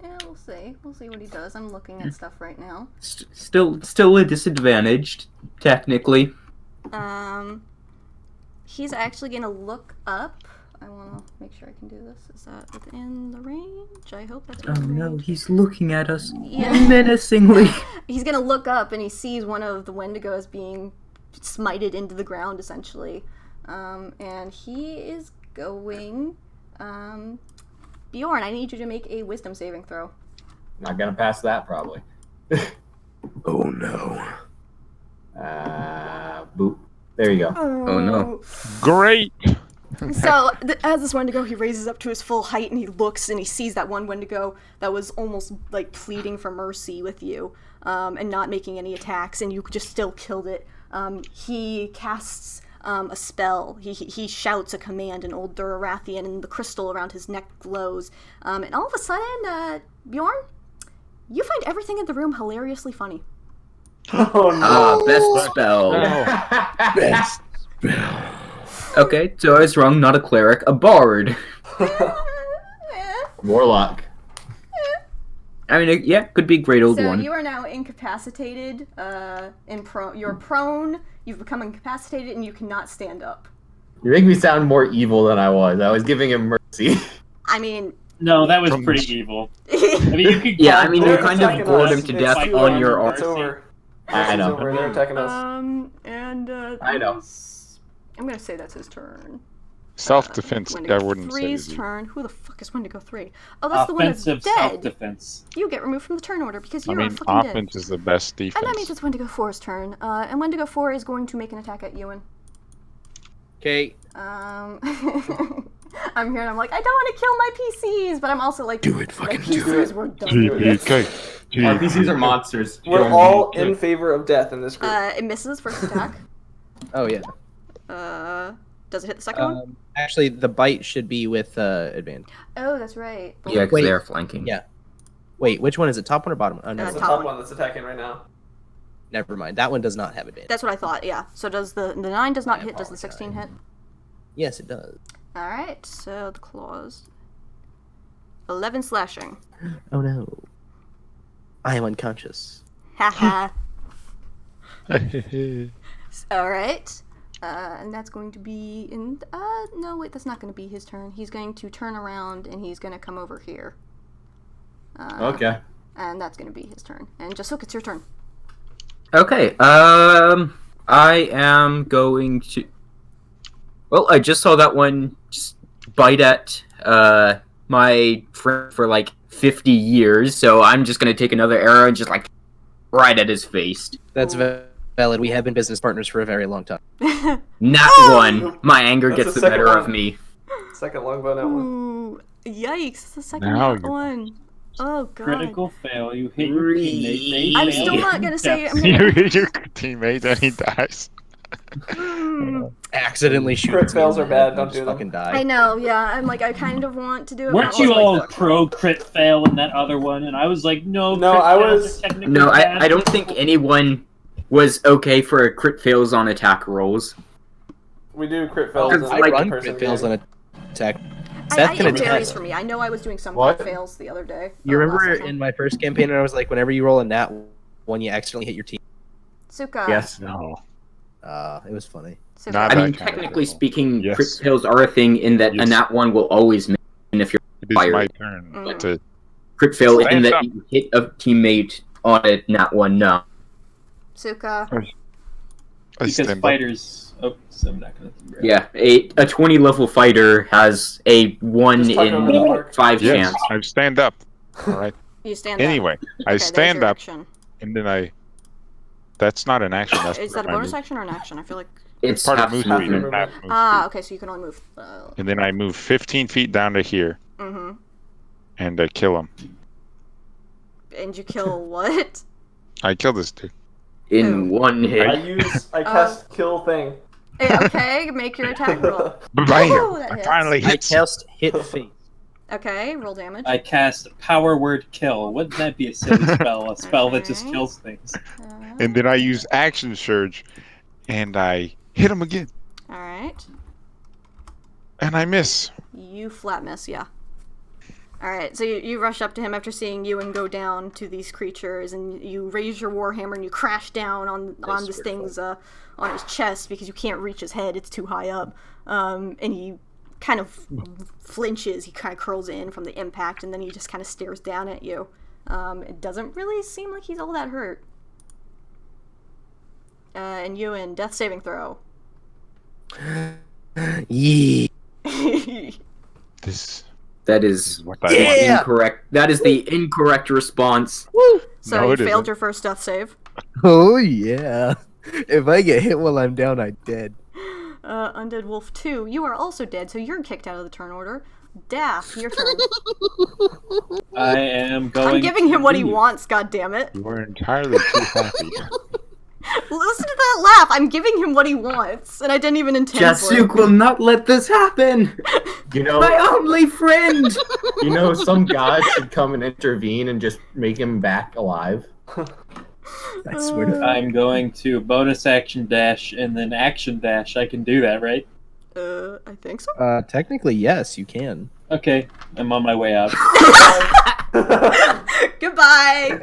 Yeah, we'll see. We'll see what he does. I'm looking at stuff right now. Still a disadvantaged, technically. He's actually gonna look up. I wanna make sure I can do this. Is that within the range? I hope that's Oh within the no, range. he's looking at us Yeah. menacingly. He's gonna look up and he sees one of the Wendigos being smited into the ground, essentially. And he is going... Bjorn, I need you to make a wisdom saving throw. Not gonna pass that probably. Oh no. Boop. There you go. Oh no. great. So, as this Wendigo, he raises up to his full height and he looks and he sees that one Wendigo that was almost like pleading for mercy with you and not making any attacks, and you just still killed it. He casts a spell. He shouts a command in Old Durathian, and the crystal around his neck glows. And all of a sudden, Bjorn, you find everything in the room hilariously funny. Oh no. Best spell. Best spell. Okay, so I was wrong, not a cleric, a bard. Warlock. I mean, yeah, could be a great old So one. you are now incapacitated. You're prone. You've become incapacitated, and you cannot stand up. You make me sound more evil than I was. I was giving him mercy. I mean, No, that was From- pretty evil. I mean, you could Yeah, I mean, you They're kind of attacking bored us. him to It's death you, on your arm. It's over. I know. It's over. They're attacking us. and I know. I'm gonna say that's his turn. Self-defense. I Wendigo wouldn't say. 3's turn. Who the fuck is Wendigo 3? Oh, that's the one that's Offensive dead. self-defense. You get removed from the turn order because I you mean, are fucking dead. offense is the best defense. And that means it's Wendigo 4's turn. And Wendigo 4 is going to make an attack at Ewan. Okay. I'm here and I'm like, I don't want to kill my PCs, but I'm also like, Do it, fucking my do PCs it. were done. TPK. Our PCs are monsters. We're all in favor of death in this group. It misses first attack. Oh yeah. Does it hit the second one? Actually, the bite should be with advantage. Oh, that's right. Yeah, because Wait. they're flanking. Yeah. Wait, which one is it? Top one or bottom one? Oh, no. It's the top top one. one that's attacking right now. Never mind. That one does not have advantage. That's what I thought, yeah. So does the 9 does not hit, does the 16 hit? Yes, it does. Alright, so the claws. 11 slashing. Oh no. I am unconscious. Haha. Alright. And that's going to be in... no, wait, that's not going to be his turn. He's going to turn around and he's going to come over here. Okay. And that's going to be his turn. And Jasuk, it's your turn. Okay, I am going to... Well, I just saw that one just bite at, my friend for, like, 50 years, so I'm just gonna take another arrow and just, like, right at his face. That's valid. We have been business partners for a very long time. Not one. My anger That's gets the the better second of one. me. Second longbow net one. Ooh, yikes, it's the second Now one. Oh, God. Critical fail. You hit your teammate. They I'm fail. still not going to say... I'm You gonna... hit your teammate and he dies. Accidentally shoot. Crit fails are bad, don't do them. Fucking die. I know, yeah. I'm like, I kind of want to do it. Weren't but you I'm all like, pro crit fail in that other one? And I was like, no. No, crit I fails was- are technically No, bad. I don't think anyone was okay for a crit fails on attack rolls. We do crit fails. Because, in I like, run person crit fails game. on attack. I Seth can it varies attest. for me. I know I was doing some What? crit fails the other day. You or remember last session. in my first campaign, I was like, whenever you roll a nat one, you accidentally hit your team. Suka. Yes. No. It was funny. Suka. Not I that mean, kind of technically roll. speaking, Yes. crit fails are a thing in that Yes. a nat one will always miss if you're It is fired. my turn Mhm. to... Crit fail in Stand that up. you hit a teammate on a nat one, no. Suka. I Because stand up. fighters. Oh, so I'm not gonna. Yeah, a 20 level fighter has a 1 Just talk over the in mark. 5 Yes, chance. I stand up. Alright. You stand up. Anyway, I Okay, there's stand your up action. and then I... That's not an action. That's Is part that a of my bonus move. action or an action? I feel like... It's Part of half move half speed. movement. Half move Ah, speed. okay, so you can only move... And then I move 15 feet down to here mm-hmm. and I kill him. And you kill what? I kill this dude. in one I hit. cast kill thing. Okay, make your attack roll. Bam! Ooh, that I hits. finally I hit. cast hit face. Okay, roll damage. I cast power word kill. Wouldn't that be a silly spell? A spell that just Okay. kills things. And then I use action surge and I hit him again. Alright. And I miss. You flat miss, yeah. Alright, so you rush up to him after seeing Ewan go down to these creatures, and you raise your warhammer and you crash down on this thing's on his chest because you can't reach his head, it's too high up. And he kind of flinches, he kind of curls in from the impact, and then he just kind of stares down at you. It doesn't really seem like he's all that hurt. And Ewan, death saving throw. Yeah. This That is what I want. Yeah! incorrect. That is the incorrect response. So No, you it failed isn't. your first death save. Oh yeah. If I get hit while I'm down, I'm dead. Undead Wolf 2, you are also dead, so you're kicked out of the turn order. Daff, your turn. I am going. I'm giving him what he leave. wants, goddammit. You were entirely too happy. Listen to that laugh! I'm giving him what he wants, and I didn't even intend for Jasuk it. will not let this happen. You know, My only friend. you know, some god should come and intervene and just make him back alive. I swear to I'm going to bonus action dash and then action dash. I can do that, right? I think so. Technically, yes, you can. Okay, I'm on my way out. Goodbye!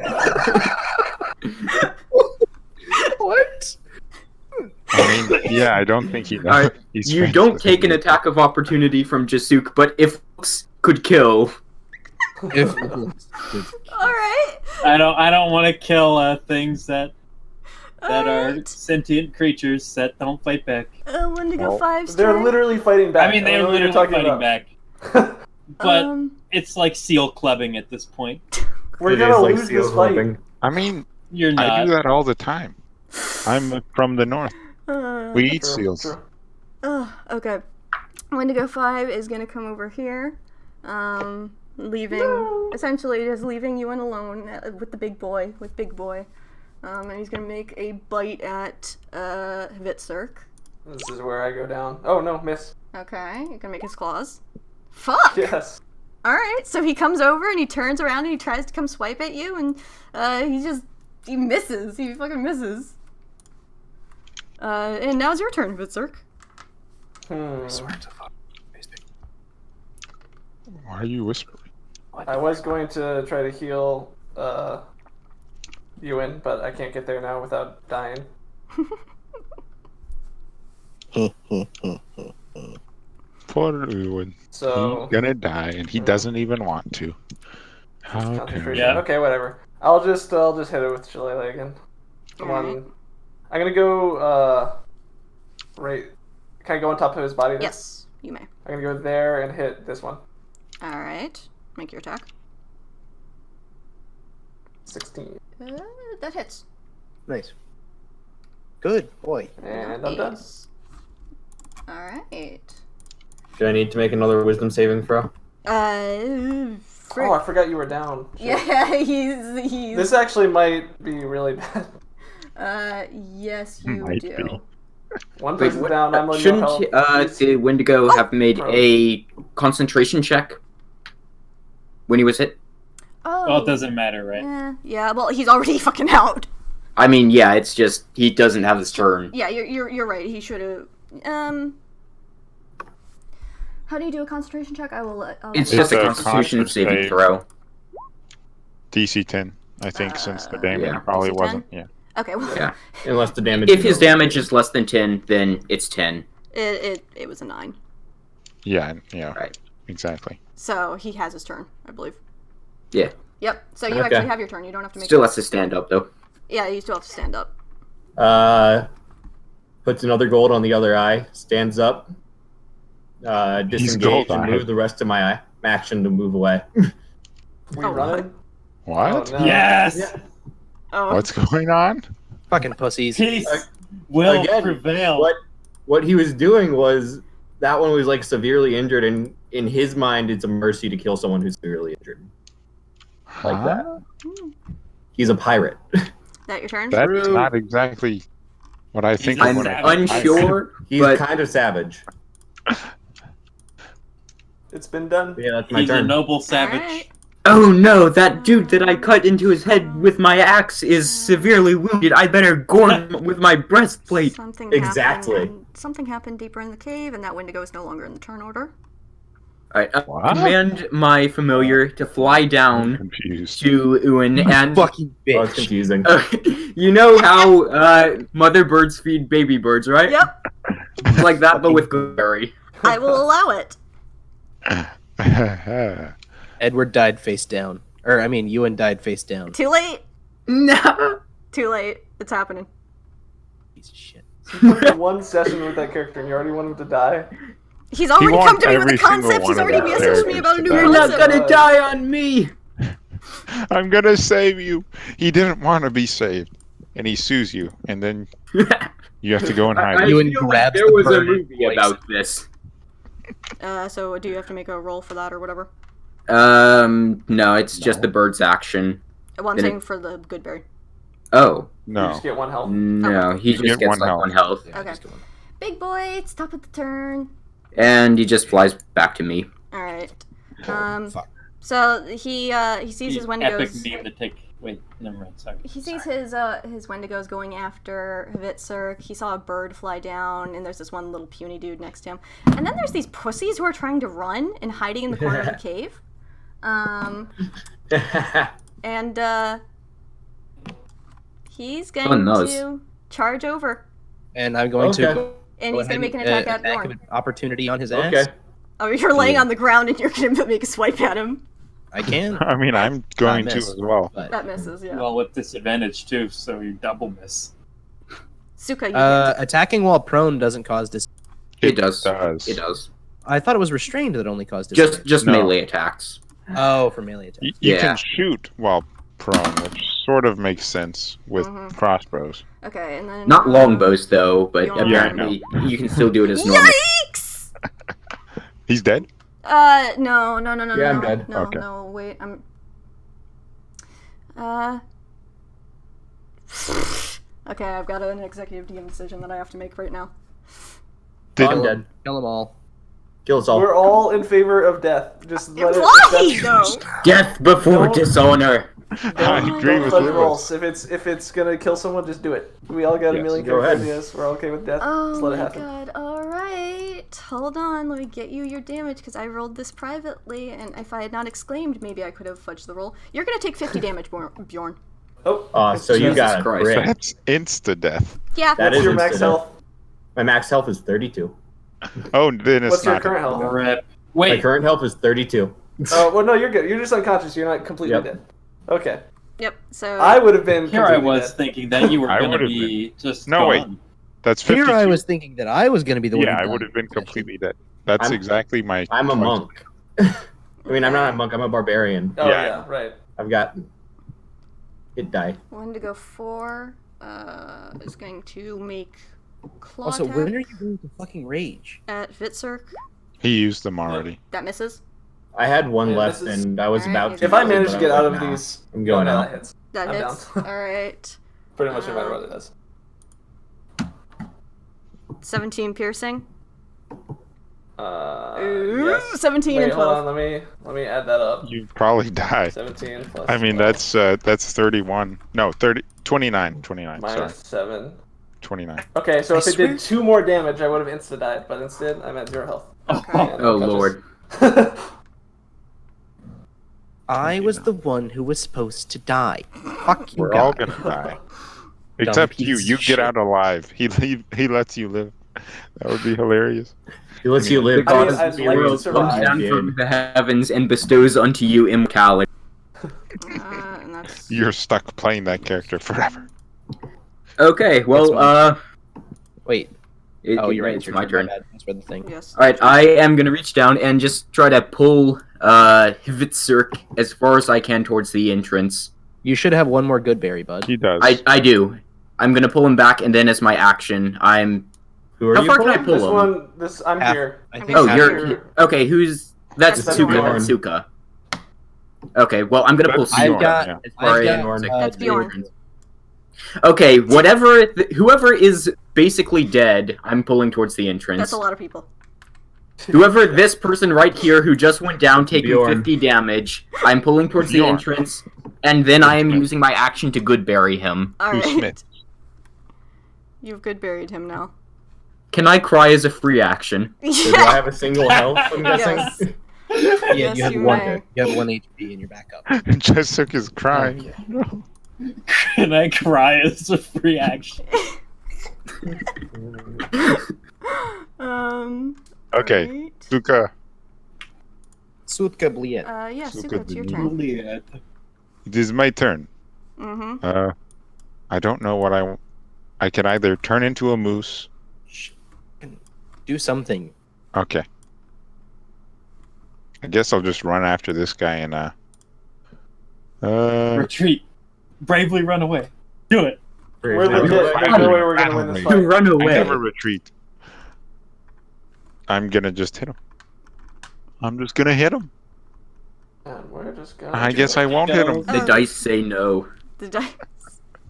What? I mean, yeah, I don't think he knows. Alright, He's you friends don't with take an him. attack of opportunity from Jasuk, but if looks could kill. If Alright. I don't want to kill things that are Alright. sentient creatures that don't fight back. Wendigo Well, 5's They're turn. literally fighting back. I mean, they're don't know what you're literally talking fighting about. back, but Um, it's like seal clubbing at this point. We're It gonna is like lose seal this fight. clubbing. I mean, You're I not. do that all the time. I'm from the north. We eat True, seals. true. Okay. Wendigo 5 is gonna come over here, leaving, essentially just leaving Ewan alone with Big Boy. And he's gonna make a bite at, Hvitserk. This is where I go down. Oh no, miss. Okay, you're gonna make his claws. Fuck! Yes. Alright, so he comes over and he turns around and he tries to come swipe at you, and He misses. He fucking misses. And now's your turn, Hvitserk. I swear to fuck. Why are you whispering? I was going to try to heal Ewan, but I can't get there now without dying. Poor Ewan. So He's gonna die, and he doesn't even want to. How concentration. Yeah. Okay, whatever. I'll just hit it with Shillelagh again. Come Alright. on. I'm gonna go right. Can I go on top of his body? Then? Yes, you may. I'm gonna go there and hit this one. Alright. Make your attack. 16. That hits. Nice. Good boy. And I'm done. Alright. Do I need to make another wisdom saving throw? Oh, I forgot you were down. Shit. Yeah, he's... This actually might be really bad. Yes, you Might do. be. One person's down, I'm on your Shouldn't help. the Wendigo have made bro. a concentration check when he was hit? Oh. Well, it doesn't matter, right? Yeah, well, he's already fucking out. I mean, yeah, it's just he doesn't have his turn. Yeah, you're right. He should have. How do you do a concentration check? It's It's just a a Constitution saving save. throw. DC 10, I think, since the damage yeah. probably DC 10? wasn't. Yeah. Okay. Well, Yeah. Unless the damage. If his damage is less than 10, then it's 10. it was a 9. Yeah. Right. Exactly. So he has his turn, I believe. Yeah. Yep. So you Okay. actually have your turn. You don't have to make. Still has to stand up, though. Yeah, you still have to stand up. Puts another gold on the other eye. Stands up. Disengage gold and eye. move the rest of my action to move away. We Oh, running? What? Oh, no. Yes! Yeah. Oh. What's going on? Fucking pussies. Peace will Again, prevail. What he was doing was that one was like severely injured, and in his mind, it's a mercy to kill someone who's severely injured. Like that. He's a pirate. That your turn? That's not exactly what I think. I'm of when I think unsure, He's but kind of savage. It's been done. Yeah, that's my He's a turn. noble savage. Alright. oh no, that dude that I cut into his head with my axe is severely wounded. I better gore him with my breastplate. Something Exactly. happened. Something happened deeper in the cave, and that Wendigo is no longer in the turn order. Alright, What? command my familiar to fly I'm down confused. to Ewan and Fucking Oh, it's bitch. confusing. you know how mother birds feed baby birds, right? Yep. It's like that, but with berry. I will allow it. Edward died face down. Or, I mean, Ewan died face down. Too late. No. Too late. It's happening. Piece of shit. You played one session with that character and you already want him to die? He's already come wants to me with a every single concept. one He's of already those messaged me characters about a to new die. You're not concept. gonna die on me. I'm gonna save you. He didn't want to be saved, and he sues you, and then you have to go and hide. I Ewan feel like grabs there the was a bird and movie places about this. So do you have to make a roll for that or whatever? No, it's just the bird's action. Well, I'm Then saying for the good berry. Oh, You No. just get one health. no, he You just get gets one like health. 1 health. Yeah, Okay. just go on. Big boy, it's top of the turn. And he just flies back to me. All right. Fuck. So he sees his Epic Wendigos. meme to take. Wait, never mind. Sorry. He sees his Wendigos going after Hvitserk. He saw a bird fly down, and there's this one little puny dude next to him. And then there's these pussies who are trying to run and hiding in the corner of the cave. And he's going knows? to charge over, And I'm going to Okay. go and go he's going to ahead make an and, attack at attack Bjorn. of opportunity on his ass. Okay. Oh, you're laying on the ground, and you're going to make a swipe at him. I can. I mean, I'm going to miss. as well. But, That misses, yeah. Well, with disadvantage too, so you double miss. Suka, you attacking while prone doesn't cause dis. It does. Does. It does. I thought it was restrained that only caused dis. Just No. melee attacks. Oh, for melee attack. You Yeah. can shoot while prone, which sort of makes sense with Mhm. crossbows. Okay, and then... Not longbows though, but Bjorn. apparently you can still do it as normal. Yikes! He's dead? No. Yeah, I'm dead. No, Okay. no, wait, I'm... Okay, I've got an executive DM decision that I have to make right now. Did, I'm dead. Kill them all. Kill us all. We're all in favor of death. Just let it. Why though? Death before Don't- dishonor. I agree Don't with fudge Lewis. rolls. If it's gonna kill someone, just do it. We all got a Yes, million go character ahead. ideas. We're all okay with death. Oh Just let it my happen. god, alright. Hold on, let me get you your damage, because I rolled this privately, and if I had not exclaimed, maybe I could have fudged the roll. You're gonna take 50 damage, Bjorn. Oh, So you Jesus got a Christ. crit. That's insta-death. Yeah, That what's is your max instant. health? My max health is 32. Oh, then it's What's your not. current health? Rip. My Wait, current health is 32. Oh, well, no, you're good. You're just unconscious. You're not completely Yep. dead. Okay. Yep, so... I would have been here I completely was dead. thinking that you were I gonna would've be just No, wait. gone. That's 52. Here I was thinking that I was going to be the one. Yeah, who I died. would have been completely dead. That's I'm- exactly my. I'm a choice. monk. I mean, I'm not a monk. I'm a barbarian. Oh, Yeah. yeah, right. I've got hit die. Wendigo 4 is going to make claw Also, attack when are you going to fucking rage? at Hvitserk. He used them already. That misses. I had one Yeah, left, this is- and I was Alright, about to. If I use it, manage but to I get was out like, of nah, these, I'm going no, out. that hits. That I'm hits. down. Alright. Pretty much no matter what it is. 17 piercing. Yes. 17 Wait, and hold 12. on. Let me add that up. You'd probably die. 17 plus. I mean, 12 that's 31. No, 29. 29. Sorry, minus 7. 29. Okay, so I if it swear- did 2 more damage, I would have insta died, but instead I'm at 0 health. Okay. And Oh I'm lord. unconscious. I was the one who was supposed to die. Fuck you We're guys. all gonna die, except you. piece You of get shit. out alive. He lets you live. That would be hilarious. He lets you live. The I mean, gods I'd of the like to world survive. comes down Dude. from the heavens and bestows unto you immortality. And that's... You're stuck playing that character forever. Okay, well, That's Wait. it, You're right. it's It's my turn. That's where the thing. Yes. Alright, I am gonna reach down and just try to pull Hvitserk as far as I can towards the entrance. You should have one more good berry, bud. He does. I do. I'm gonna pull him back, and then as my action, I'm. Who are How you? far can I pulling? pull This him? one, I'm Half- here. I think Oh, half you're your- okay. Who's that's That's Suka? Bjorn. That's Suka. Okay, well I'm gonna pull That's Suka Bjorn, yeah. as far I've got, as That's Bjorn. Okay, whoever is basically dead, I'm pulling towards the entrance. That's a lot of people. Whoever this person right here who just went down taking Bjorn. 50 damage, I'm pulling towards the Bjorn. entrance, and then I am using my action to good bury him. Who's Alright. Smith? You've good buried him now. Can I cry as a free action? So do I have a single health? I'm guessing. Yes. Yeah, Yes, you have you one. may. You have 1 HP in your backup. Jessica's crying. Can I cry as a free action? Okay, alright. Suka. Sutka bliet. Yeah, Suka Suka, it's your didn't turn. It is my turn. Mm-hmm. I don't know what I want. I can either turn into a moose. Do something. Okay. I guess I'll just run after this guy and Retreat. Bravely run away. Do it. We're in the Bravely pit. away. There's no way we're gonna win this fight. Run I away. never retreat. I'm gonna just hit him. I'm just gonna hit him. And we're just gonna I guess I won't hit him. The dice say no. The dice.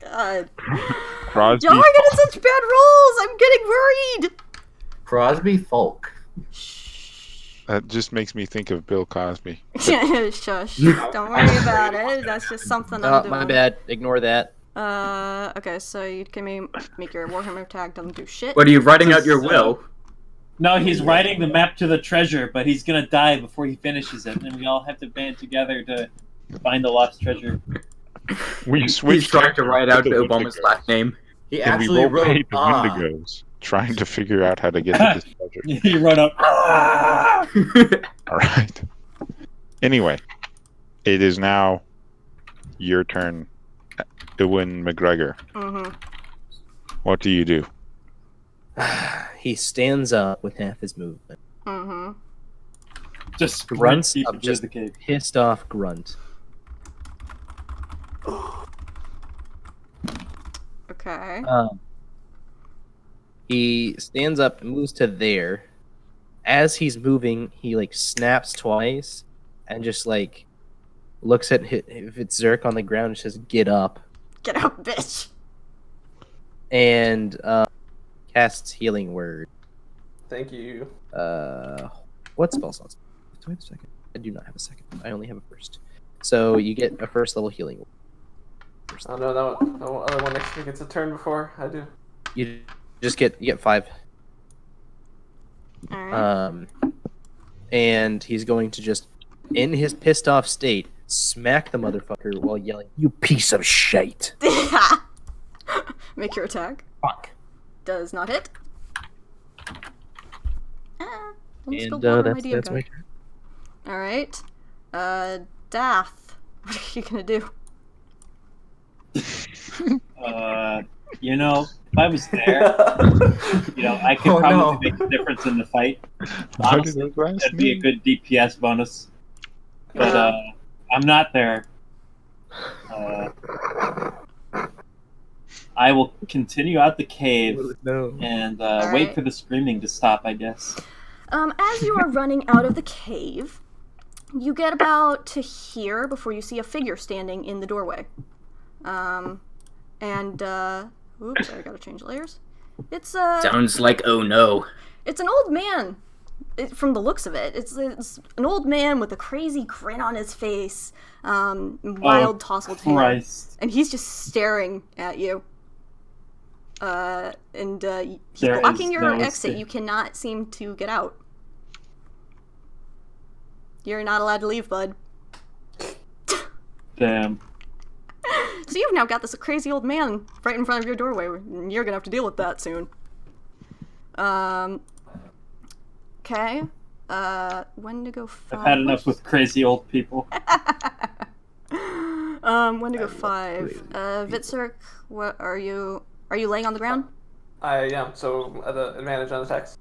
God. Crosby. Y'all are getting such bad rolls! I'm getting worried! Crosby Folk. That just makes me think of Bill Cosby. Shush. Don't worry about it. That's just something I'm Oh, doing. my bad. Ignore that. Okay, so you can make your Warhammer tag doesn't do shit. What are you writing out your will? No, he's writing the map to the treasure, but he's gonna die before he finishes it, and we all have to band together to find the lost treasure. We He's switched trying to write out the Obama's Wendigos. last name. He And we actually both wrote hate the ah. Wendigos, trying to figure out how to get to this treasure. He run up. All right. Anyway, it is now your turn, Ewan McGregor. Mm-hmm. What do you do? He stands up with half his movement. Mm-hmm. Just Grunts deep of into just the cave. pissed off grunt. Okay. He stands up and moves to there. As he's moving, he like snaps twice and just like looks at Hvitserk on the ground and says, "Get up," Get out, bitch! and casts Healing Word. Thank you. What spell slots? Do I have a second? I do not have a second. I only have a first. So you get a first level healing. Oh no, that other one next to me gets a turn before I do. You get 5. All right. And he's going to just, in his pissed off state, smack the motherfucker while yelling, "You piece of shite!" Make your attack. Fuck. Does not hit. Don't spill And water on my that's DM my guy. turn. All right. Dath, what are you gonna do? You know, if I was there, you know, I could probably make a difference in the fight. Honestly, that'd be a good DPS bonus. But I'm not there. I will continue out the cave and wait for the screaming to stop, I guess. As you are running out of the cave, you get about to here before you see a figure standing in the doorway. Oops, I gotta change layers. It's Sounds like oh no. It's an old man. From the looks of it, it's an old man with a crazy grin on his face, wild tousled hair, and he's just staring at you. He's blocking your exit. You cannot seem to get out. You're not allowed to leave, bud. Damn. So you've now got this crazy old man right in front of your doorway, and you're gonna have to deal with that soon. Okay. Wendigo 5. I've had enough with crazy old people. Wendigo 5. Hvitserk, what are you? Are you laying on the ground? I am. So at the advantage on attacks.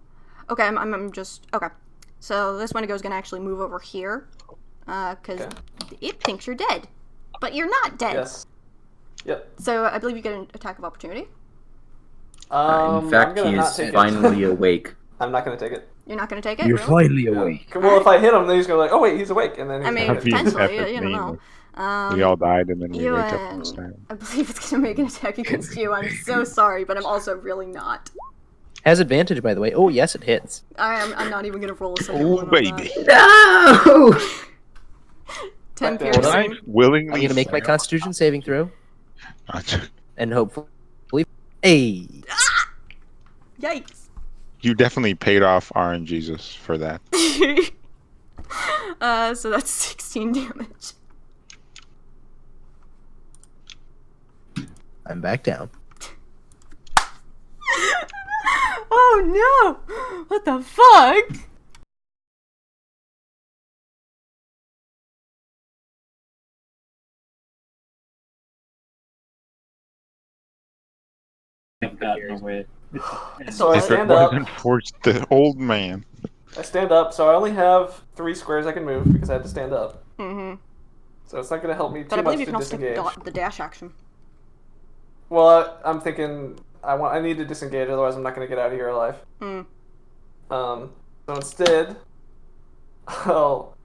Okay, I'm just okay. So this Wendigo is gonna actually move over here, because it thinks you're dead, but you're not dead. Yes. Yep. So I believe you get an attack of opportunity. In fact, he is finally awake. I'm not gonna take it. You're not gonna take it? You're really? finally awake. Well, if I hit him, then he's gonna like, oh wait, he's awake, and then he's I mean, gonna potentially, you don't know. We all died and then we wake up Ewan, this time. I believe it's gonna make an attack against you. I'm so sorry, but I'm also really not. Has advantage, by the way. Oh, yes, it hits. I'm not even gonna roll a second Oh, one on baby. that. No! 10 Hold on. piercing. Willingly I'm gonna make my fail. Constitution saving throw, and hopefully, hey. Yikes. You definitely paid off RNGesus for that. So that's 16 damage. I'm back down. Oh no! What the fuck? I've gotten away. So I If it stand up. wasn't for the old man. I stand up, so I only have 3 squares I can move because I had to stand up. Mm-hmm. So it's not going to help me But too I believe much you to can also disengage. take the dash action. Well, I'm thinking I need to disengage, otherwise I'm not going to get out of here alive. So instead, I'll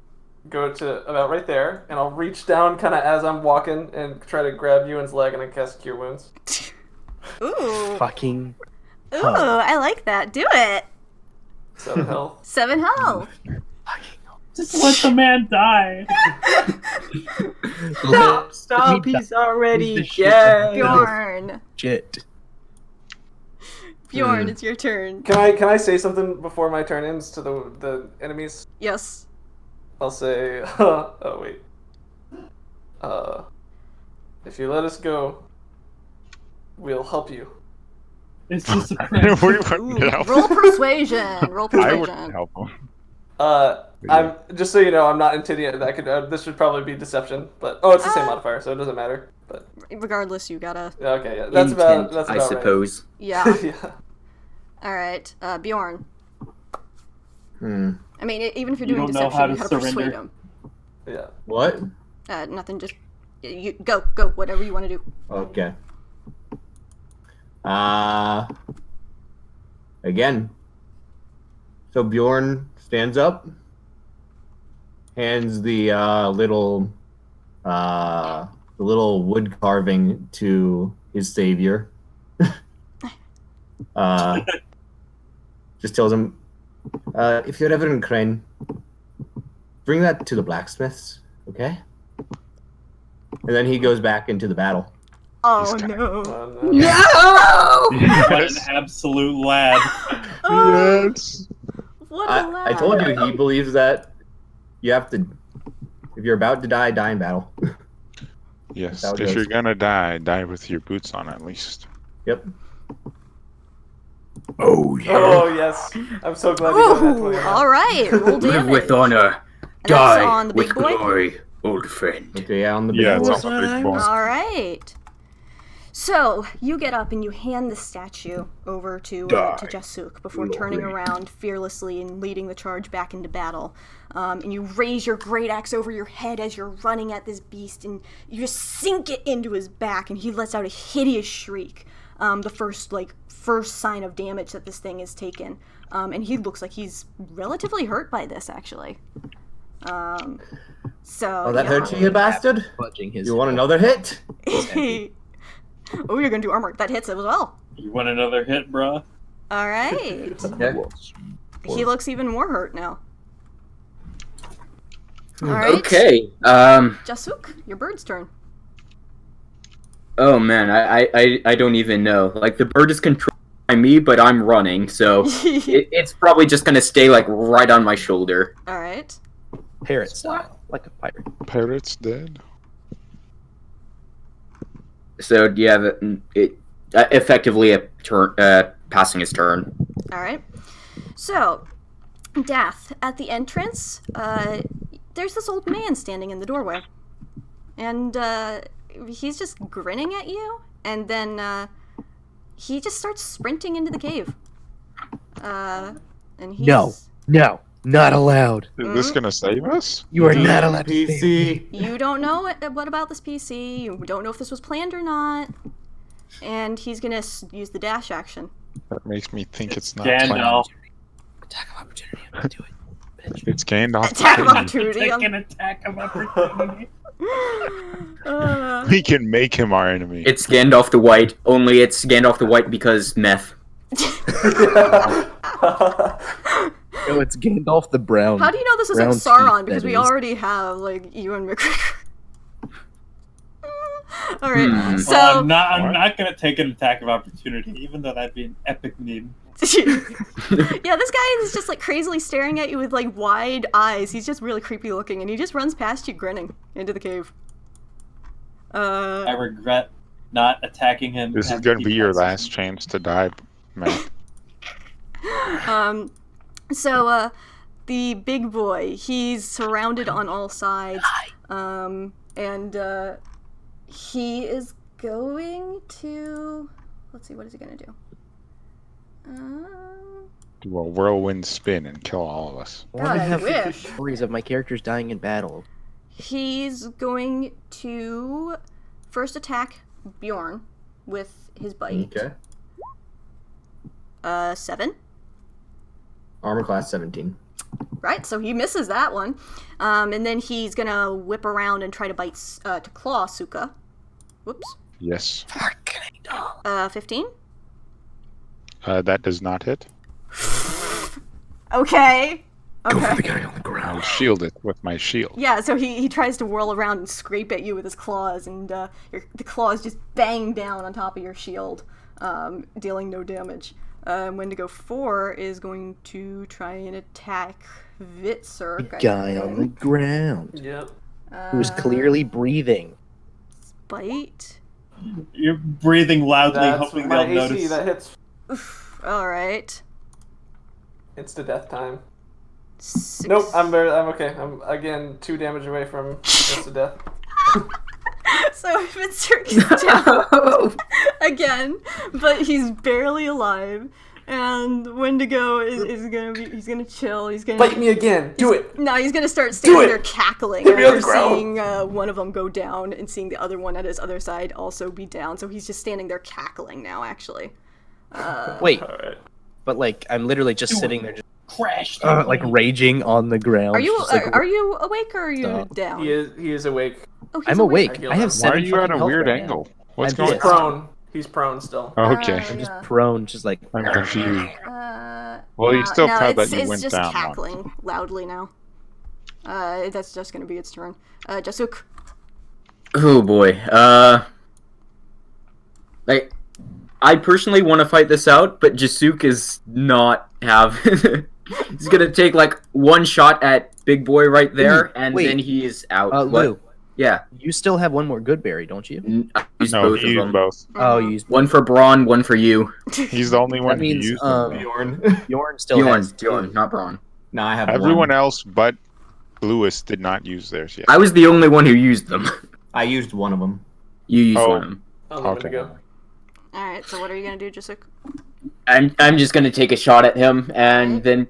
go to about right there, and I'll reach down kind of as I'm walking and try to grab Ewan's leg and I cast Cure Wounds. Ooh. Fucking. Ooh, I like that. Do it. 7 health. 7 health. Just let the man die. Stop, he's already shit. dead. Bjorn. Shit. Bjorn, it's your turn. Can I say something before my turn ends to the enemies? Yes. I'll say, oh wait. If you let us go, we'll help you. It's just a prank. Roll persuasion. Roll I wouldn't persuasion. help him. I'm just so you know, I'm not intimidated. I could. This should probably be deception, but it's the same modifier, so it doesn't matter. But Regardless, you gotta. okay, yeah, that's Intent, about I right. suppose. Yeah. Yeah. All right, Bjorn. I mean, even if you're You doing don't know deception, how you to gotta persuade surrender. him. Yeah. What? Nothing. Just you go. Whatever you want to do. Okay. Again. So Bjorn stands up, hands the little wood carving to his savior. Just tells him, If you're ever in Crane, bring that to the blacksmiths, okay? And then he goes back into the battle. Oh no! No! What an Yes. absolute lad. Yes. What a lad. I told you he believes that you have to. If you're about to die, die in battle. Yes. That's how it If goes. you're gonna die, die with your boots on at least. Yep. Oh yeah. Oh yes, I'm so glad you got that. Ooh, 29. all right, roll Live damage. with honor, And that's die on the with big boy? glory, old friend. Okay, yeah, on the Yeah, big it's boy. on the big boss. All right. So you get up and you hand the statue over to Jasuk before turning around fearlessly and leading the charge back into battle. And you raise your great axe over your head as you're running at this beast, and you just sink it into his back, and he lets out a hideous shriek. The first sign of damage that this thing has taken. And he looks like he's relatively hurt by this, actually. Oh, that hurt you, you bastard? Budging his You want another hit? Oh, you're gonna do armor. That hits it as well. You want another hit, bruh? All right. Okay. He looks even more hurt now. All right. Okay. Jasuk, your bird's turn. Oh man, I don't even know. Like the bird is controlled by me, but I'm running, so it's probably just gonna stay like right on my shoulder. All right. Parrot style, like a pirate. Parrot's dead. So yeah, it effectively a turn, passing his turn. All right. So, Dath, at the entrance, there's this old man standing in the doorway, and he's just grinning at you, and then he just starts sprinting into the cave. And he's... No, not allowed. Is this gonna save us? You are not allowed to save me. PC. You don't know what about this PC. You don't know if this was planned or not. And he's gonna use the dash action. That makes me think it's not Gandalf. Attack of opportunity. I'm gonna do it. planned. It's Gandalf. Attack of the opportunity. Take an attack of opportunity. Uh, We can make him our enemy. It's Gandalf the White. Only it's Gandalf the White because meth. No, it's Gandalf the Brown. How do you know this isn't Brown Sauron? teeth, Because that we is. already have like Ewan McGray. All right, Hmm. so Well, I'm What? not gonna take an attack of opportunity, even though that'd be an epic meme. yeah, this guy is just like crazily staring at you with like wide eyes. He's just really creepy looking, and he just runs past you grinning into the cave. I regret not attacking him. This is after gonna he be your passes. last chance to die, man. So the big boy, he's surrounded on all sides, and he is going to. Let's see, what is he gonna do? Do a whirlwind spin and kill all of us. I want to God, I have wish. stories of my characters dying in battle. He's going to first attack Bjorn with his bite. Okay. 7. Armor class 17. Right, so he misses that one. And then he's gonna whip around and try to bite, to claw Suka. Whoops. Yes. 15. That does not hit. Okay. Go for Okay. the guy on the ground. I'll shield it with my shield. Yeah, so he tries to whirl around and scrape at you with his claws, and the claws just bang down on top of your shield, dealing no damage. Wendigo 4 is going to try and attack Hvitserk. The guy on the ground. Yep. Who's clearly breathing. Bite. You're breathing loudly, That's hoping my they'll AC. notice. That hits. Alright. It's to death time. 6. Nope, I'm okay. I'm again 2 damage away from just to death. So Hvitserk is down again, but he's barely alive. And Wendigo is gonna chill. He's gonna Bite me again. Do it. No, he's gonna start standing it! there cackling Get me on after the ground! seeing one of them go down and seeing the other one at his other side also be down. So he's just standing there cackling now, actually. Wait, Alright. but like I'm literally just sitting there, just Crash. like raging on the ground. Are you just, like, are you awake or are you Stop. down? He is awake. Oh, he's I'm awake. healed I him. have Why 7 are you at fucking a health weird right now. angle? What's I'm going He's pissed. on? prone. He's prone still. Okay. I'm just prone, just like I'm confused. Well, you still no, proud that it's, you it's went just down. cackling loudly now. That's just gonna be its turn. Jasuk. Oh boy. Like, I personally want to fight this out, but Jasuk is not have. He's gonna take like one shot at Big Boy right there, and wait. then he is out. Lou, Yeah. you still have one more good berry, don't you? I used No, both he of used them. both. Oh, you used One for Braun, one for you. He's the only one That who means used them. Bjorn. Bjorn still has two. Bjorn, not Braun. No, I have Everyone one. else but Lewis did not use theirs yet. I was the only one who used them. I used one of them. You used Oh. one of them. I'm Okay. to go. Alright, so what are you gonna do, Jasuk? I'm just gonna take a shot at him, and then.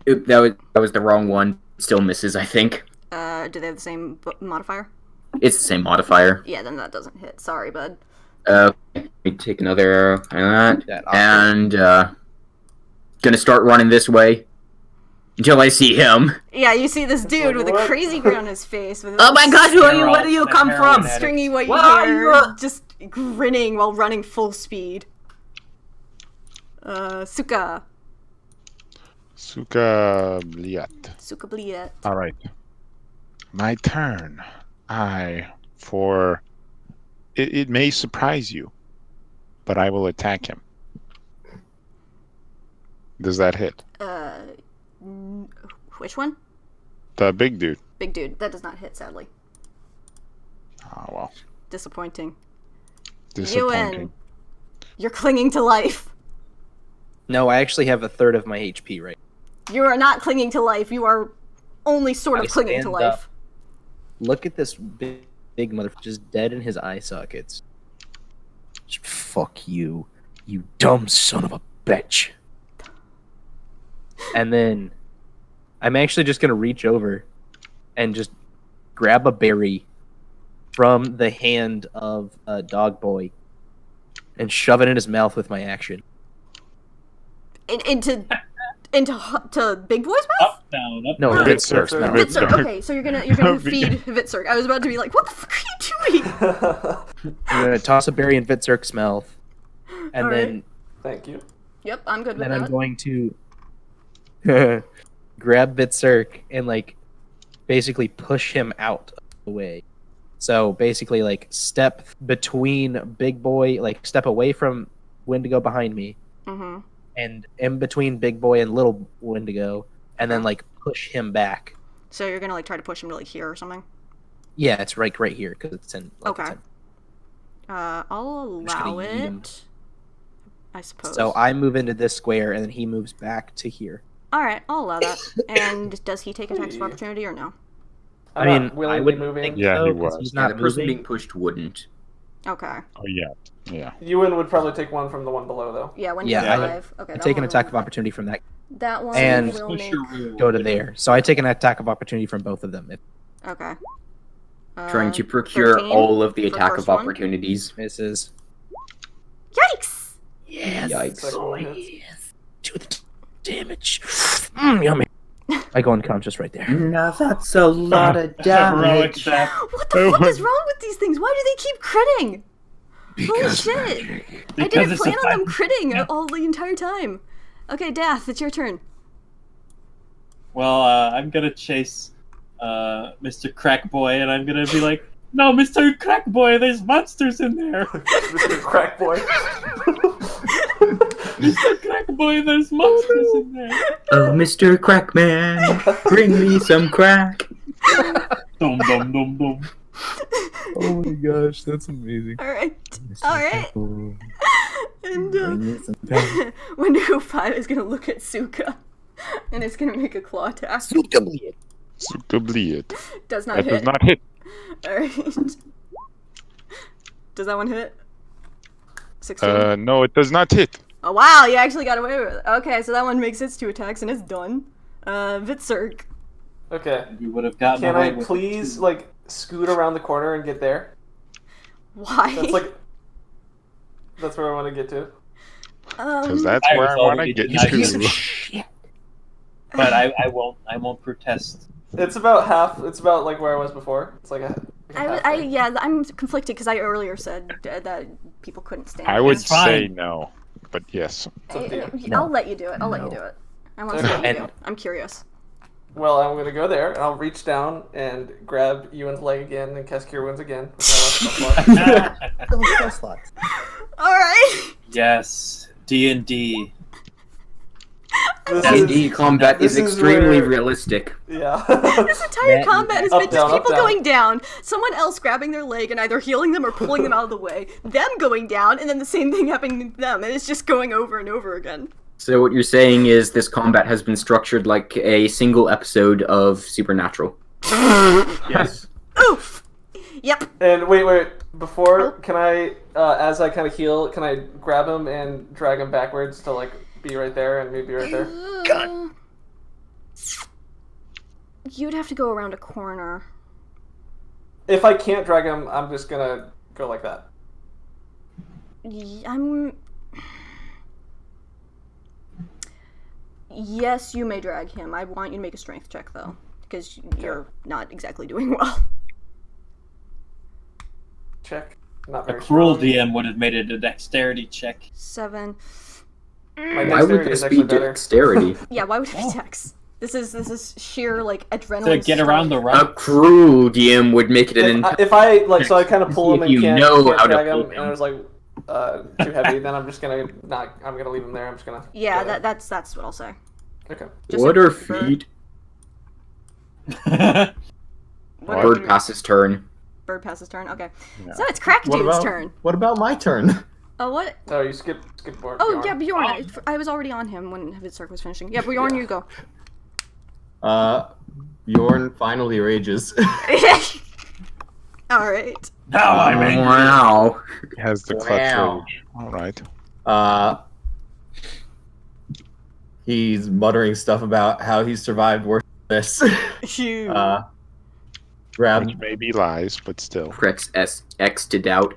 Oop, that was the wrong one. Still misses, I think. Do they have the same modifier? It's the same modifier. Yeah, then that doesn't hit. Sorry, bud. Let me take another arrow and That and gonna start running this way until I see him. Yeah, you see this dude with a What? crazy grin on his face. With Oh my gosh, who are you? They're Where all do you the come heroin from? addicts. stringy white Where are hair, you? just grinning while running full speed. Suka. Suka Bliat. Suka Bliet. All right. My turn. It may surprise you, but I will attack him. Does that hit? Which one? The big dude. Big dude. That does not hit, sadly. Oh, well. Disappointing. Disappointing. Ewan, you're clinging to life. No, I actually have a third of my HP right. You are not clinging to life. You are only sort of I clinging to stand life. up. Look at this big mother just dead in his eye sockets. Fuck you, you dumb son of a bitch. And then I'm actually just gonna reach over and just grab a berry from the hand of Dog Boy and shove it in his mouth with my action. Into Big Boy's mouth? Up, down, up. No, Oh, Hvitserk. Hvitserk. Hvitserk. Okay, so you're gonna feed Hvitserk. I was about to be like, what the fuck are you doing? I'm gonna toss a berry in Hvitserk's mouth, and All then Thank you. Yep, I'm good with then I'm that. going to grab Hvitserk and like basically push him out of the way. So basically, like step between Big Boy, like step away from Wendigo behind me, Mm-hmm. and in between Big Boy and Little Wendigo, and then like push him back. So you're gonna like try to push him to like here or something? Yeah, it's right here because it's in. Like, Okay. it's I'll just gonna allow yeet him. it. I suppose. So I move into this square, and then he moves back to here. Alright, I'll allow that. And does he take attacks of opportunity or no? I mean, willingly I wouldn't moving. think Yeah, so, he 'cause was. He's Yeah, not the person moving. being pushed wouldn't. Okay. Oh, yeah. Yeah. Ewan would probably take one from the one below, though. Yeah, when Yeah, he's I- alive. Okay, I that take an one attack will- of opportunity from that. That one And- will Push make... your rule. Go to there. So I take an attack of opportunity from both of them. If Okay. Trying to procure 13 all of the for attack first of one. opportunities. misses. Yikes! Yes. Yikes. Second one hits. Do the damage. Yummy. I go unconscious right there. Now that's a lot of Heroic damage. death. What the fuck is wrong with these things? Why do they keep critting? Holy Because shit! magic. I Because didn't it's plan a on them fight. critting all the entire time. Okay, Dath, it's your turn. Well, I'm gonna chase Mr. Crack Boy, and I'm gonna be like, "No, Mr. Crack Boy, there's monsters in there. Mr. Crack Boy. Mr. Crack Boy, there's monsters in there." Oh, Mr. Crackman, bring me some crack. Dum dum dum dum. Oh my gosh, that's amazing. Alright. Alright. And Wendigo 5 is gonna look at Suka. And it's gonna make a claw attack. Suka Bliat. Does not That hit. does not hit. Alright. Does that one hit? 16. No, it does not hit. Oh wow, you actually got away with it. Okay, so that one makes its 2 attacks and it's done. Hvitserk. Okay. You would have gotten Can away I with it. please, like, scoot around the corner and get there? Why? That's like... That's where I want to get to. Because that's I where was I want to already get denied Piece of to. shit. But I won't protest. It's about half... It's about, like, where I was before. It's like a... yeah, I'm conflicted because I earlier said that people couldn't stand I it. would It's fine. say no. but yes. I'll let you do it. I'll let you do it. I want to see what you And- do. I'm curious. Well, I'm gonna go there, and I'll reach down and grab Ewan's leg again and cast Cure Wounds again. Double spell slots. All right. Yes, D&D. D&D combat is this is extremely where- realistic. Yeah. This entire Matt, combat has up, been down, just up, people down. going down, someone else grabbing their leg and either healing them or pulling them out of the way, them going down, and then the same thing happening to them, and it's just going over and over again. So what you're saying is this combat has been structured like a single episode of Supernatural. Yes. Oof. Yep. And wait. Before, can I, as I kind of heal, can I grab him and drag him backwards to like be right there and maybe right there? God. You'd have to go around a corner. If I can't drag him, I'm just gonna go like that. Yes, you may drag him. I want you to make a strength check, though, because you're not exactly doing well. Check. Not A very cruel strong. DM would have made it a dexterity check. 7. My Why would dexterity is this actually be better. dexterity? Yeah, why would it be dex? This is sheer like adrenaline. To get around the A rock. cruel DM would make it an If I like, so I kind of pull him If and you can't know how to drag him, pull and him. I was like too heavy. Then I'm just gonna I'm gonna leave him there. I'm just gonna. Yeah, go there. that's what I'll say. Okay. Just What a are bird. feet? What Bird are- passes turn. Bird passes turn. Okay, Yeah. so it's Crack Dude's turn. What about my turn? Oh, what? Oh, you skip Bjorn. Oh, yeah, Bjorn. I was already on him when Hvitserk was finishing. Yeah, Bjorn, you go. Bjorn finally rages. All right. Now I'm angry. Wow. He has the clutch Wow. rage. All right. He's muttering stuff about how he survived worse than this. Phew. Grab. Which may be lies, but still. Press X to doubt.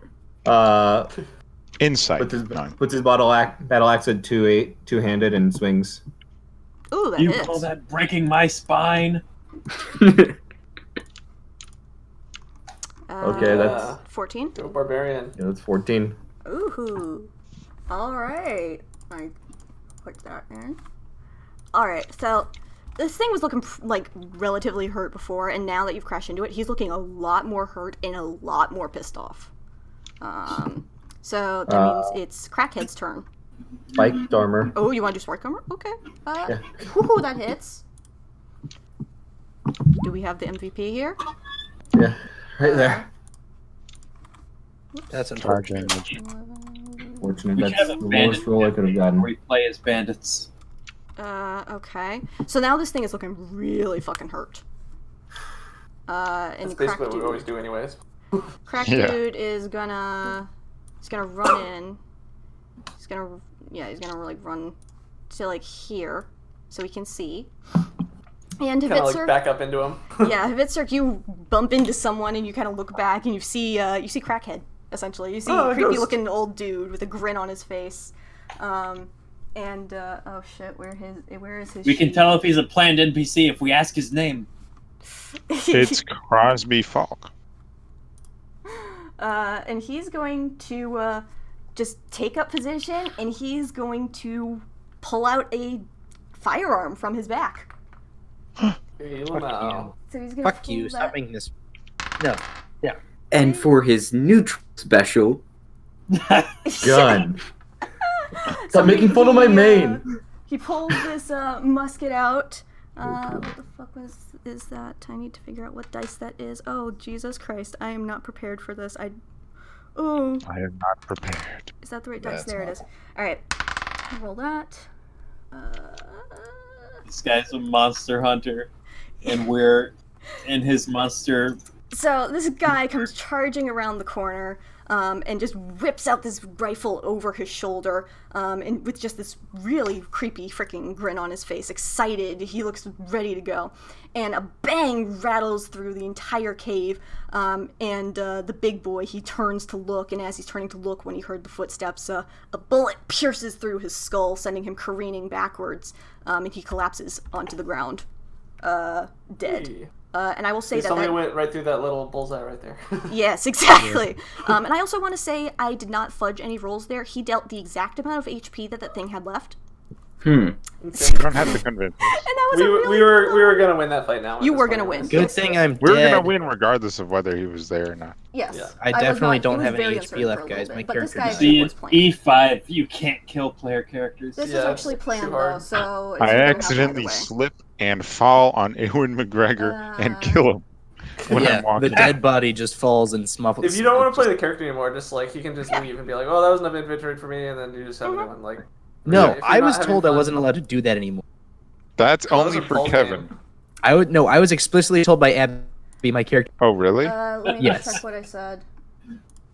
Insight. Puts his battle axe at 2-handed and swings. Ooh, that You hits. call that breaking my spine? Okay, that's 14. Go barbarian. yeah, that's 14. Ooh. All right. I put that in. All right. So this thing was looking like relatively hurt before, and now that you've crashed into it, he's looking a lot more hurt and a lot more pissed off. So that means it's Crackhead's turn. Spiked armor. Oh, you want to do Spike Armor? Okay. Yeah. Woohoo, that hits. Do we have the MVP here? Yeah, right there. That's Charge unfortunate. damage. Fortunate. We That's have the a lowest bandit roll I could have gotten. We play as bandits. Okay. So now this thing is looking really fucking hurt. And That's Crack basically what we Dude. always do, anyways. Crack Yeah. Dude is gonna run in. He's gonna like run to like here, so we can see. And Kind of like Hvitserk, back up into him. yeah, Hvitserk, you bump into someone and you kind of look back and you see Crackhead. Essentially, you see Oh, a creepy ghost. looking old dude with a grin on his face. Oh shit, where is his? We can sheet? tell if he's a planned NPC if we ask his name. It's Crosby Falk. And he's going to just take up position, and he's going to pull out a firearm from his back. Heal him out. So he's gonna Fuck you. pull Stop that- making this. No. And for his neutral special, Gun. Stop making fun of my main. He pulls this musket out. What the fuck is that? I need to figure out what dice that is. Oh, Jesus Christ. I am not prepared for this. Oh, I am not prepared. is that the right dice? That's There it not- is. Alright. Roll that. This guy's a monster hunter, and we're in his monster. So this guy comes charging around the corner and just whips out this rifle over his shoulder and with just this really creepy freaking grin on his face, excited. He looks ready to go. And a bang rattles through the entire cave and the big boy, he turns to look, and as he's turning to look when he heard the footsteps, a bullet pierces through his skull, sending him careening backwards, and he collapses onto the ground, dead. Hey. And I will say Somebody that went right through that little bullseye right there. yes, exactly. And I also want to say I did not fudge any rolls there. He dealt the exact amount of HP that thing had left. You don't have to convince us. And that was we were gonna win that fight now. You were gonna win. Good thing I'm We're dead. gonna win regardless of whether he was there or not. Yes. Yeah. I was definitely not- don't it have was any very HP uncertain left, for a guys. little My bit, but this character guy died. was See, playing. E5, you can't kill player characters. This is Yeah, actually it's planned too though, hard. so it's I gonna happen accidentally either way. slip and fall on Ewan McGregor and kill him when I'm Yeah, walking. the dead body just falls and smuffles. If you don't want to play the character anymore, just like he can just leave and be like, "Oh, that was enough inventory for me," and then you just have a new one. Like, No, if you're I not was having told I fun- wasn't allowed to do that anymore. That's Oh, only those are for both Kevin. game. I was explicitly told by Abby, my character. Oh, really? Let me Yes. check what I said.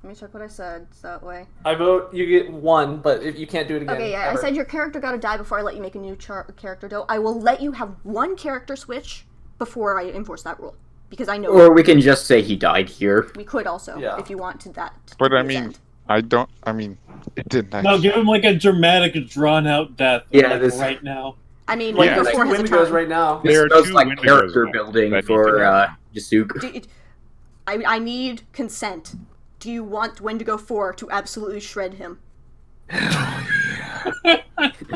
Let me check what I said, so that way. I vote you get one, but if you can't do it again. Okay, yeah, ever. I said your character gotta die before I let you make a new character, though. I will let you have one character switch before I enforce that rule. Because I know Or we can just say he died here. we could also, Yeah. if you want to that. But I his mean, end. it didn't No, actually. give him like a dramatic, drawn-out death. Yeah, like, this- right now. I mean, Like Yeah, Wendigo there's 4 two has a Wendigos time. right now. This There are smells two like Wendigos character now building that need for to Jasuk. I need consent. Do you want Wendigo 4 to absolutely shred him?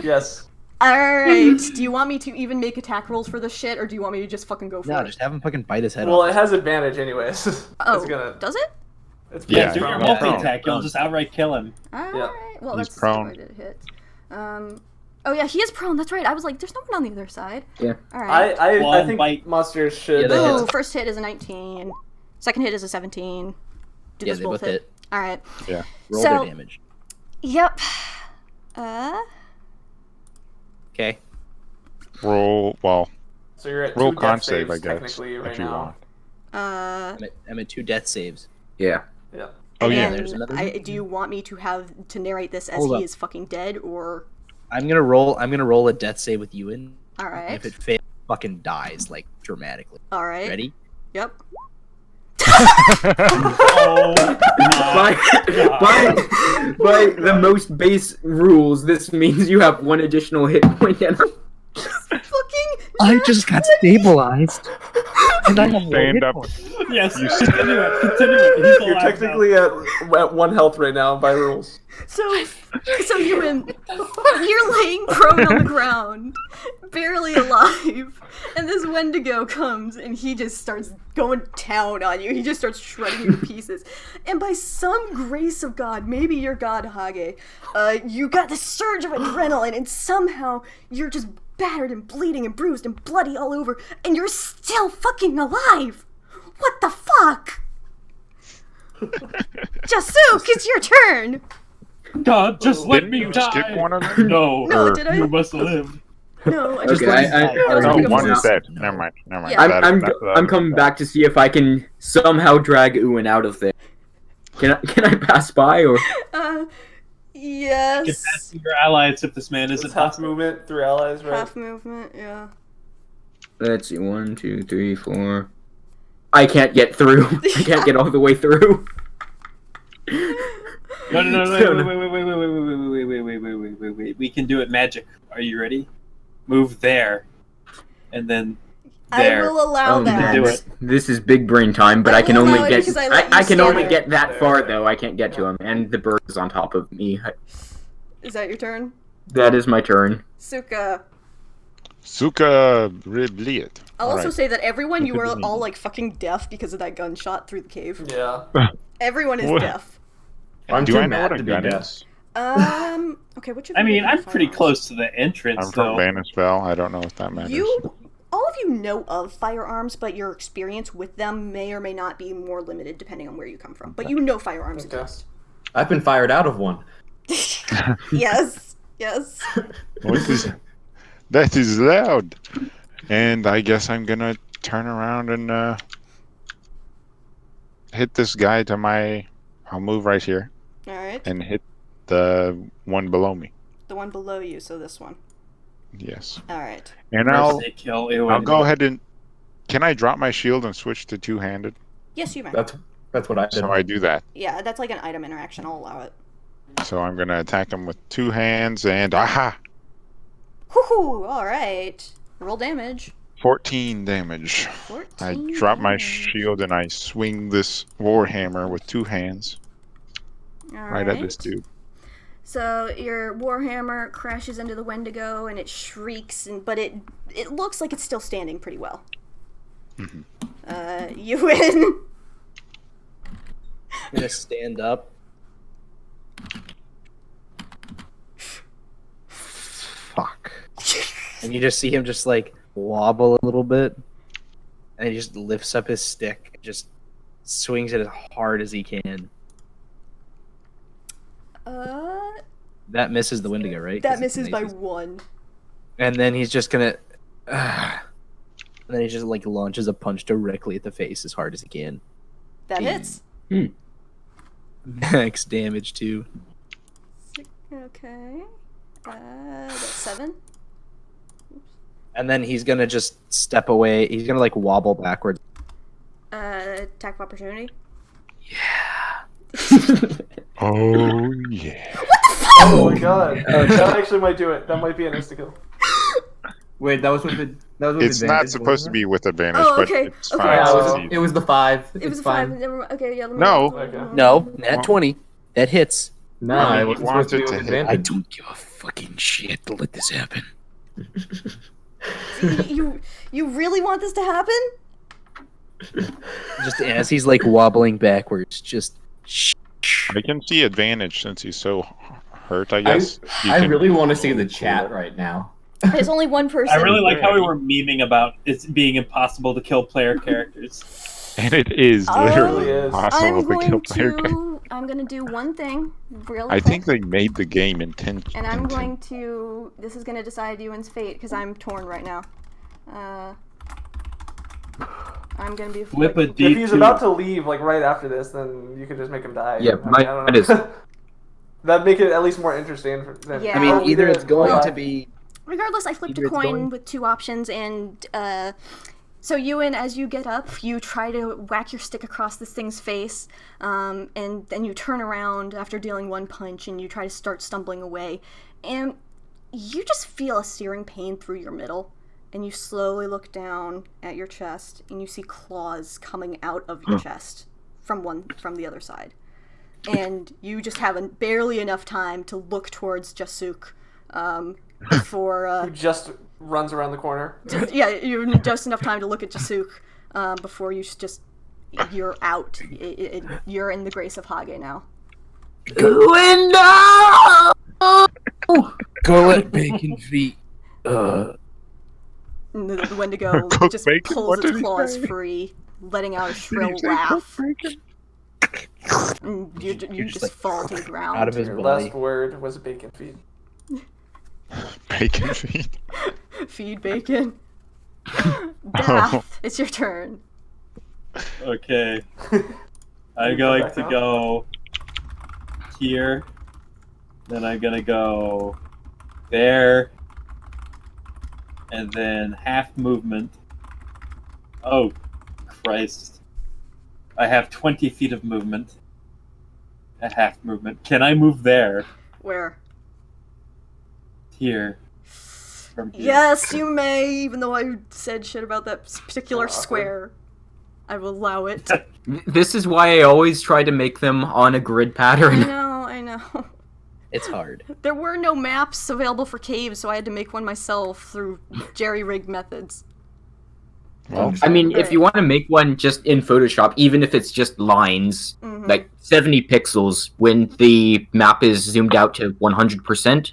Yes. Alright, do you want me to even make attack rolls for this shit, or do you want me to just fucking go for No, it? just have him fucking bite his head Well, off. it has advantage anyways. Oh, it's gonna. does it? It's Yeah, based Do your on- Yeah. multi-attack, you'll just outright kill him. Alright, well, He's that's prone. a good hit. Oh yeah, he is prone, that's right. I was like, there's no one on the other side. Yeah. Alright. I Claw think bite. monsters should. Yeah, they Ooh, hit. first hit is a 19. Second hit is a 17. Do Yeah, those they both both hit. Alright. Roll so- their damage. Yep. Okay. Roll, well, So you're at roll 2 con death save, saves I guess, technically right if you now. want. I'm at 2 death saves. Yeah. Yeah. Oh, and yeah. then There's another one. do you want me to narrate this as Hold he up. is fucking dead, or... I'm gonna roll a death save with Ewan. And Alright. if it fails, fucking dies like dramatically. Alright. Ready? Yep. Oh By, my God. by the most base rules, this means you have one additional hit point and Fucking... I just got stabilized. And I have no Stand hit up. points. Yes, You continue it. Continue it. He's You're alive technically at 1 health right now by rules. So Ewan, you're laying prone on the ground, barely alive, and this Wendigo comes and he just starts going down on you. He just starts shredding you to pieces. And by some grace of God, maybe you're God Hage, you got this surge of adrenaline and somehow you're just battered and bleeding and bruised and bloody all over, and you're still fucking alive! What the fuck? Jasuk, it's your turn! God, just let Didn't me you die. skip one of them? No, No, did I? you must live. No, I just Okay, that was No, pretty good one for is us. dead. Never mind. Yeah. I'm coming back to see if I can somehow drag Ewan out of there. Can I pass by or? Get Yes. past your allies if this man It's isn't half hostile. movement, 3 allies, right? Half movement, yeah. Let's see, 1, 2, 3, 4. I can't get through. I can't get all the way through. No, wait. We can do it magic. Are you ready? Move there. And then there. I will allow Oh, that. do it. This is big brain time, but I I can will only allow it get. because I let you I can stand only there. get that far though. I can't get to him, and the bird is on top of me. Is that your turn? That is my turn. Suka. Suka Ribliet. I'll also Alright. say that everyone, you Look were at the all name. like fucking deaf because of that gunshot through the cave. Yeah. Everyone is What? deaf. I'm Do too I know mad what a to be gun deaf. is? Okay, which of I you mean, are I'm pretty firearms? close to the entrance, I'm from though. Banisbell. I don't know if that matters. All of you know of firearms, but your experience with them may or may not be more limited depending on where you come from. But you know firearms Okay. exist. I've been fired out of one. Yes, yes. What is that? Is loud. And I guess I'm gonna turn around and hit this guy to my. I'll move right here All right. and hit the one below me. The one below you, so this one. Yes. All right. And First they kill Ewan. I'll go ahead and. Can I drop my shield and switch to two-handed? Yes, you may. That's what I did. So I do that. Yeah, that's like an item interaction. I'll allow it. So I'm gonna attack him with two hands and aha! Whoo! All right. Roll damage. 14 damage. 14 I drop my damage. shield and I swing this warhammer with 2 hands right at this dude. So your warhammer crashes into the Wendigo and it shrieks, but it looks like it's still standing pretty well. You win. I'm gonna stand up. Fuck. And you just see him just like wobble a little bit, and he just lifts up his stick and just swings it as hard as he can. That misses the Wendigo, right? That misses by 1. And then he's just gonna, and then he just like launches a punch directly at the face as hard as he can. That hits. Max damage too. Okay. That's 7. And then he's gonna just step away. He's gonna like wobble backwards. Attack of opportunity. Oh yeah. Oh my god. That actually might do it. That might be an insta-kill. Wait, that was with the. It's not supposed to be with advantage, Oh, but okay, it's okay. fine. Yeah, it was the 5. It was It's a 5. fine. Never mind. Okay, yeah. Let me No. No, nat 20. That hits. No, I it was want supposed to be it with to hit. advantage. I don't give a fucking shit to let this happen. You really want this to happen? Just as he's like wobbling backwards, just. I can see advantage since he's so hurt, I guess. I really want to see the chat right now. There's only one person. I really like how we were memeing about it being impossible to kill player characters. And it is literally impossible to kill player characters. I'm going to do one thing real quick. I think they made the game intentional. And I'm going to... This is going to decide Ewan's fate, because I'm torn right now. I'm going to be... Flip a D2. If he's about to leave, like, right after this, then you can just make him die. Yeah, I don't know. That'd make it at least more interesting. Yeah. I mean, either it's going to be... Regardless, I flipped Either a it's coin going- with 2 options, and so Ewan, as you get up, you try to whack your stick across this thing's face, and then you turn around after dealing 1 punch, and you try to start stumbling away, and you just feel a searing pain through your middle, and you slowly look down at your chest, and you see claws coming out of your chest from the other side, and you just have barely enough time to look towards Jasuk. Before Who just runs around the corner. Yeah, you have just enough time to look at Jasuk before you're out. You're in the grace of Hage now. Glinda! Go at Bacon Feet. And the Wendigo Cook just bacon? pulls What its did he claws say? free, letting out a shrill say laugh. cook bacon? And you just like, fall to the ground. out of his Your body. last word was bacon feed. Bacon feet. Feed bacon. Death, it's your turn. Okay. I'm going to go here. Then I'm going to go there. And then half movement. Oh, Christ. I have 20 feet of movement. A half movement. Can I move there? Where? Here. From here. Yes, you may, even though I said shit about that particular square. I will allow it. This is why I always try to make them on a grid pattern. I know. It's hard. There were no maps available for caves, so I had to make one myself through jerry-rigged methods. Well, I mean, if you want to make one just in Photoshop, even if it's just lines, like 70 pixels, when the map is zoomed out to 100%,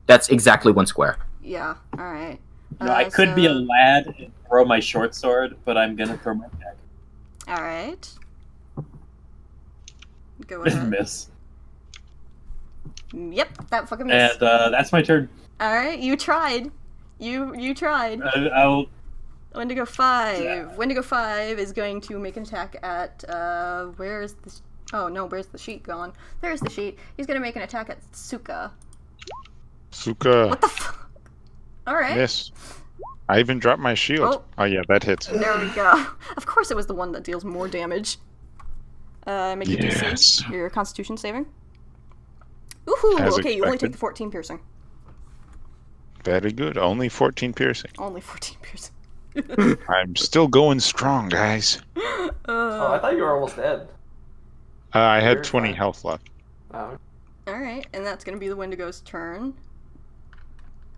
that's exactly 1 square. Yeah, alright. No, I could be a lad and throw my short sword, but I'm gonna throw my dagger. Alright. Go Didn't ahead. miss. Yep, that fucking missed. And that's my turn. Alright, you tried. You tried. I'll... Wendigo 5. Wendigo 5 is going to make an attack at, where's the... Oh, no, where's the sheet gone? There's the sheet. He's gonna make an attack at Suka. Suka. What the fuck? Alright. Miss. I even dropped my shield. Oh yeah, that hits. There we go. Of course it was the one that deals more damage. Make your DC. Your Constitution saving. Ooh, As okay, you only take expected. the 14 piercing. Very good. Only 14 piercing. Only 14 piercing. I'm still going strong, guys. Oh, I thought you were almost dead. I had You're 20 fine. health left. Oh. Alright, and that's gonna be the Wendigo's turn.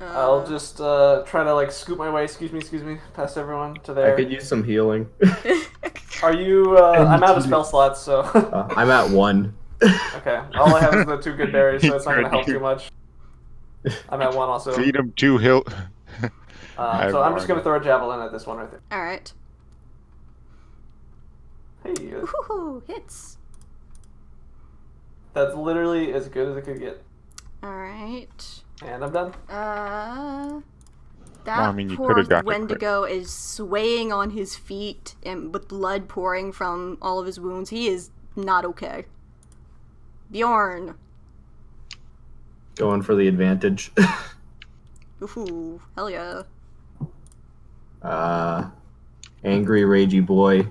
I'll just try to like scoop my way, excuse me, past everyone to there. I could use some healing. Are you? I'm out of spell slots, so. I'm at 1. Okay, all I have is the 2 good berries, so it's not gonna help too much. I'm at 1 also. Feed him 2 heal. So I'm just gonna throw a javelin at this one right there. Alright. Hey, Woohoo! Hits. that's literally as good as it could get. Alright. And I'm done. That Well, I mean, you poor could've got the crit. Wendigo is swaying on his feet and with blood pouring from all of his wounds. He is not okay. Bjorn. Going for the advantage. Ooh, hell yeah. Angry, ragey boy.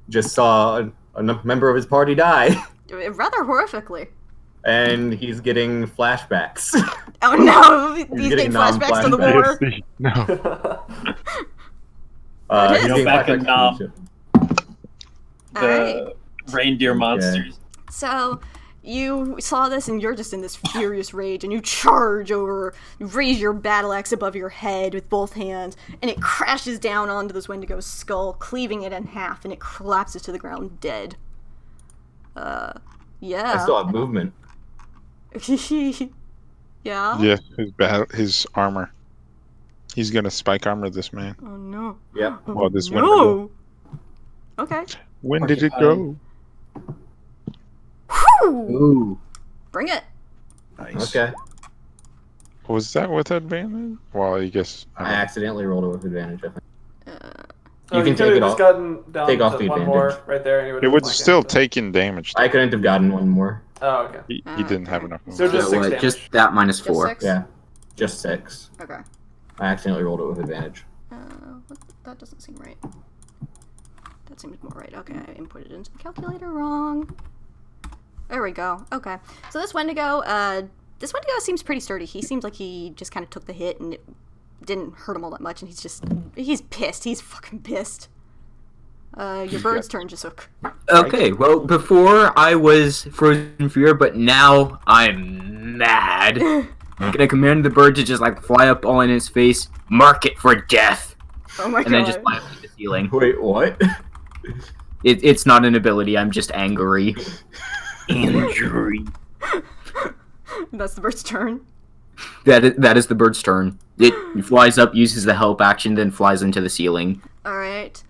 Just saw a member of his party die. Rather horrifically. And he's getting flashbacks. Oh no! He's getting getting flashbacks to the war. No. He's getting back flashbacks in Nom. to The Alright. reindeer monsters. So, you saw this and you're just in this furious rage and you charge over, you raise your battle axe above your head with both hands and it crashes down onto this Wendigo's skull, cleaving it in half, and it collapses to the ground dead. Yeah. I still have movement. Yeah? Yeah, his armor. He's gonna spike armor this man. Oh no. Yep. Well, this no. Wendigo. Okay. When did it go? Whew! Ooh. Bring it. Nice. Okay. Was that with advantage? Well, I guess. I accidentally rolled it with advantage, I think. So You can could've take it just off. gotten down Take to off the one advantage. more right there, and you It would was still taking damage. I couldn't have gotten one more. Oh, okay. He didn't have enough. So just 6 damage. just that minus Just 4. 6? Yeah. Just 6. Okay. I accidentally rolled it with advantage. That doesn't seem right. That seems more right. Okay, I inputted it into the calculator wrong. There we go. Okay. So this Wendigo seems pretty sturdy. He seems like he just kind of took the hit and it didn't hurt him all that much, and he's pissed. He's fucking pissed. Your bird's turn, Jasuk. Okay, well, before I was frozen in fear, but now I'm mad. I'm gonna command the bird to just like fly up all in his face, mark it for death, Oh my and god. then just fly up to the ceiling. Wait, what? It's not an ability. I'm just angry. Injury. That's the bird's turn. That is the bird's turn. It flies up, uses the help action, then flies into the ceiling. Alright.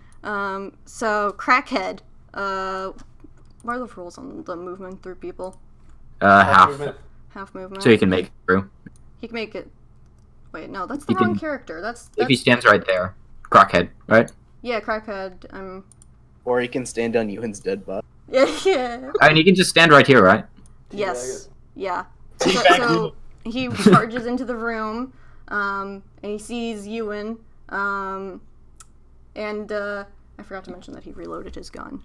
So, Crackhead. What are the rules on the movement through people? Half, movement. Half movement? so he can make it through. He can make it... Wait, no, that's the He wrong can- character. That's If he stands right there, Crockhead, right? Yeah, Crackhead. Or he can stand on Ewan's dead body. Yeah. I mean, he can just stand right here, right? Yes. Yeah. So he charges into the room, and he sees Ewan, and I forgot to mention that he reloaded his gun,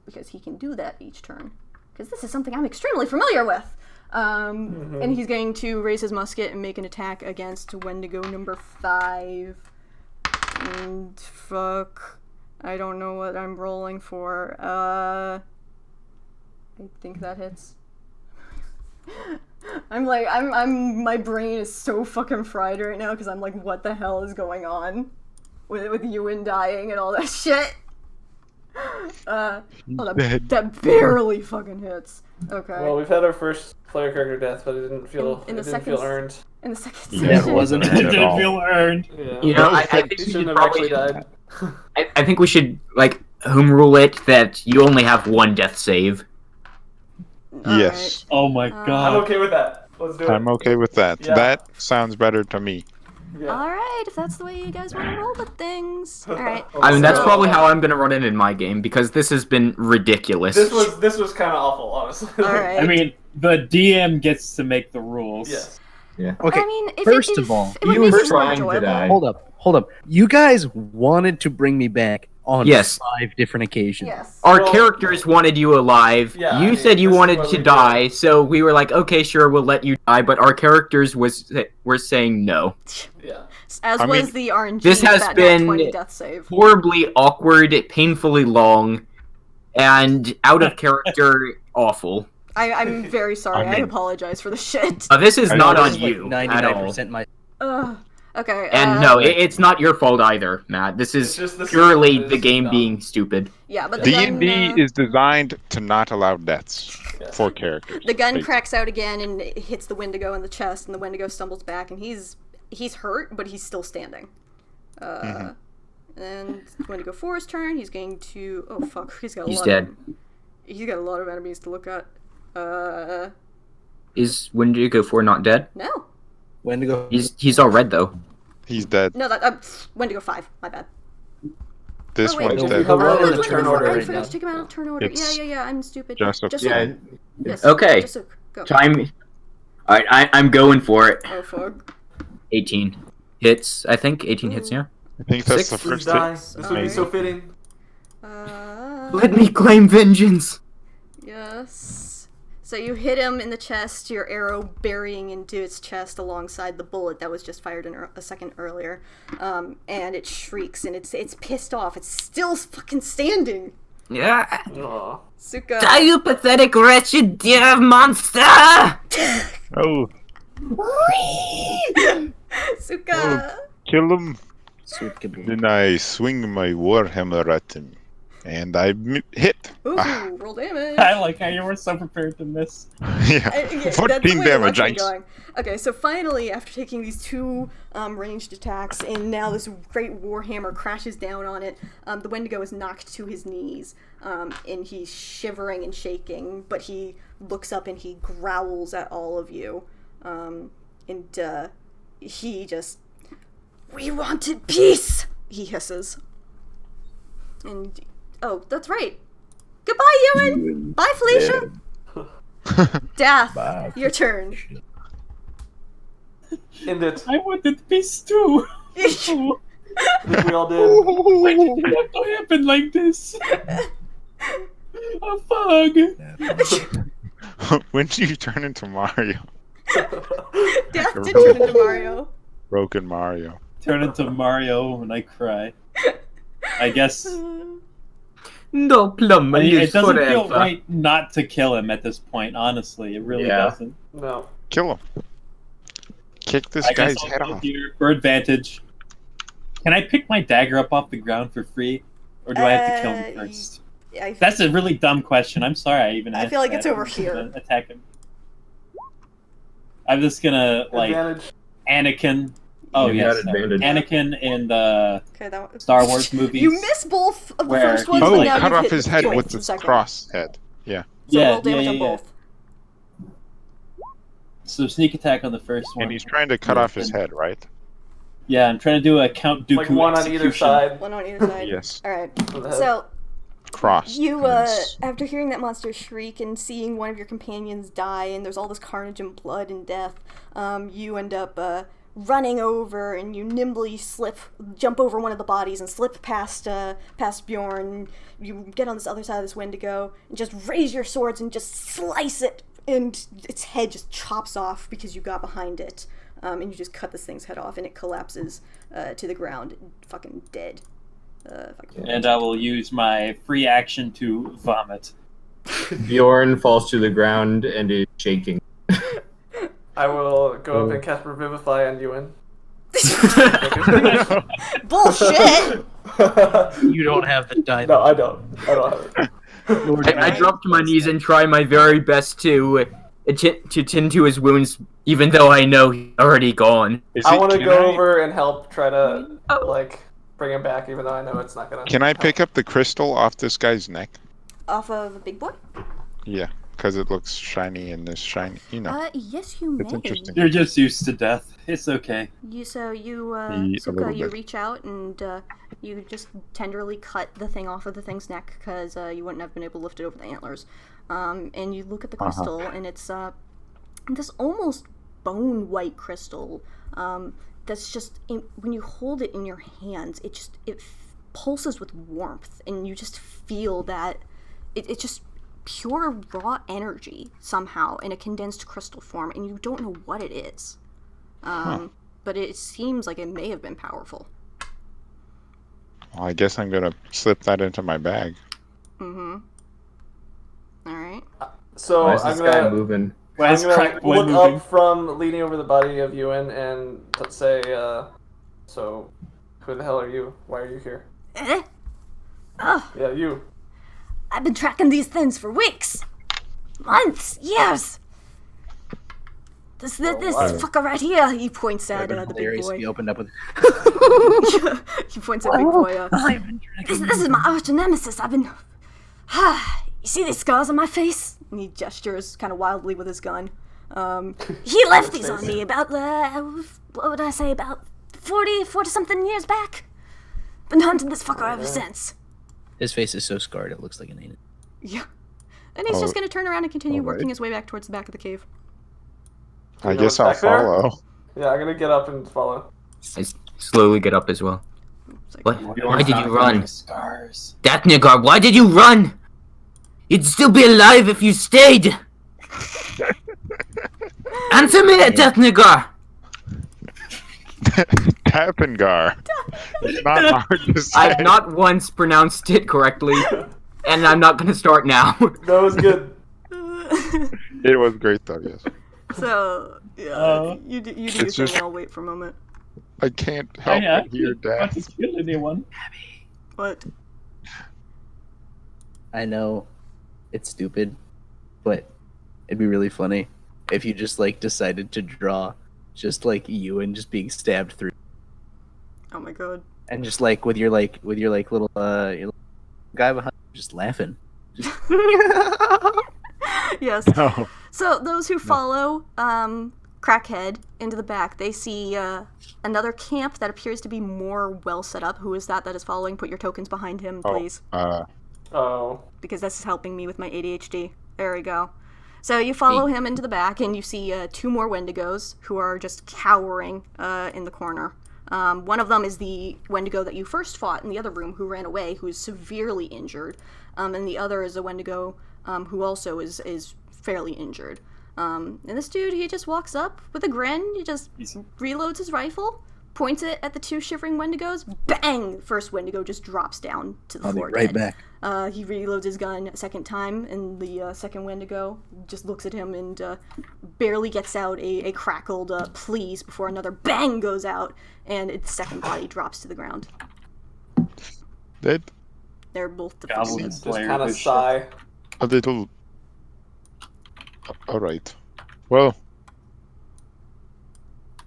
because he can do that each turn. Because this is something I'm extremely familiar with. And he's going to raise his musket and make an attack against Wendigo number 5. And fuck. I don't know what I'm rolling for. I think that hits. My brain is so fucking fried right now because I'm like, what the hell is going on with Ewan dying and all that shit? That barely fucking hits. Okay. Well, we've had our first player character death, but it didn't feel In the it didn't feel earned. In the second Yeah, session. it wasn't It at didn't all. feel earned. Yeah. You know, I think He we shouldn't should have actually probably. died. I think we should like home rule it that you only have one death save. Yes. Oh my I'm god. okay with that. Let's do it. I'm okay with that. Yeah. That sounds better to me. Yeah. Alright, if that's the way you guys want to roll with things. Alright. I mean, that's So- probably how I'm gonna run it in my game because this has been ridiculous. This was kind of awful, honestly. Alright. I mean, the DM gets to make the rules. Yes. Okay, I mean, if first it, of all, it would you make were it more trying to enjoyable. die. hold up. You guys wanted to bring me back on Yes. 5 different occasions. Yes. Our Well- characters wanted you alive. Yeah, I You mean, said you this is wanted what to we die, so we were like, okay, sure, we'll let you die. But our characters were saying no. Yeah. As I was mean, the RNG. this has that been 20 death save. horribly awkward, painfully long, and out of character awful. I'm very sorry. I mean- apologize for the shit. This is I not know, on this is you at all. 99% my. Okay. And no, it's not your fault either, Matt. This is It's just the purely system the is game dumb. being stupid. Yeah, but the gun, D&D is designed to not allow deaths for characters. the gun basically. cracks out again and it hits the Wendigo in the chest, and the Wendigo stumbles back, and he's hurt, but he's still standing. And the Wendigo 4's turn. He's going to. Oh fuck! He's got a He's lot. dead. He's got a lot of enemies to look at. Is Wendigo 4 not dead? No. Wendigo. He's all red though. He's dead. No, that Wendigo 5. My bad. This Oh, wait, one's no, dead. no, we're all in it's the Wendigo turn 4. order I right forgot now. to take him out of turn order. It's Yeah. I'm stupid. Jasuk. Jasuk. Yeah, Yes. Okay. Jasuk, go. Time. Alright, I'm going for it. Oh fuck. 18 hits, I think. 18 hits, yeah. I think that's 6 the Please first die. hit. This would be so fitting. Let me claim vengeance. Yes. So you hit him in the chest, your arrow burying into its chest alongside the bullet that was just fired a second earlier. And it shrieks and it's pissed off. It's still fucking standing. Yeah. Aw. Suka. Die, you pathetic, wretched dear monster! Oh, Suka. kill him. Sweet kaboo. Then I swing my warhammer at him. And I hit. Ooh, Ah. roll damage. I like how you were so prepared to miss. Yeah. That's 14 the way damage. it's I going. Okay, so finally, after taking these two ranged attacks, and now this great warhammer crashes down on it, the Wendigo is knocked to his knees, and he's shivering and shaking, but he looks up and he growls at all of you, and he just, "We wanted peace!" he hisses. And, oh, that's right. Goodbye, Ewan! Bye, Felicia! Dath, Bye. your turn. End it. I wanted peace too. I think we all did. Why did it have to happen like this? A fog. when do you turn into Mario? Death did turn into Mario. Broken Mario. Turn into Mario when I cry. I guess No plum, I mean, lives it doesn't forever. feel right not to kill him at this point. Honestly, it really Yeah. doesn't. No. Kill him. Kick this I guess guy's I'll head go off. here for advantage. Can I pick my dagger up off the ground for free, or do I have to kill him first? That's a really dumb question. I'm sorry I even. I asked feel like that. it's over I'm here. gonna attack him. I'm just gonna like Advantage. Anakin. Oh You yes, got advantage. Anakin in the Okay, that was... Star Wars movies. You missed both of the Where first ones, he's but Oh, now cut you've off hit his the head joint with for the second. cross head. Yeah. So Yeah, roll damage yeah, on yeah. both. So sneak attack on the first one. And he's trying to cut off his head, right? Yeah, I'm trying to do a Count Dooku Like one on either execution. side. One on either side. Yes. Alright, For the head. so Cross. you, and it's- after hearing that monster shriek and seeing one of your companions die, and there's all this carnage and blood and death, you end up running over, and you nimbly jump over one of the bodies and slip past Bjorn. You get on this other side of this Wendigo and just raise your swords and just slice it, and its head just chops off because you got behind it, and you just cut this thing's head off, and it collapses to the ground, fucking dead. If I can- And I will use my free action to vomit. Bjorn falls to the ground and is shaking. I will go up and cast Revivify on Ewan. Bullshit! You don't have the die. No, I don't. I don't have it. I drop to my knees and try my very best to tend to his wounds, even though I know he's already gone. I want to go over and help try to, like, bring him back, even though I know it's not gonna. Can I pick up the crystal off this guy's neck? Off of a big boy? Yeah, because it looks shiny and this shiny, you know. Yes, you It's may. interesting. You're just used to death. It's okay. You a Suka, little you bit. reach out and you just tenderly cut the thing off of the thing's neck because you wouldn't have been able to lift it over the antlers. And you look at the crystal, and it's this almost bone-white crystal. That's just when you hold it in your hands, it pulses with warmth, and you just feel that it's just pure raw energy somehow in a condensed crystal form, and you don't know what it is. but it seems like it may have been powerful. Well, I guess I'm gonna slip that into my bag. Mm-hmm. All right. So Why is I'm this guy gonna moving? Why I'm is gonna crack boy look moving? up from leaning over the body of Ewan and say, so who the hell are you? Why are you here? Eh? Oh, Yeah, you. I've been tracking these things for weeks, months, years. This wow. fucker right here. He points at the big Hilarious boy. if you opened up with. He points at big boy. This is my arch nemesis. I've been. You see these scars on my face? And he gestures kind of wildly with his gun. He left these on me about what would I say, about 40 something years back. Been hunting this fucker ever since. His face is so scarred it looks like an anus. Yeah. And he's just gonna turn around and continue alright. working his way back towards the back of the cave. Do I you know guess what's I'll back there? follow. Yeah, I'm gonna get up and follow. I slowly get up as well. It's like, What? You Why don't did stop you run? getting Scars. Dathngar, why did you run? You'd still be alive if you stayed! Answer me, Dathngar! Dathngar. It's not hard to say. I've not once pronounced it correctly, and I'm not gonna start now. That was good. It was great though, yes. So, yeah, you do your thing, just- and I'll wait for a moment. I can't help but hear Not death. to kill anyone. What? I know it's stupid, but it'd be really funny if you just like decided to draw just like Ewan just being stabbed through, Oh my god. and just like with your little your little guy behind you just laughing. Yes. No. So those who follow Crackhead into the back, they see another camp that appears to be more well set up. Who is that is following? Put your tokens behind him, please. Oh. Because this is helping me with my ADHD. There we go. So you follow him into the back, and you see two more Wendigos who are just cowering in the corner. One of them is the Wendigo that you first fought in the other room, who ran away, who is severely injured. And the other is a Wendigo who also is fairly injured. And this dude, he just walks up with a grin. He just reloads his rifle, points it at the two shivering Wendigos. Bang! First Wendigo just drops down to the I'll be floor right dead. back. He reloads his gun a second time, and the second Wendigo just looks at him and barely gets out a crackled please before another bang goes out, and its second body drops to the ground. Dead. They're both Goblin defeated. Just Slayer kind of this shit. sigh. A little. Alright. Well.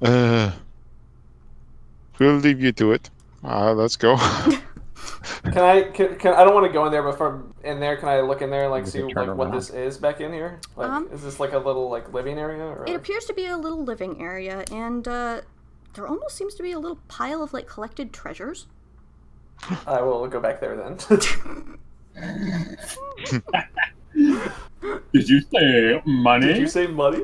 We'll leave you to it. Let's go. Can I don't want to go in there, but from in there, can I look in there and like You see can turn like what around. this is back in here? Like, is this like a little like living area? Or It appears to be a little living area, and there almost seems to be a little pile of like collected treasures. I will go back there then. Did you say money? Did you say money?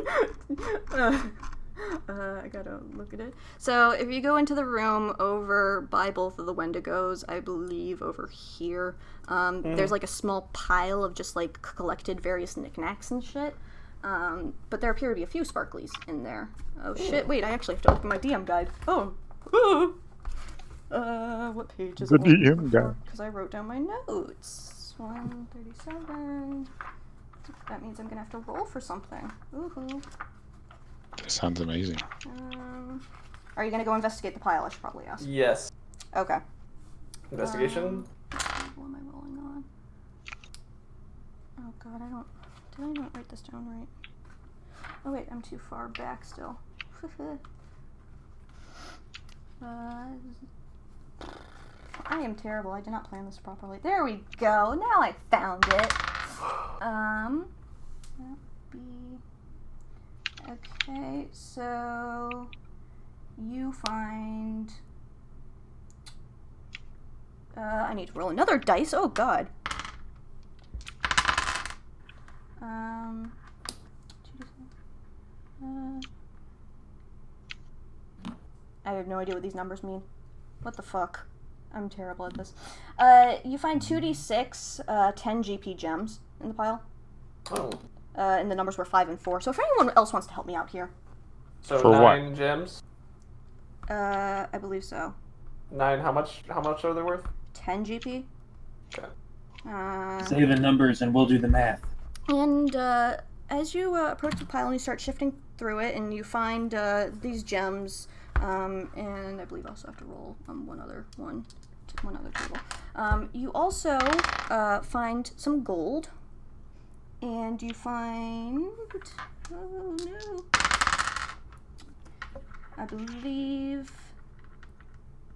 I gotta look at it. So if you go into the room over by both of the Wendigos, I believe over here, there's like a small pile of just like collected various knickknacks and shit. But there appear to be a few sparklies in there. Oh shit! Wait, I actually have to open my DM guide. Oh. What page is The it? DM guide. Because I wrote down my notes. 137. That means I'm gonna have to roll for something. Ooh. This sounds amazing. Are you gonna go investigate the pile? I should probably ask. Yes. Okay. Investigation. What am I rolling on? Oh god, did I not write this down right? Oh wait, I'm too far back still. I am terrible. I did not plan this properly. There we go. Now I found it. That'd be okay. So you find. I need to roll another dice. Oh god. I have no idea what these numbers mean. What the fuck? I'm terrible at this. You find 2d6, 10 GP gems in the pile. Oh. And the numbers were 5 and 4. So if anyone else wants to help me out here. So For what? 9 gems. I believe so. 9. How much are they worth? 10 GP. Okay. Say the numbers and we'll do the math. And as you approach the pile and you start shifting through it, and you find these gems, and I believe I also have to roll one other table. You also find some gold, and you find, oh no, I believe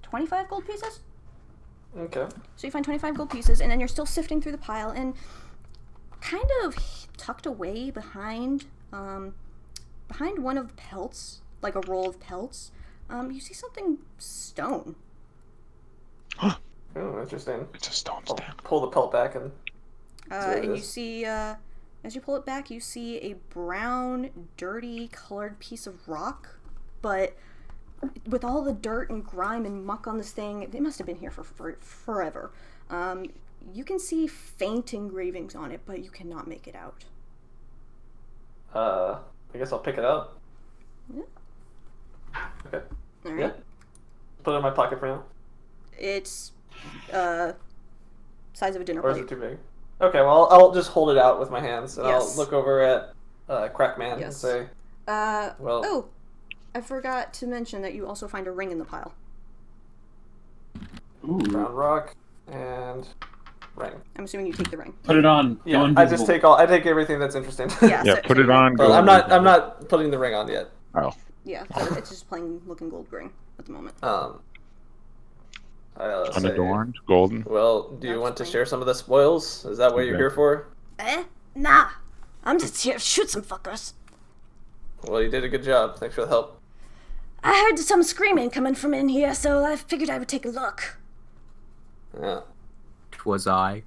25 gold pieces. Okay. So you find 25 gold pieces, and then you're still sifting through the pile, and kind of tucked away behind one of the pelts, like a roll of pelts, you see something stone. Oh, interesting. It's a stone I'll stack. pull the pelt back and And you see, as you pull it back, you see a brown, dirty, colored piece of rock, but with all the dirt and grime and muck on this thing, it must have been here for forever. You can see faint engravings on it, but you cannot make it out. I guess I'll pick it up. Yeah. Okay. All right. Yeah. Put it in my pocket for now. It's size of a dinner Or is plate. it too big? Okay, well, I'll just hold it out with my hands, and Yes. I'll look over at Crackman and Yes. say, well... Oh, I forgot to mention that you also find a ring in the pile. Ooh. Brown rock and ring. I'm assuming you take the ring. Put it on. Yeah, Go I invisible. just I take everything that's interesting. Yeah, Yeah, put it on. Well, go I'm invisible. not putting the ring on yet. Oh. Yeah, so it's just plain looking gold ring at the moment. I'll say, Unadorned, golden. well, do you That's want to fine. share some of the spoils? Is that what you're Okay. here for? Nah. I'm just here to shoot some fuckers. Well, you did a good job. Thanks for the help. I heard some screaming coming from in here, so I figured I would take a look. Yeah. 'Twas I.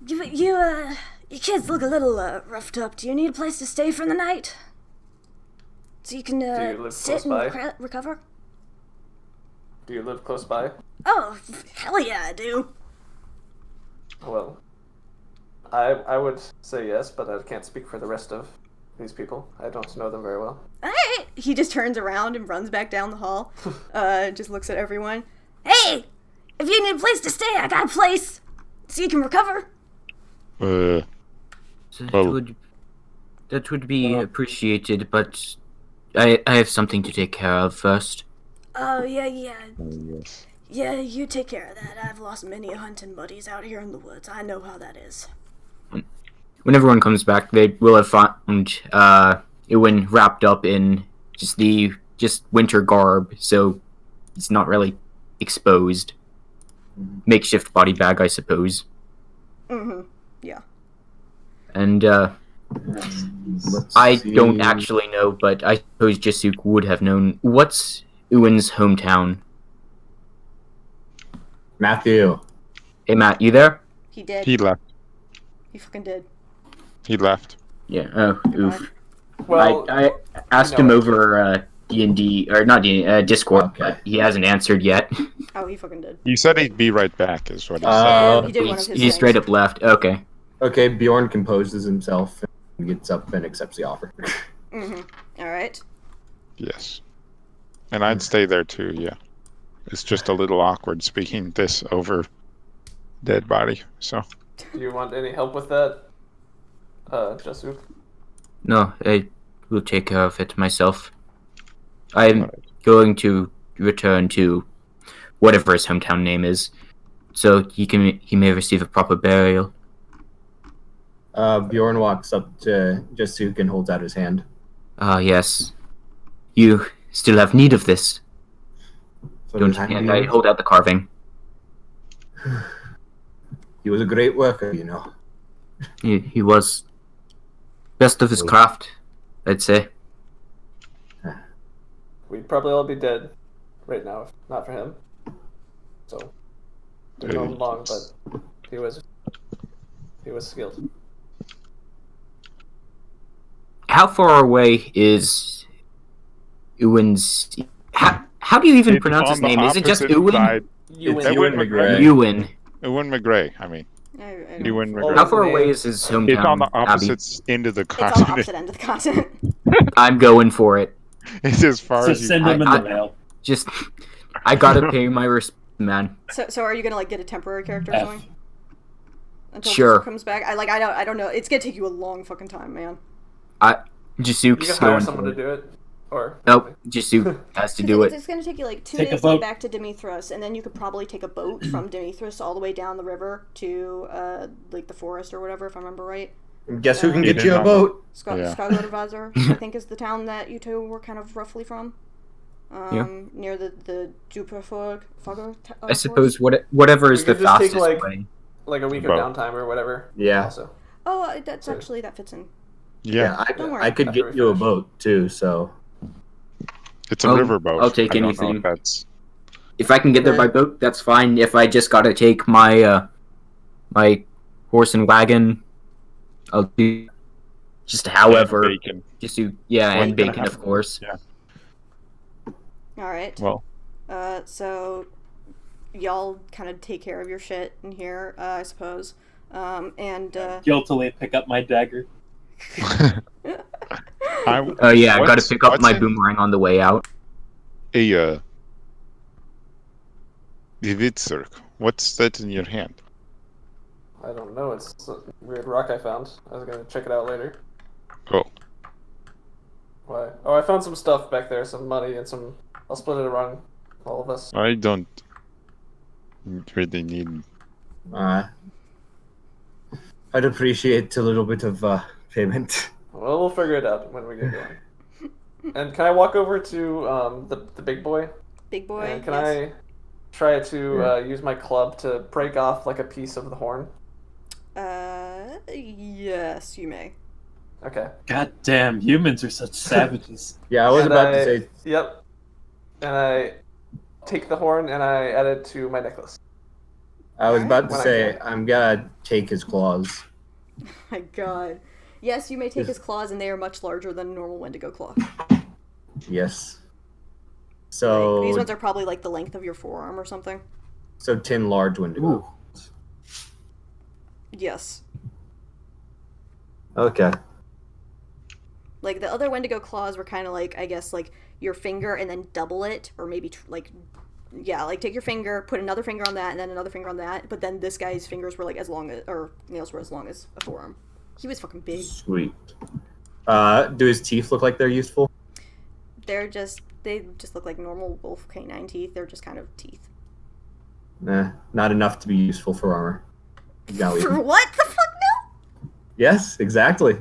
You kids look a little roughed up. Do you need a place to stay for the night? So you can you live sit close by? and recover? Do you live close by? Oh, hell yeah, I do. Well, I would say yes, but I can't speak for the rest of these people. I don't know them very well. Hey! He just turns around and runs back down the hall. Just looks at everyone. Hey! If you need a place to stay, I got a place! So you can recover. That Well- would be appreciated, but I have something to take care of first. Oh, yeah. Yes. Yeah, you take care of that. I've lost many hunting buddies out here in the woods. I know how that is. When everyone comes back, they will have found Ewan wrapped up in just winter garb, so he's not really exposed. Makeshift body bag, I suppose. Mm-hmm. Yeah. And Let's I see. don't actually know, but I suppose Jasuk would have known. What's Ewan's hometown? Matthew. Hey, Matt, you there? He did. He left. He fucking did. He left. Yeah. Oh, oof. Well, I asked him over D&D, or not D&D, Discord, Okay. but he hasn't answered yet. Oh, he fucking did. He said he'd be right back, is what he And he did one of his He straight things. up left. Okay. Okay, Bjorn composes himself and gets up and accepts the offer. Mm-hmm. Alright. said. Yes. And I'd stay there too, yeah. It's just a little awkward speaking this over dead body, so. do you want any help with that, Jasuk? No, I will take care of it myself. I'm going to return to whatever his hometown name is, so he may receive a proper burial. Bjorn walks up to Jasuk and holds out his hand. Ah, yes. You still have need of this, So don't does you? that And mean- I hold out the carving. He was a great worker, you know. He was best of his craft, I'd say. We'd probably all be dead right now if not for him. So, didn't know him long, but he was skilled. How far away is Ewan's? How do you even It's pronounce his on the name? Is it just opposite Ewan? side. Ewan. It's Ewan McGray. Ewan. Ewan McGray, I mean. I don't Ewan Well, McGray. How far away is his hometown? It's on the Abby? opposite end of the It's on the continent. opposite end of the continent. I'm going for it. It's as far So as you send can. them in the mail. Just, I gotta pay my respect, man. So are you gonna like get a temporary character or F. something? Until Sure. Jasuk comes back? I don't know. It's gonna take you a long fucking time, man. You Jasuk's can hire going someone for to it. do it. Or Nope, Jasuk has to do it. It's gonna take you like 2 Take a days to get boat. back to Demithras, and then you could probably take a boat from Demithras all the way down the river to like the forest or whatever, if I remember right. Guess who can Yeah. get you a boat? Yeah. Skagorvazar, I think, is the town that you two were kind of roughly from. Near the Dupafog. I suppose whatever is We the could just take, fastest like- way. like a week of Boat. downtime or whatever. Yeah. Also. Oh, that's actually, that fits in. Yeah, Don't worry. I could After get we you a finish. boat too. So it's a I'll- riverboat. I'll take I don't know if anything. that's If I can get there by boat, that's fine. If I just gotta take my my horse and wagon, I'll do. Just however, bacon. just do Well, and you're gonna bacon, have of course. Yeah. All right. Well, So y'all kind of take care of your shit in here, I suppose. Guiltily pick up my dagger. Yeah, I gotta what's- pick up what's my in boomerang on the way out. the Hvitserk. What's that in your hand? I don't know. It's a weird rock I found. I was gonna check it out later. Oh, Why? Oh, I found some stuff back there, some money and some. I'll split it around all of us. I don't really need. I'd appreciate a little bit of payment. Well, we'll figure it out when we get going. And can I walk over to the big boy? Big boy. And can yes. I try to use my club to break off like a piece of the horn? Yes, you may. Okay. God damn, humans are such savages. Yeah, I was And about to say. Yep. And I take the horn and I add it to my necklace. I was about to When I say can. I'm gonna take his claws. My God. Yes, you may take his claws, and they are much larger than a normal Wendigo claw. Yes. Like, So these ones are probably like the length of your forearm or something. so 10 large Wendigo. Yes. Okay. Like the other Wendigo claws were kind of like, I guess, like your finger and then double it, or maybe like take your finger, put another finger on that, and then another finger on that. But then this guy's fingers were like as long as, or nails were as long as a forearm. He was fucking big. Sweet. Do his teeth look like they're useful? They just look like normal wolf canine teeth. They're just kind of teeth. Nah, not enough to be useful for armor. You gotta leave For them. what the fuck no? Yes, exactly.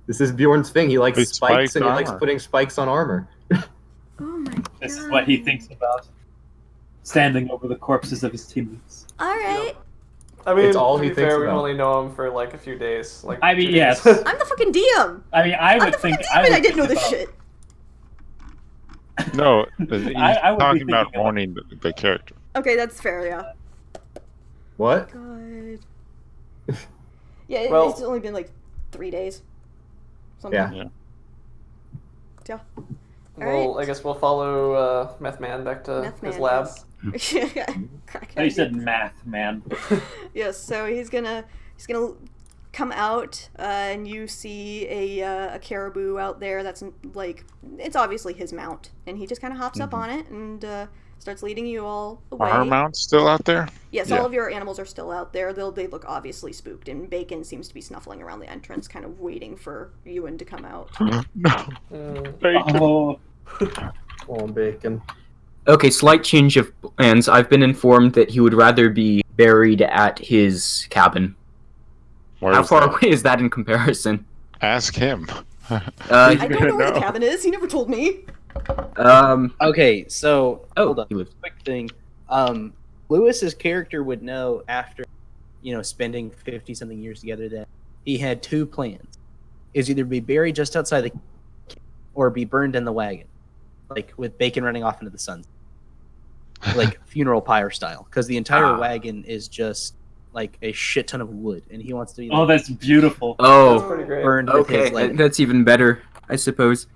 This is Bjorn's thing. He likes It's spikes spiked and he likes armor. putting spikes on armor. Oh my God. This is what he thinks about. Standing over the corpses of his teammates. All right. I mean, It's all to he be thinks fair, we've about. only known him for like a few days. Like I mean, 2 yes. days. I'm the fucking DM. I mean, I I'm would the fucking think. demon. I would didn't know think this about- shit. No, he's I would be talking about thinking about- owning the character. Okay, that's fair. Yeah. What? God. Yeah, Well- it's only been like 3 days. Something. Yeah. Yeah. Well, Alright. I guess we'll follow Meth Man back to Meth his Man, lab. yes. Crackhead. Oh, you said math, man. Yes, so he's gonna come out, and you see a caribou out there. That's like, it's obviously his mount, and he just kind of hops up on it and starts leading you all away. Are our mounts still out there? Yes, Yeah. all of your animals are still out there. They look obviously spooked, and Bacon seems to be snuffling around the entrance, kind of waiting for Ewan to come out. No. Mm. Bacon. Oh, Oh, bacon. Okay, slight change of plans. I've been informed that he would rather be buried at his cabin. Where How is far that? away is that in comparison? Ask him. I don't know where the No. cabin is. He never told me. Okay, so hold on. he lives. Quick thing. Lewis's character would know after, spending 50 something years together that he had two plans. Is either be buried just outside the or be burned in the wagon. Like with Bacon running off into the sun. Like funeral pyre style. Because the entire wagon is just like a shit ton of wood. And he wants to be oh, that's beautiful. That's Oh, pretty great. burned with okay, his like that's even better, I suppose.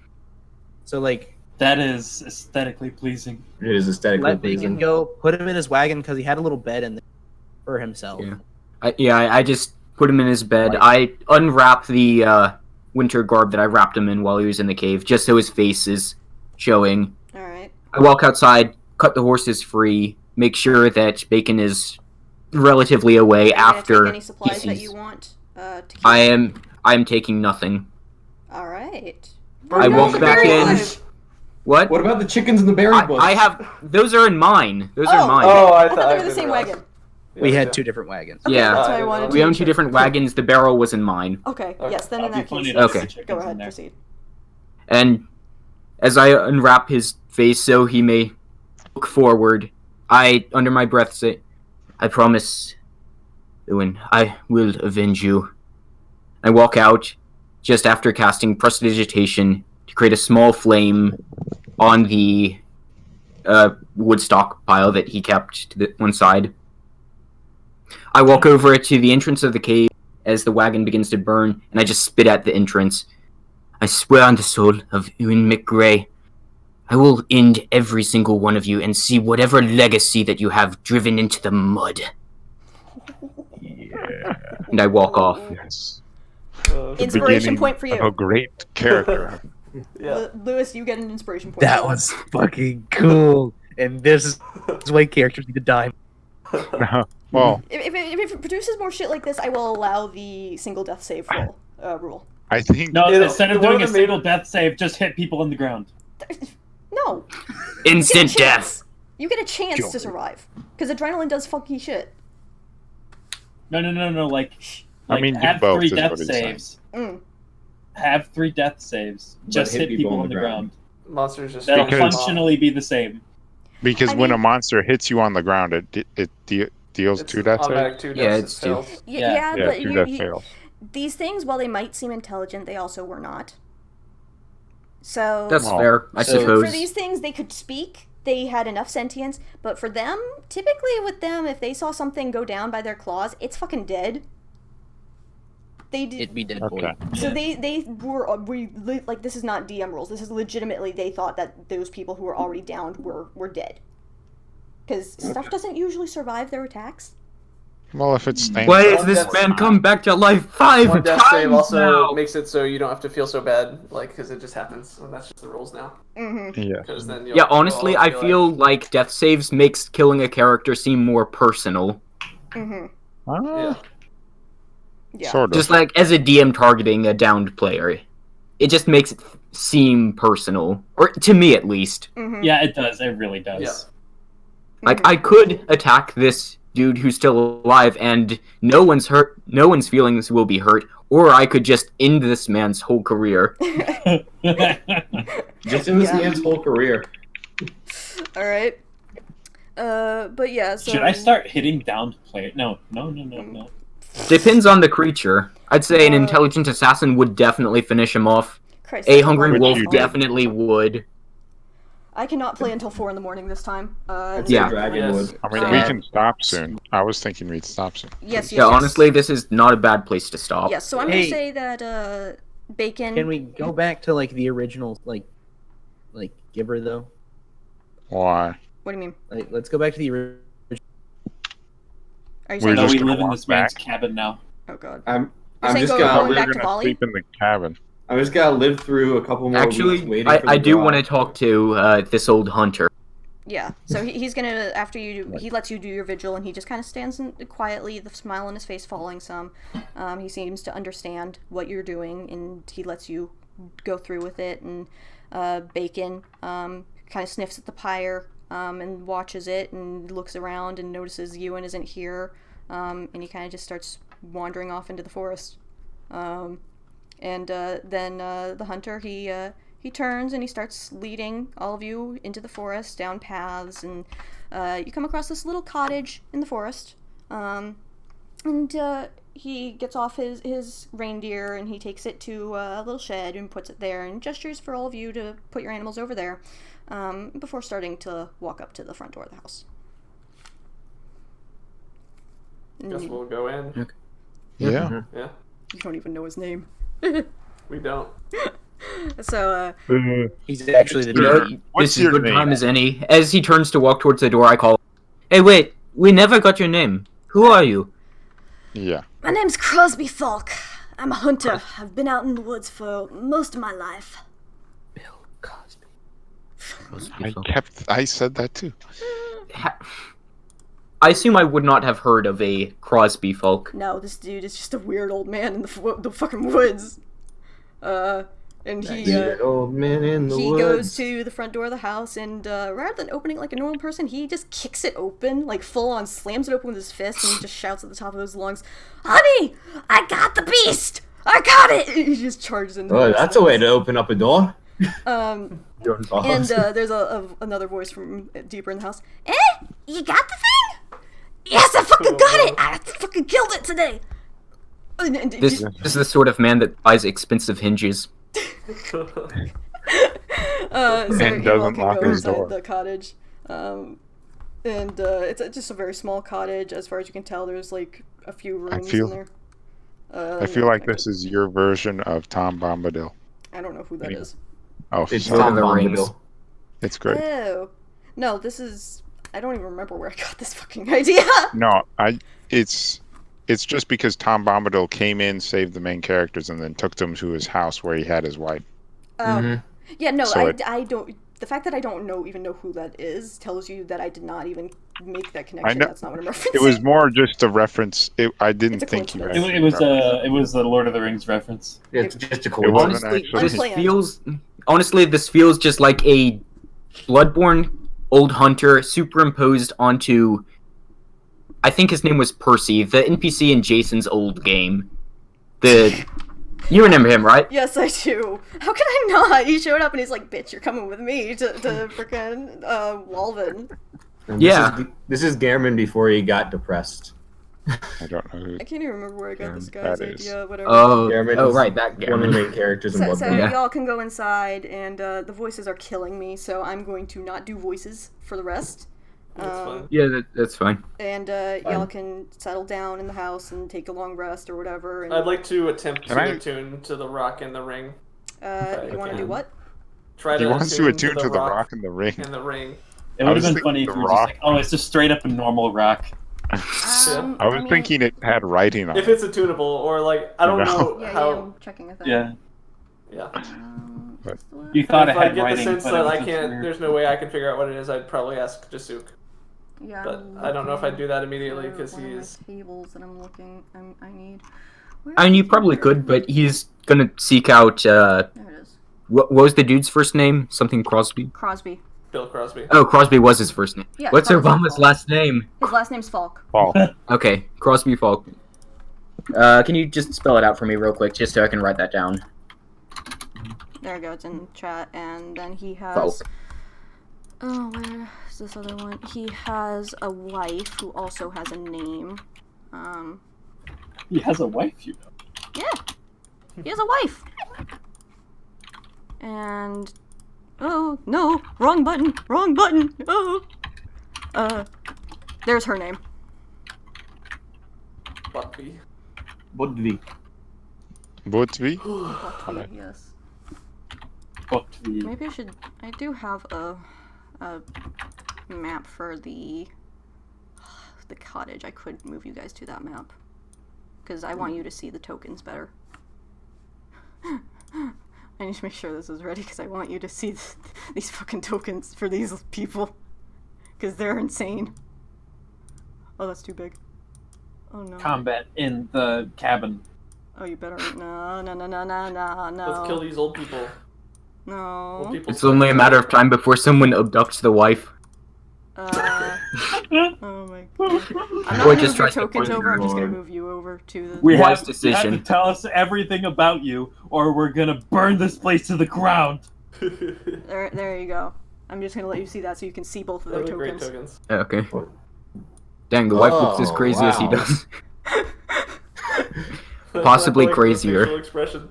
so like That is aesthetically pleasing. It is aesthetically let Bacon pleasing. go, put him in his wagon because he had a little bed in there for himself. Yeah. I just put him in his bed. I unwrap the winter garb that I wrapped him in while he was in the cave, just so his face is showing. All right. I walk outside, cut the horses free, make sure that Bacon is relatively away Are you gonna after take any supplies he that sees- you want to keep? I am taking nothing. All right. I No, walk the back berry in. bush. What? What about the chickens in the berry bush? I have those are in mine. Those are mine. Oh, I I thought they were the same wagon. We had 2 different wagons. Okay, Yeah. that's why I wanted to We own make 2 sure. different wagons. The barrel was in mine. Okay. Okay. Yes. Then in That'd that be funny case, to yes. see Okay. chickens Go in ahead. there. Proceed. And as I unwrap his face so he may look forward, I, under my breath, say, I promise, Ewan, I will avenge you. I walk out just after casting Prestidigitation to create a small flame on the wood stockpile that he kept to the one side. I walk over to the entrance of the cave as the wagon begins to burn, and I just spit at the entrance. I swear on the soul of Ewan McGray, I will end every single one of you and see whatever legacy that you have driven into the mud. Yeah. And I walk off. Yes. Inspiration Beginning point for you. of a great character. Yeah. Lewis, you get an inspiration point. That was fucking cool. And this is why characters need to die. Well, If it produces more shit like this, I will allow the single death save rule. I think No, Yeah, instead of one doing of a the single death save, just hit people in the ground. No. Instant You get a death. chance. You get a chance to survive. Because adrenaline does funky shit. No. Like I mean, do have both 3 is death what he's saying. saves. Mm. Have 3 death saves. Just hit people on the ground. Monsters just That'll Because- functionally be the same. because I when a mean- monster hits you on the ground, it deals It's 2 death saves. automatic 2 Yeah, deaths. it's It fails. Yeah. Yeah, Yeah, but 2 death fails. these things, while they might seem intelligent, they also were not. So That's Well, fair, I so- suppose. for these things, they could speak. They had enough sentience, but for them, typically with them, if they saw something go down by their claws, it's fucking dead. They did. It'd be dead Okay. boy. So they were like, this is not DM rules. This is legitimately they thought that those people who were already downed were dead. Because stuff doesn't usually survive their attacks. Well, if it's stained, Why has One this death- man come back to life 5 One death times save also now? makes it so you don't have to feel so bad, like, because it just happens, and that's just the rules now. Mm-hmm. yeah. Because then Yeah, honestly, I feel like death saves makes killing a character seem more personal. Mm-hmm. Yeah. Yeah. Sort of. Just like as a DM targeting a downed player. It just makes it seem personal. Or to me at least. Mm-hmm. Yeah, it does. It really does. Yeah. Like I could attack this dude who's still alive and no one's feelings will be hurt, or I could just end this man's whole career. Just in this Yeah. man's whole career. All right. But yeah. So Should I start hitting downed players? No. Depends on the creature. I'd say an Uh, intelligent assassin would definitely finish him off. Christ, A hungry Which wolf you did. definitely would. I cannot play until 4 a.m. this time. Yeah. Dragon Yes. would. I mean, So- we can stop soon. I was thinking we'd stop soon. Yes. Yeah, honestly, this is not a bad place to stop. Yes. So I'm Hey. gonna say that Bacon. Can we go back to like the original like giver though? Why? What do you mean? Like let's go back to the original. Are you We're saying? No, just we gonna live in walk this man's back. cabin now. Oh god. I'm saying just go- gonna going We're back to gonna Bali? sleep in the cabin. I'm just gonna live through a couple more Actually, weeks waiting for I the do draw. want to talk to this old hunter. Yeah. So he's gonna after he lets you do your vigil and he just kind of stands quietly, the smile on his face falling some. He seems to understand what you're doing and he lets you go through with it. And Bacon kind of sniffs at the pyre and watches it and looks around and notices Ewan isn't here. And he kind of just starts wandering off into the forest. Then the hunter, he turns and he starts leading all of you into the forest, down paths, and you come across this little cottage in the forest. He gets off his reindeer and he takes it to a little shed and puts it there and gestures for all of you to put your animals over there before starting to walk up to the front door of the house. Guess we'll go in. Yeah. Yeah. You don't even know his name. We don't. So, He's actually the You know, dude. What's this is your good name? time as any. As he turns to walk towards the door, I call, "Hey, wait! We never got your name. Who are you?" Yeah. my name's Crosby Falk. I'm a hunter. I've been out in the woods for most of my life. Bill Cosby. I said that too. I assume I would not have heard of a Crosby folk. No, this dude is just a weird old man in the fucking woods. And he old man in the he woods. goes to the front door of the house, and rather than opening it like a normal person, he just kicks it open, like full on, slams it open with his fist, and he just shouts at the top of his lungs, "Honey, I got the beast! I got it!" And he just charges into Oh, the that's a way to open up a door. And Jordan's there's another voice from deeper in the house. You got the thing? Yes, I fucking got it! I fucking killed it today! This is the sort of man that buys expensive hinges. So And you all doesn't can lock go his inside door. the cottage. It's just a very small cottage. As far as you can tell, there's like a few rooms feel- in there. I feel like this is your version of Tom Bombadil. I don't know who that is. Oh, It's sorry. Tom the Rings. Bombadil. It's great. Oh. No, this is... I don't even remember where I got this fucking idea. No, it's just because Tom Bombadil came in, saved the main characters, and then took them to his house where he had his wife. Yeah, no, So I don't... The fact that I don't even know who that is tells you that I did not even make that connection. know- That's not what I'm referencing. It was more just a reference. I didn't It's a think you. coincidence. actually It was the Lord of the Rings reference. It's just a It cool wasn't Honestly, actually. this Unplanned. feels just like a Bloodborne old hunter superimposed onto. I think his name was Percy, the NPC in Jason's old game. You remember him, right? Yes, I do. How can I not? He showed up and he's like, "Bitch, you're coming with me to frickin' Walvin." Yeah. This is Gehrman before he got depressed. I don't know who. I can't even remember where I got this that guy's is. idea. Whatever. Gehrman is right, that one of the Gehrman. main characters in So Bloodborne. y'all can go inside, and the voices are killing me, so I'm going to not do voices for the rest. That's fine. Yeah, that's fine. And y'all can settle down in the house and take a long rest or whatever. And, I'd like to attempt Can to I- attune to the rock in the ring. you want to do what? Try He to wants to attune to the rock rock in the ring. in the ring. It I would was have been funny thinking if The we were just Rock. like, oh, it's just straight up a normal rock. I was thinking it had writing on If it. it's attunable, or like I don't No. know Yeah, how. I'm checking a thing. Yeah. Yeah. But- You thought If it I had get writing, the sense but that it was I just can't, weird. there's no way I can figure out what it is. I'd probably ask Jasuk, Yeah. but I'm I don't know if I'd looking do that immediately for because one of my he's. tables that I'm looking. I need. I mean, you probably could, but he's gonna seek out. There it is. What was the dude's first name? Something Crosby. Crosby. Bill Crosby. Oh, Crosby was his first name. Yeah, What's Crosby Obama's Falk. last name? His last name's Falk. Paul. Okay, Crosby Falk. Can you just spell it out for me real quick, just so I can write that down? There we go. It's in chat, and then he has. Falk. Oh, where is this other one? He has a wife who also has a name. He has a wife, you know. Yeah, he has a wife. And oh no, wrong button, wrong button. Oh, there's her name. Buckby. Budvi. Botvi? Buckby, yes. Fucked the- Maybe I should. I do have a map for the cottage. I could move you guys to that map because I want you to see the tokens better. I need to make sure this is ready because I want you to see these fucking tokens for these people because they're insane. Oh, that's too big. Oh no. combat in the cabin. Oh, you better no. Let's kill these old people. Old No. people It's only a matter of time before someone abducts the wife. Oh my god. I'm Or not just gonna tries move to your tokens poison over. I'm just gonna Lord. move you over to the. We Wise have decision. to tell us everything about you, or we're gonna burn this place to the ground. There you go. I'm just gonna let you see that so you can see both of their Those are great tokens. tokens. Okay. Dang, the wife looks as Oh, crazy as he wow. does. Possibly Like, crazier. facial expression.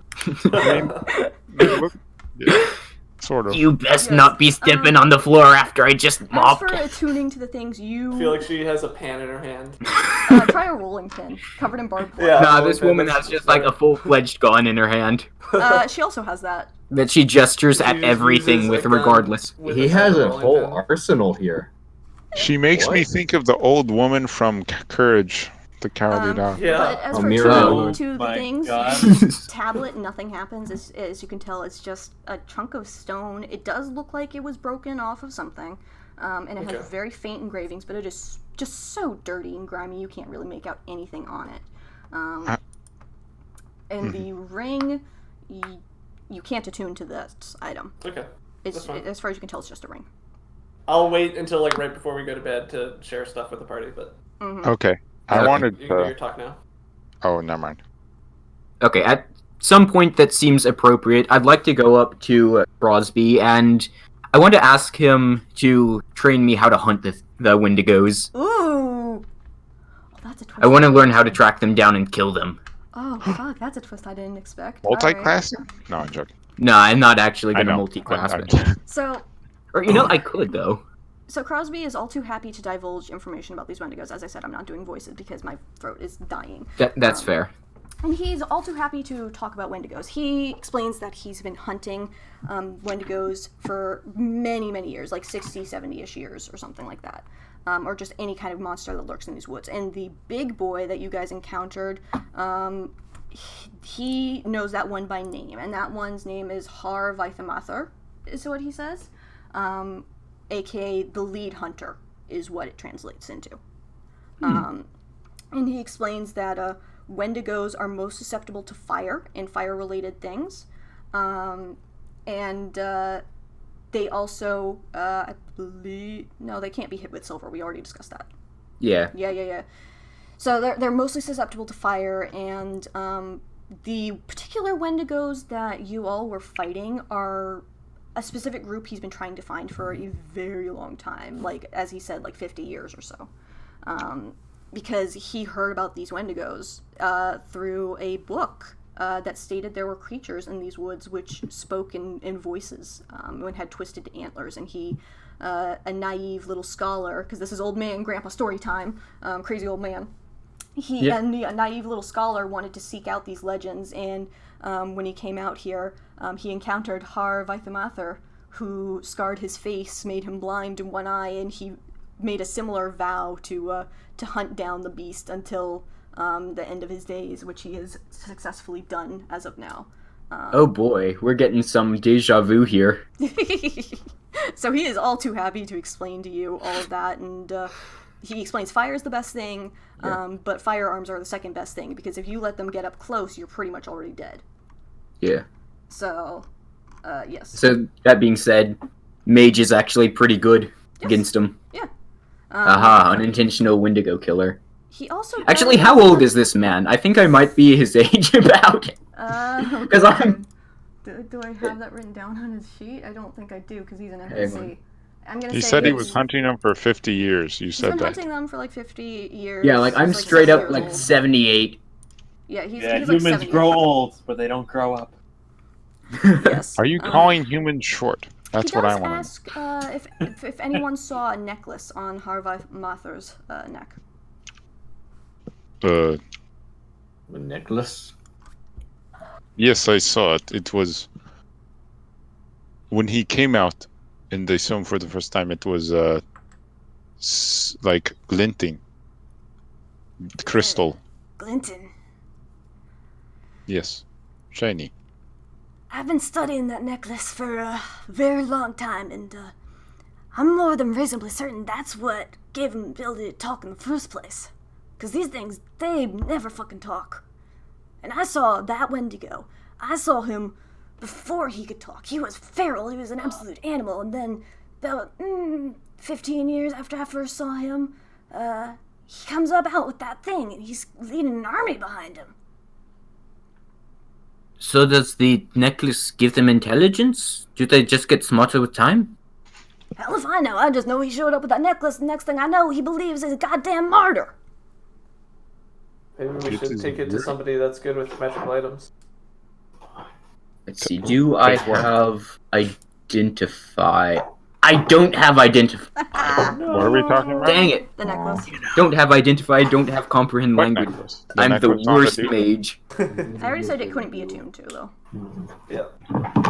Yeah, sort of. You best Yes, not be stepping on the floor after I just As mopped. for attuning to the things you I feel like she has a pan in her hand. try a rolling pin covered in barbed wire. Yeah. Nah, this woman has just like a full-fledged gun in her hand She also has that. that she gestures at Uses everything a with gun regardless. with He has a rolling whole pin. arsenal here. She makes me What? think of the old woman from Courage The cowardly dog. Yeah. But as Oh, for Miro. to the My things, God. tablet, nothing happens. As you can tell, it's just a chunk of stone. It does look like it was broken off of something, and it has very faint engravings, but it is just so dirty and grimy you can't really make out anything on it. And the ring, you can't attune to this item. Okay. It's, as far as you can tell, it's just a ring. I'll wait until like right before we go to bed to share stuff with the party, but Okay. I Okay. wanted you can do your to. talk now. Oh, never mind. Okay, at some point that seems appropriate, I'd like to go up to Crosby, and I want to ask him to train me how to hunt the Wendigos. Ooh! Oh, that's a twist. I want to learn how to track them down and kill them. Oh, fuck, that's a twist I didn't expect. Alright. Multi-classing? No, I'm joking. No, I'm not actually I going to know. multi-class I'm- it. So, Or, you know, I could, though. So Crosby is all too happy to divulge information about these Wendigos. As I said, I'm not doing voices because my throat is dying. That's fair. And he's all too happy to talk about Wendigos. He explains that he's been hunting Wendigos for many, many years, like 60, 70-ish years or something like that. Or just any kind of monster that lurks in these woods. And the big boy that you guys encountered, he knows that one by name. And that one's name is Hvatvetna, is what he says. AKA the lead hunter is what it translates into. And he explains that Wendigos are most susceptible to fire and fire-related things. And they also, I believe... No, they can't be hit with silver. We already discussed that. Yeah. Yeah. So they're mostly susceptible to fire, and the particular Wendigos that you all were fighting are a specific group he's been trying to find for a very long time, like, as he said, like 50 years or so. Because he heard about these Wendigos through a book that stated there were creatures in these woods which spoke in voices and had twisted antlers, and he, a naive little scholar, because this is old man grandpa story time, crazy old man, a naive little scholar wanted to seek out these legends, and when he came out here, he encountered Hvatvetna, who scarred his face, made him blind in one eye, and he made a similar vow to hunt down the beast until the end of his days, which he has successfully done as of now. Oh boy, we're getting some deja vu here. So he is all too happy to explain to you all of that, and he explains fire is the best thing, but firearms are the second best thing, because if you let them get up close, you're pretty much already dead. Yeah. So, yes. So, that being said, Mage is actually pretty good against him. Yeah. Aha, unintentional Wendigo killer. He also... Actually, how old is this man? I think I might be his age about it. Because I'm... Do I have that written down on his sheet? I don't think I do, because he's an Hang NPC. I'm gonna He say said he he's- was hunting them for 50 years. You He's said been that. hunting them for like 50 years. Yeah, like, I'm He's, straight 6 up, years like, old. 78. Yeah, he's Yeah, he's like humans 70. grow old, but they don't grow up. Yes. Are you calling humans short? That's He what I does want to know. ask if anyone saw a necklace on Hvatvetna's neck. A necklace? Yes, I saw it. It was when he came out in the zone for the first time. It was like glinting, crystal. Glinton. Yes, shiny. I've been studying that necklace for a very long time, and I'm more than reasonably certain that's what gave him the ability to talk in the first place. Because these things, they never fucking talk. And I saw that Wendigo. I saw him before he could talk. He was feral, he was an absolute animal, and then about 15 years after I first saw him, he comes up out with that thing, and he's leading an army behind him. So does the necklace give them intelligence? Do they just get smarter with time? Hell if I know, I just know he showed up with that necklace, and next thing I know, he believes he's a goddamn martyr. Maybe we should take it to somebody that's good with magical items. Let's see, do I have identify? I don't have identify. What are we talking about? Dang it. The necklace. Don't have identify, don't have comprehend What language. necklace? I'm the necklace on worst dude? mage. I already said it couldn't be attuned to, though. Yeah.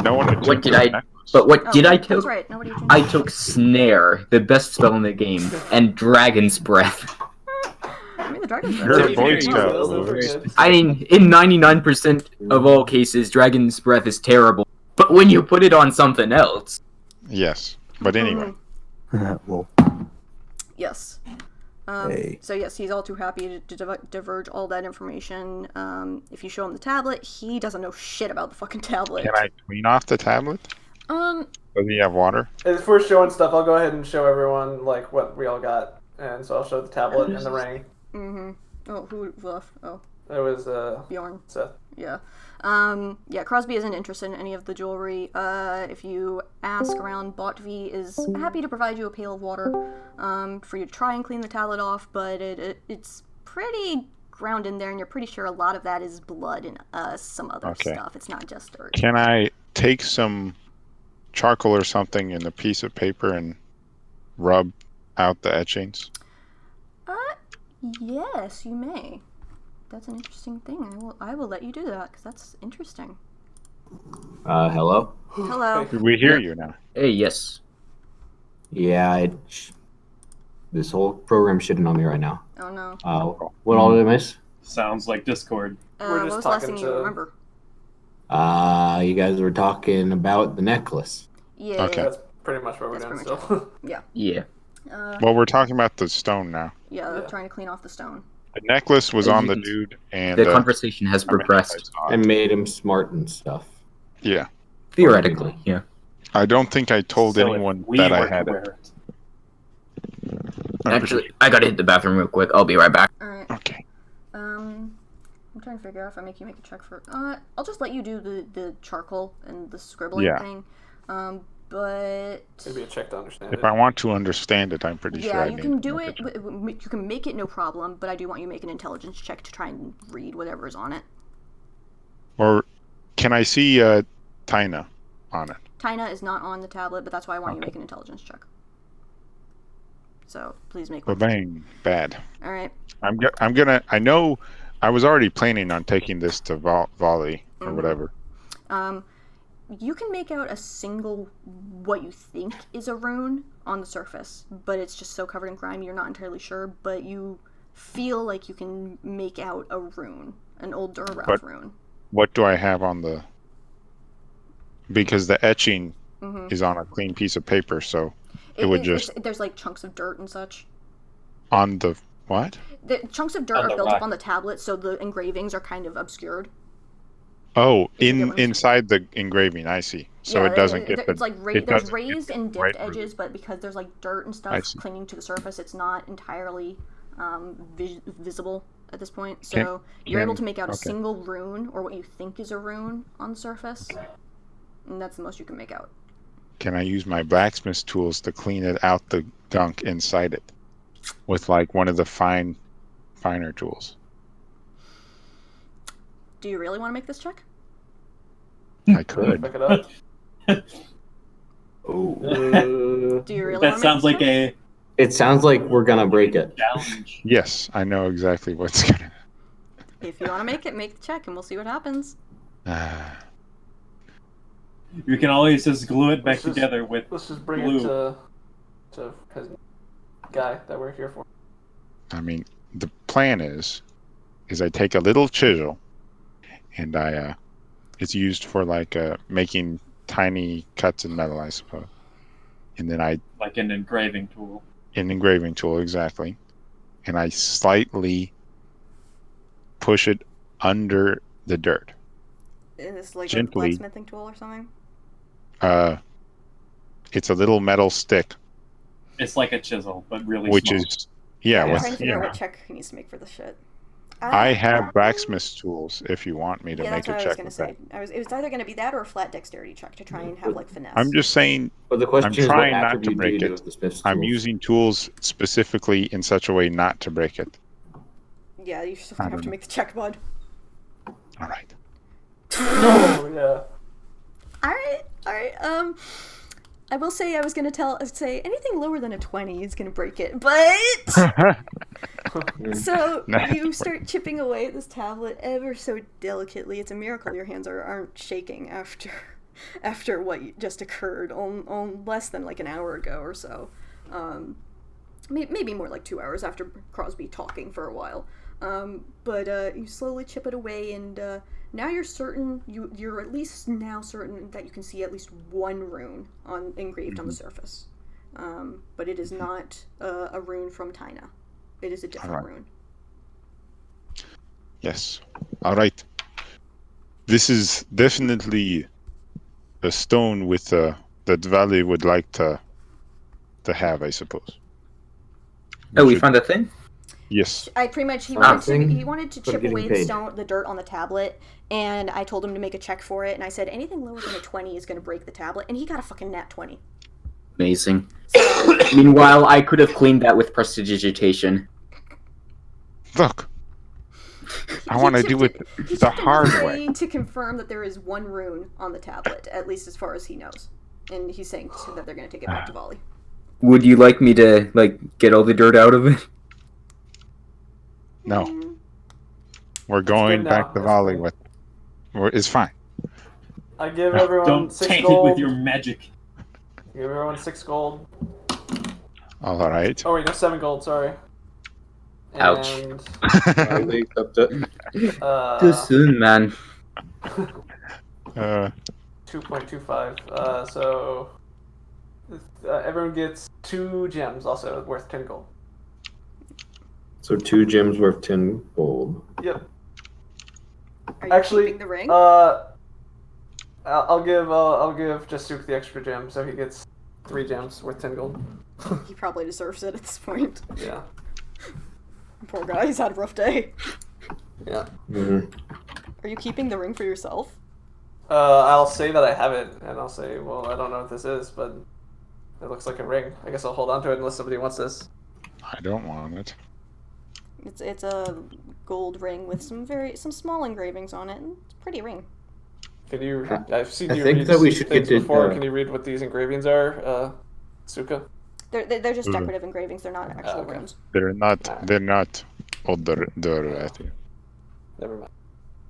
No one What took did the I... necklace. But what Oh, did I that's take? right, nobody attuned I to. took Snare, the best spell in the game, and Dragon's Breath. I mean, the dragon's breath. You're a Yeah, Boy yeah, Scout, those are Lewis. good. I mean, in 99% of all cases, dragon's breath is terrible. But when you put it on something else, Yes, but anyway. Well, Yes. Hey. So yes, he's all too happy to diverge all that information. If you show him the tablet, he doesn't know shit about the fucking tablet. Can I clean off the tablet? Does he have water? If we're showing stuff, I'll go ahead and show everyone like what we all got, and so I'll show the tablet and the ring. Mm-hmm. Oh, who left? Oh, It was Bjorn. Seth. Yeah. Yeah, Crosby isn't interested in any of the jewelry. If you ask around, Botvi is happy to provide you a pail of water for you to try and clean the tablet off, but it's pretty ground in there, and you're pretty sure a lot of that is blood and some other stuff. It's not just dirt. Can I take some charcoal or something in a piece of paper and rub out the etchings? Yes, you may. That's an interesting thing. I will let you do that, because that's interesting. Hello? Hello. We hear you now. hey, yes. Yeah, this whole program's shitting on me right now. Oh no. What all did I miss? Sounds like Discord. We're What just was the last talking thing you to- remember? You guys were talking about the necklace. Yeah. Okay. That's pretty much what we're That's doing pretty still. Yeah. Well, we're talking about the stone now. Yeah, Yeah. trying to clean off the stone. The necklace was As on you the can- dude, and The conversation has progressed. I made him smart and stuff. Yeah. Theoretically, yeah. I don't think I told So if anyone we that I were to had wear it. it. Actually, I gotta hit the bathroom real quick. I'll be right back. Alright. Okay. I'm trying to figure out if I make you make a check for... I'll just let you do the charcoal and the scribbling Yeah. thing. But... Maybe a check to understand If it. I want to understand it, I'm pretty sure Yeah, I you need can to do make it. a check. You can make it, no problem. But I do want you to make an intelligence check to try and read whatever's on it. Or can I see Tina on it? Tina is not on the tablet, but that's why I want you to Okay. make an intelligence check. So please make Ba one. bang, bad. All right. I'm gonna. I know. I was already planning on taking this to volley or Mhm. whatever. You can make out a single what you think is a rune on the surface, but it's just so covered in grime you're not entirely sure. But you feel like you can make out a rune, an old Duraralth But- rune. What do I have on the? Because the etching Mm-hmm. is on a clean piece of paper, so it would just there's like chunks of dirt and such. on the what? The chunks of dirt On are the built rock. up on the tablet, so the engravings are kind of obscured. Oh, If you get what I'm saying. inside the engraving. I see. So it doesn't get the. It's like it there's doesn't get raised the and right dipped edges, but because there's like dirt and I stuff see. clinging to the surface, it's not entirely visible at this point. So Can- you're able can- to make out a okay. single rune, or what you think is a rune, on the surface, and that's the most you can make out. Can I use my blacksmith tools to clean it out the gunk inside it with like one of the finer tools? Do you really want to make this check? I could. Pick it up. Oh. Do you really? That wanna sounds make like this check? a It sounds like we're gonna break it. challenge. Yes, I know exactly what's gonna. If you want to make it, make the check, and we'll see what happens. You can always just glue it back Let's just- together with Let's just bring glue. it to his guy that we're here for. I mean, the plan is I take a little chisel, and it's used for like making tiny cuts in metal, I suppose. And then like an engraving tool. an engraving tool exactly, and I slightly push it under the dirt. Is this like Gently. a blacksmithing tool or something? It's a little metal stick, It's like a chisel, but really which small. is yeah. I'm With, trying to figure out yeah. what check he needs to make for this shit. I have blacksmith's tools if you want me to Yeah, make that's a what I was check gonna with say. that. It was either gonna be that or a flat dexterity check to try and have like finesse. I'm just saying But the question I'm is, what trying not to attribute do break you it. do with the smith's I'm tools? using tools specifically in such a way not to break it. Yeah, you're still I gonna have don't to know. make the check, bud. All right. Oh yeah. Alright, I will say I was gonna say anything lower than a 20 is gonna break it, but so Nah. you start chipping away at this tablet ever so delicately. It's a miracle your hands aren't shaking after what just occurred on less than like an hour ago or so. maybe more like 2 hours after Crosby talking for a while. But you slowly chip it away, and now you're certain, you're at least now certain that you can see at least one rune engraved on the surface. But it is not a rune from Taina. It is a different rune. Yes. All right. This is definitely a stone with that Valley would like to have, I suppose. We found a thing? Yes. I pretty much he wanted to chip away the dirt on the tablet, and I told him to make a check for it, and I said anything lower than a 20 is going to break the tablet, and he got a fucking nat 20. Amazing. Meanwhile, I could have cleaned that with prestidigitation. Look. I want to do it the hard way. To confirm that there is one rune on the tablet, at least as far as he knows. And he's saying that they're going to take it back to Volley. Would you like me to, get all the dirt out of it? No. We're going back to Volley with... It's fine. I give everyone Don't 6 taint gold. it with your magic. Give everyone 6 gold. All right. Oh wait, no, 7 gold, sorry. Ouch. And, They accept it. Too soon, man. 2.25. So everyone gets 2 gems, also worth 10 gold. So 2 gems worth 10 gold. Yep. Are you Actually, keeping the ring? I'll give Jasuk the extra gem, so he gets 3 gems worth 10 gold. He probably deserves it at this point. Yeah. Poor guy, he's had a rough day. Yeah. Mm-hmm. Are you keeping the ring for yourself? I'll say that I have it, and I'll say, well, I don't know what this is, but it looks like a ring. I guess I'll hold on to it unless somebody wants this. I don't want it. It's a gold ring with some small engravings on it. It's a pretty ring. Can you? I've seen I you think read that we should things get to, before. Can you read what these engravings are, Suka? They're just decorative engravings. They're not actual okay. runes. They're not other I think. Never mind.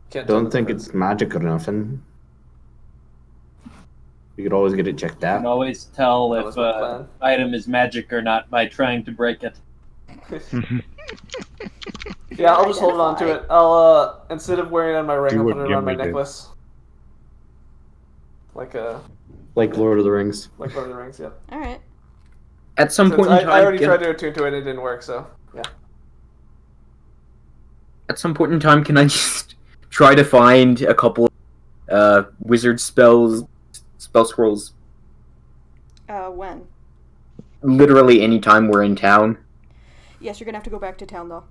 Can't Don't think it's magic or nothing. You could always get it checked You can out. always tell That if was my plan. item is magic or not by trying to break it. Yeah, I'll just hold on to it. I'll instead of wearing it on my ring, I'll Do put what it around my Gimli did. necklace. Like Like Lord of the Rings. Lord of the Rings, yeah. Alright. At some point in time, I already tried to attune to it and it didn't work, so yeah. At some point in time, can I just try to find a couple wizard spell scrolls? When? Literally any time we're in town. Yes, you're gonna have to go back to town, though.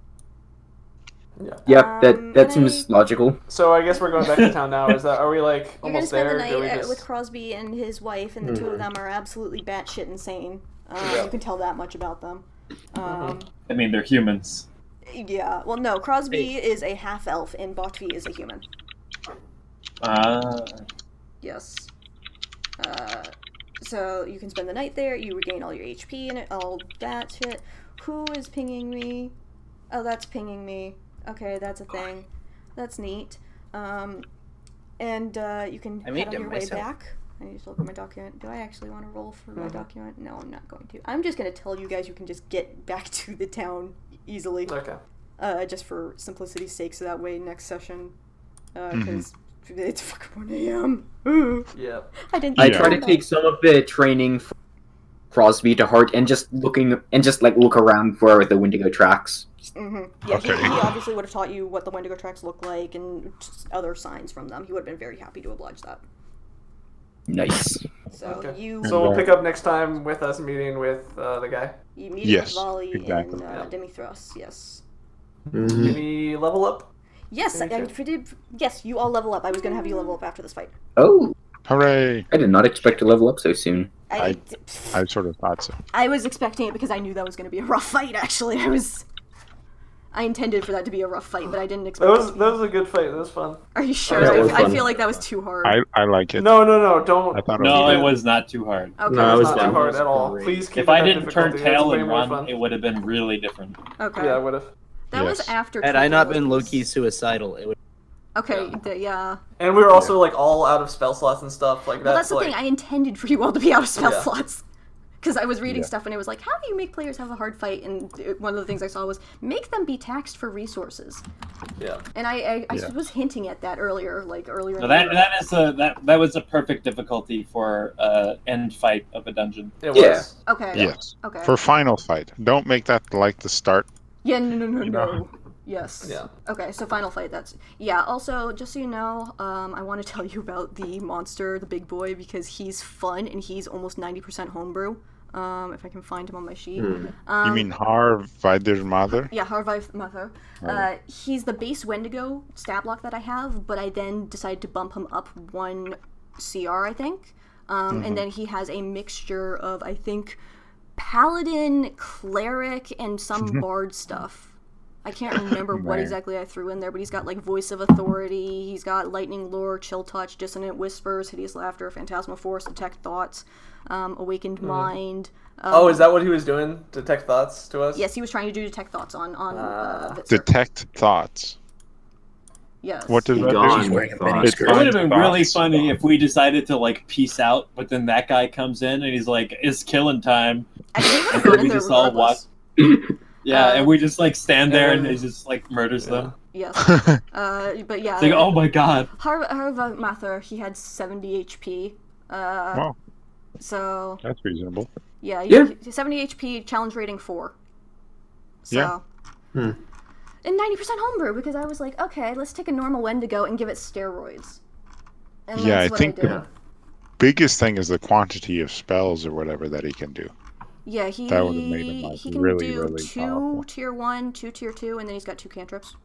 Yeah. Yep, that can seems logical. So I guess we're going back to town now. Are we like You're gonna almost spend there? the or do we night just... with Crosby and his wife, and the two of them are absolutely batshit insane. Yeah. You can tell that much about them. I mean, they're humans. Yeah, well, no, Crosby is a half-elf, and Botvi is a human. Yes. So you can spend the night there, you regain all your HP and all that shit. Who is pinging me? Oh, that's pinging me. Okay, that's a thing. That's neat. And you can I made head on them your way myself. back. I need to look at my document. Do I actually want to roll for my document? No, I'm not going to. I'm just going to tell you guys you can just get back to the town easily. Okay. Just for simplicity's sake, so that way next session, because it's fucking 1 a.m. Ooh. Yeah. I didn't. I think try to about take some of the training from Crosby to heart and just look around for the Wendigo tracks. Yeah, Okay. he obviously would have taught you what the Wendigo tracks look like and just other signs from them. He would have been very happy to oblige that. Nice. So Okay. you So we'll pick up next time with us meeting with the guy. you meet Yes, with Volley exactly. and Demithros. Yes. Did we level up? Yes, Okay. yes, you all level up. I was gonna have you level up after this fight. Oh, Hooray! I did not expect to level up so soon. I sort of thought so. I was expecting it because I knew that was going to be a rough fight, actually. I intended for that to be a rough fight, but I didn't expect That was a good fight. That was fun. Are you sure? Yeah, it was I fun. feel like that was too hard. I like it. No, don't. I thought No, was it was not too hard. Okay. No, it was not too fun. hard at all. Please keep If it I at didn't turn difficulty. tail It's and way more run, fun. it would have been really different. Okay. Yeah, I would have. That was Yes. after. Had I not Tokyo been was- low-key suicidal, it would. Okay, yeah. And we were also like all out of spell slots and stuff like that. Well, that's so, the thing. I intended for you all to be out of spell Yeah. slots. Because I was reading Yeah. stuff and it was like, how do you make players have a hard fight? And one of the things I saw was make them be taxed for resources. Yeah. And I Yeah. was hinting at that earlier, earlier. So in that the that is that was a perfect difficulty for end fight of a dungeon. It Yeah. was. Okay. Yes. Okay. For final fight. Don't make that like the start. Yeah, no. You know? Yes. Yeah. Okay, so final fight, yeah, also, just so you know, I want to tell you about the monster, the big boy, because he's fun, and he's almost 90% homebrew, if I can find him on my sheet. You mean Hvatvetna? Yeah, Hvatvetna No. He's the base Wendigo stat block that I have, but I then decided to bump him up 1 CR, I think, and then he has a mixture of, I think, Paladin, Cleric, and some Bard stuff. I can't remember what Man. exactly I threw in there, but he's got, like, Voice of Authority, he's got Lightning Lure, Chill Touch, Dissonant Whispers, Hideous Laughter, Phantasmal Force, Detect Thoughts, Awakened Mind. Oh, is that what he was doing? Detect thoughts to us? Yes, he was trying to do Detect Thoughts on Hvitserk. Detect thoughts. Yes. What does that Gone. do? He's wearing a Thoughts. mini It skirt. would have been really Thoughts. funny if we decided to like peace out, but then that guy comes in and he's like, "It's killing time," I think and we're then in we there just all walk. regardless. Yeah, and we just like stand there and and he just like murders them. Yes. But yeah. It's like, oh my god. Hvatvetna, he had 70 HP. Wow, So, that's reasonable. yeah, Yeah. 70 HP, challenge rating 4. So. Yeah. Hmm. And 90% homebrew, because I was like, okay, let's take a normal Wendigo and give it steroids. And Yeah, that's I what think I did. the biggest thing is the quantity of spells or whatever that he can do. Yeah, he That would've made him, like, he can really, do really 2 powerful. tier 1, 2 tier 2, and then he's got 2 cantrips.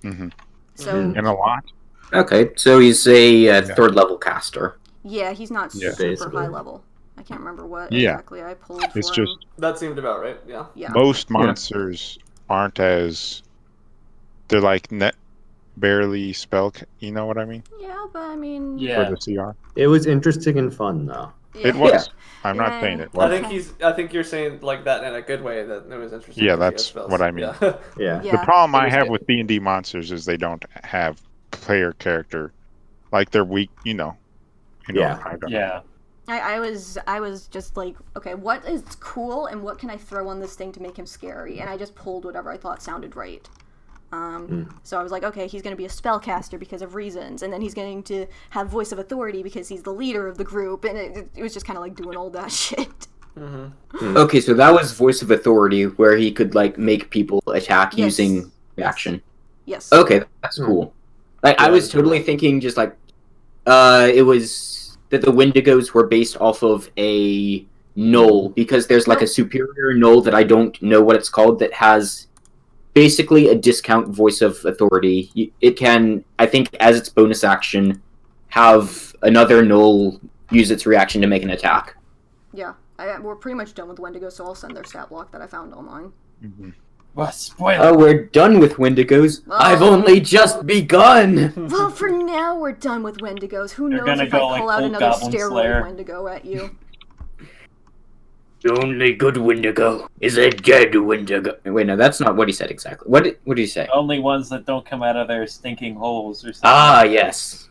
Hmm So, And a lot. Okay, so he's a third level caster. yeah, he's not Yeah. super Basically. high level. I can't remember what Yeah. exactly I pulled for It's him. just That seemed about right, yeah. Yeah. most monsters aren't as. They're like barely spell. You know what I mean? Yeah, but I mean... Yeah. For the CR. It was interesting and fun, though. Yeah. It was. I'm not Yeah. saying it I wasn't. think I think you're saying like that in a good way, that it was interesting. Yeah, because he that's has spells. what I mean. Yeah. Yeah. Yeah. The problem It I was have good. with D&D monsters is they don't have player character, like they're weak. Yeah. I don't Yeah. I was just like, okay, what is cool and what can I throw on this thing to make him scary? And I just pulled whatever I thought sounded right. So I was like, okay, he's going to be a spellcaster because of reasons, and then he's going to have Voice of Authority because he's the leader of the group, and it was just kind of like doing all that shit. Okay, so that was Voice of Authority, where he could like make people attack Yes. using action. Yes. Okay, that's cool. Like I Yeah, was that's totally thinking just like it was that the Wendigos were based off of a knoll, because there's like a superior knoll that I don't know what it's called that has basically a discount Voice of Authority. It can, I think, as its bonus action, have another knoll use its reaction to make an attack. Yeah. We're pretty much done with Wendigo, so I'll send their stat block that I found online. Well, spoiler. Oh, we're done with Wendigos. Oh. I've only just begun. Well, for now, we're done with Wendigos. Who They're knows gonna if I go, pull like, out full another Goblin steroid Slayer. Wendigo at you. The only good Wendigo is a dead Wendigo. Wait, no, that's not what he said exactly. What did he say? Only ones that don't come out of their stinking holes or something. Ah, yes.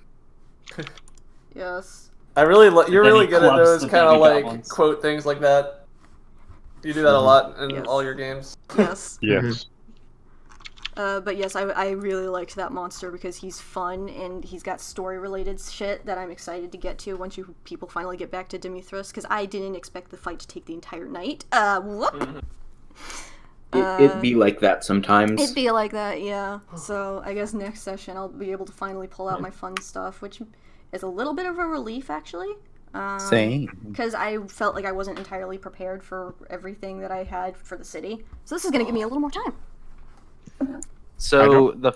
Yes. I really you're then he really good at clubs those the kind of baby like goblins. quote things like that. You do that a lot in Yes. all your games. Yes. Yes. But yes, I really liked that monster because he's fun and he's got story-related shit that I'm excited to get to once you people finally get back to Demithras, because I didn't expect the fight to take the entire night. Whoop! It'd be like that sometimes. It'd be like that, yeah. So I guess next session I'll be able to finally pull out my fun stuff, which is a little bit of a relief, actually. Same. Because I felt like I wasn't entirely prepared for everything that I had for the city. So this is going to give me a little more time. So the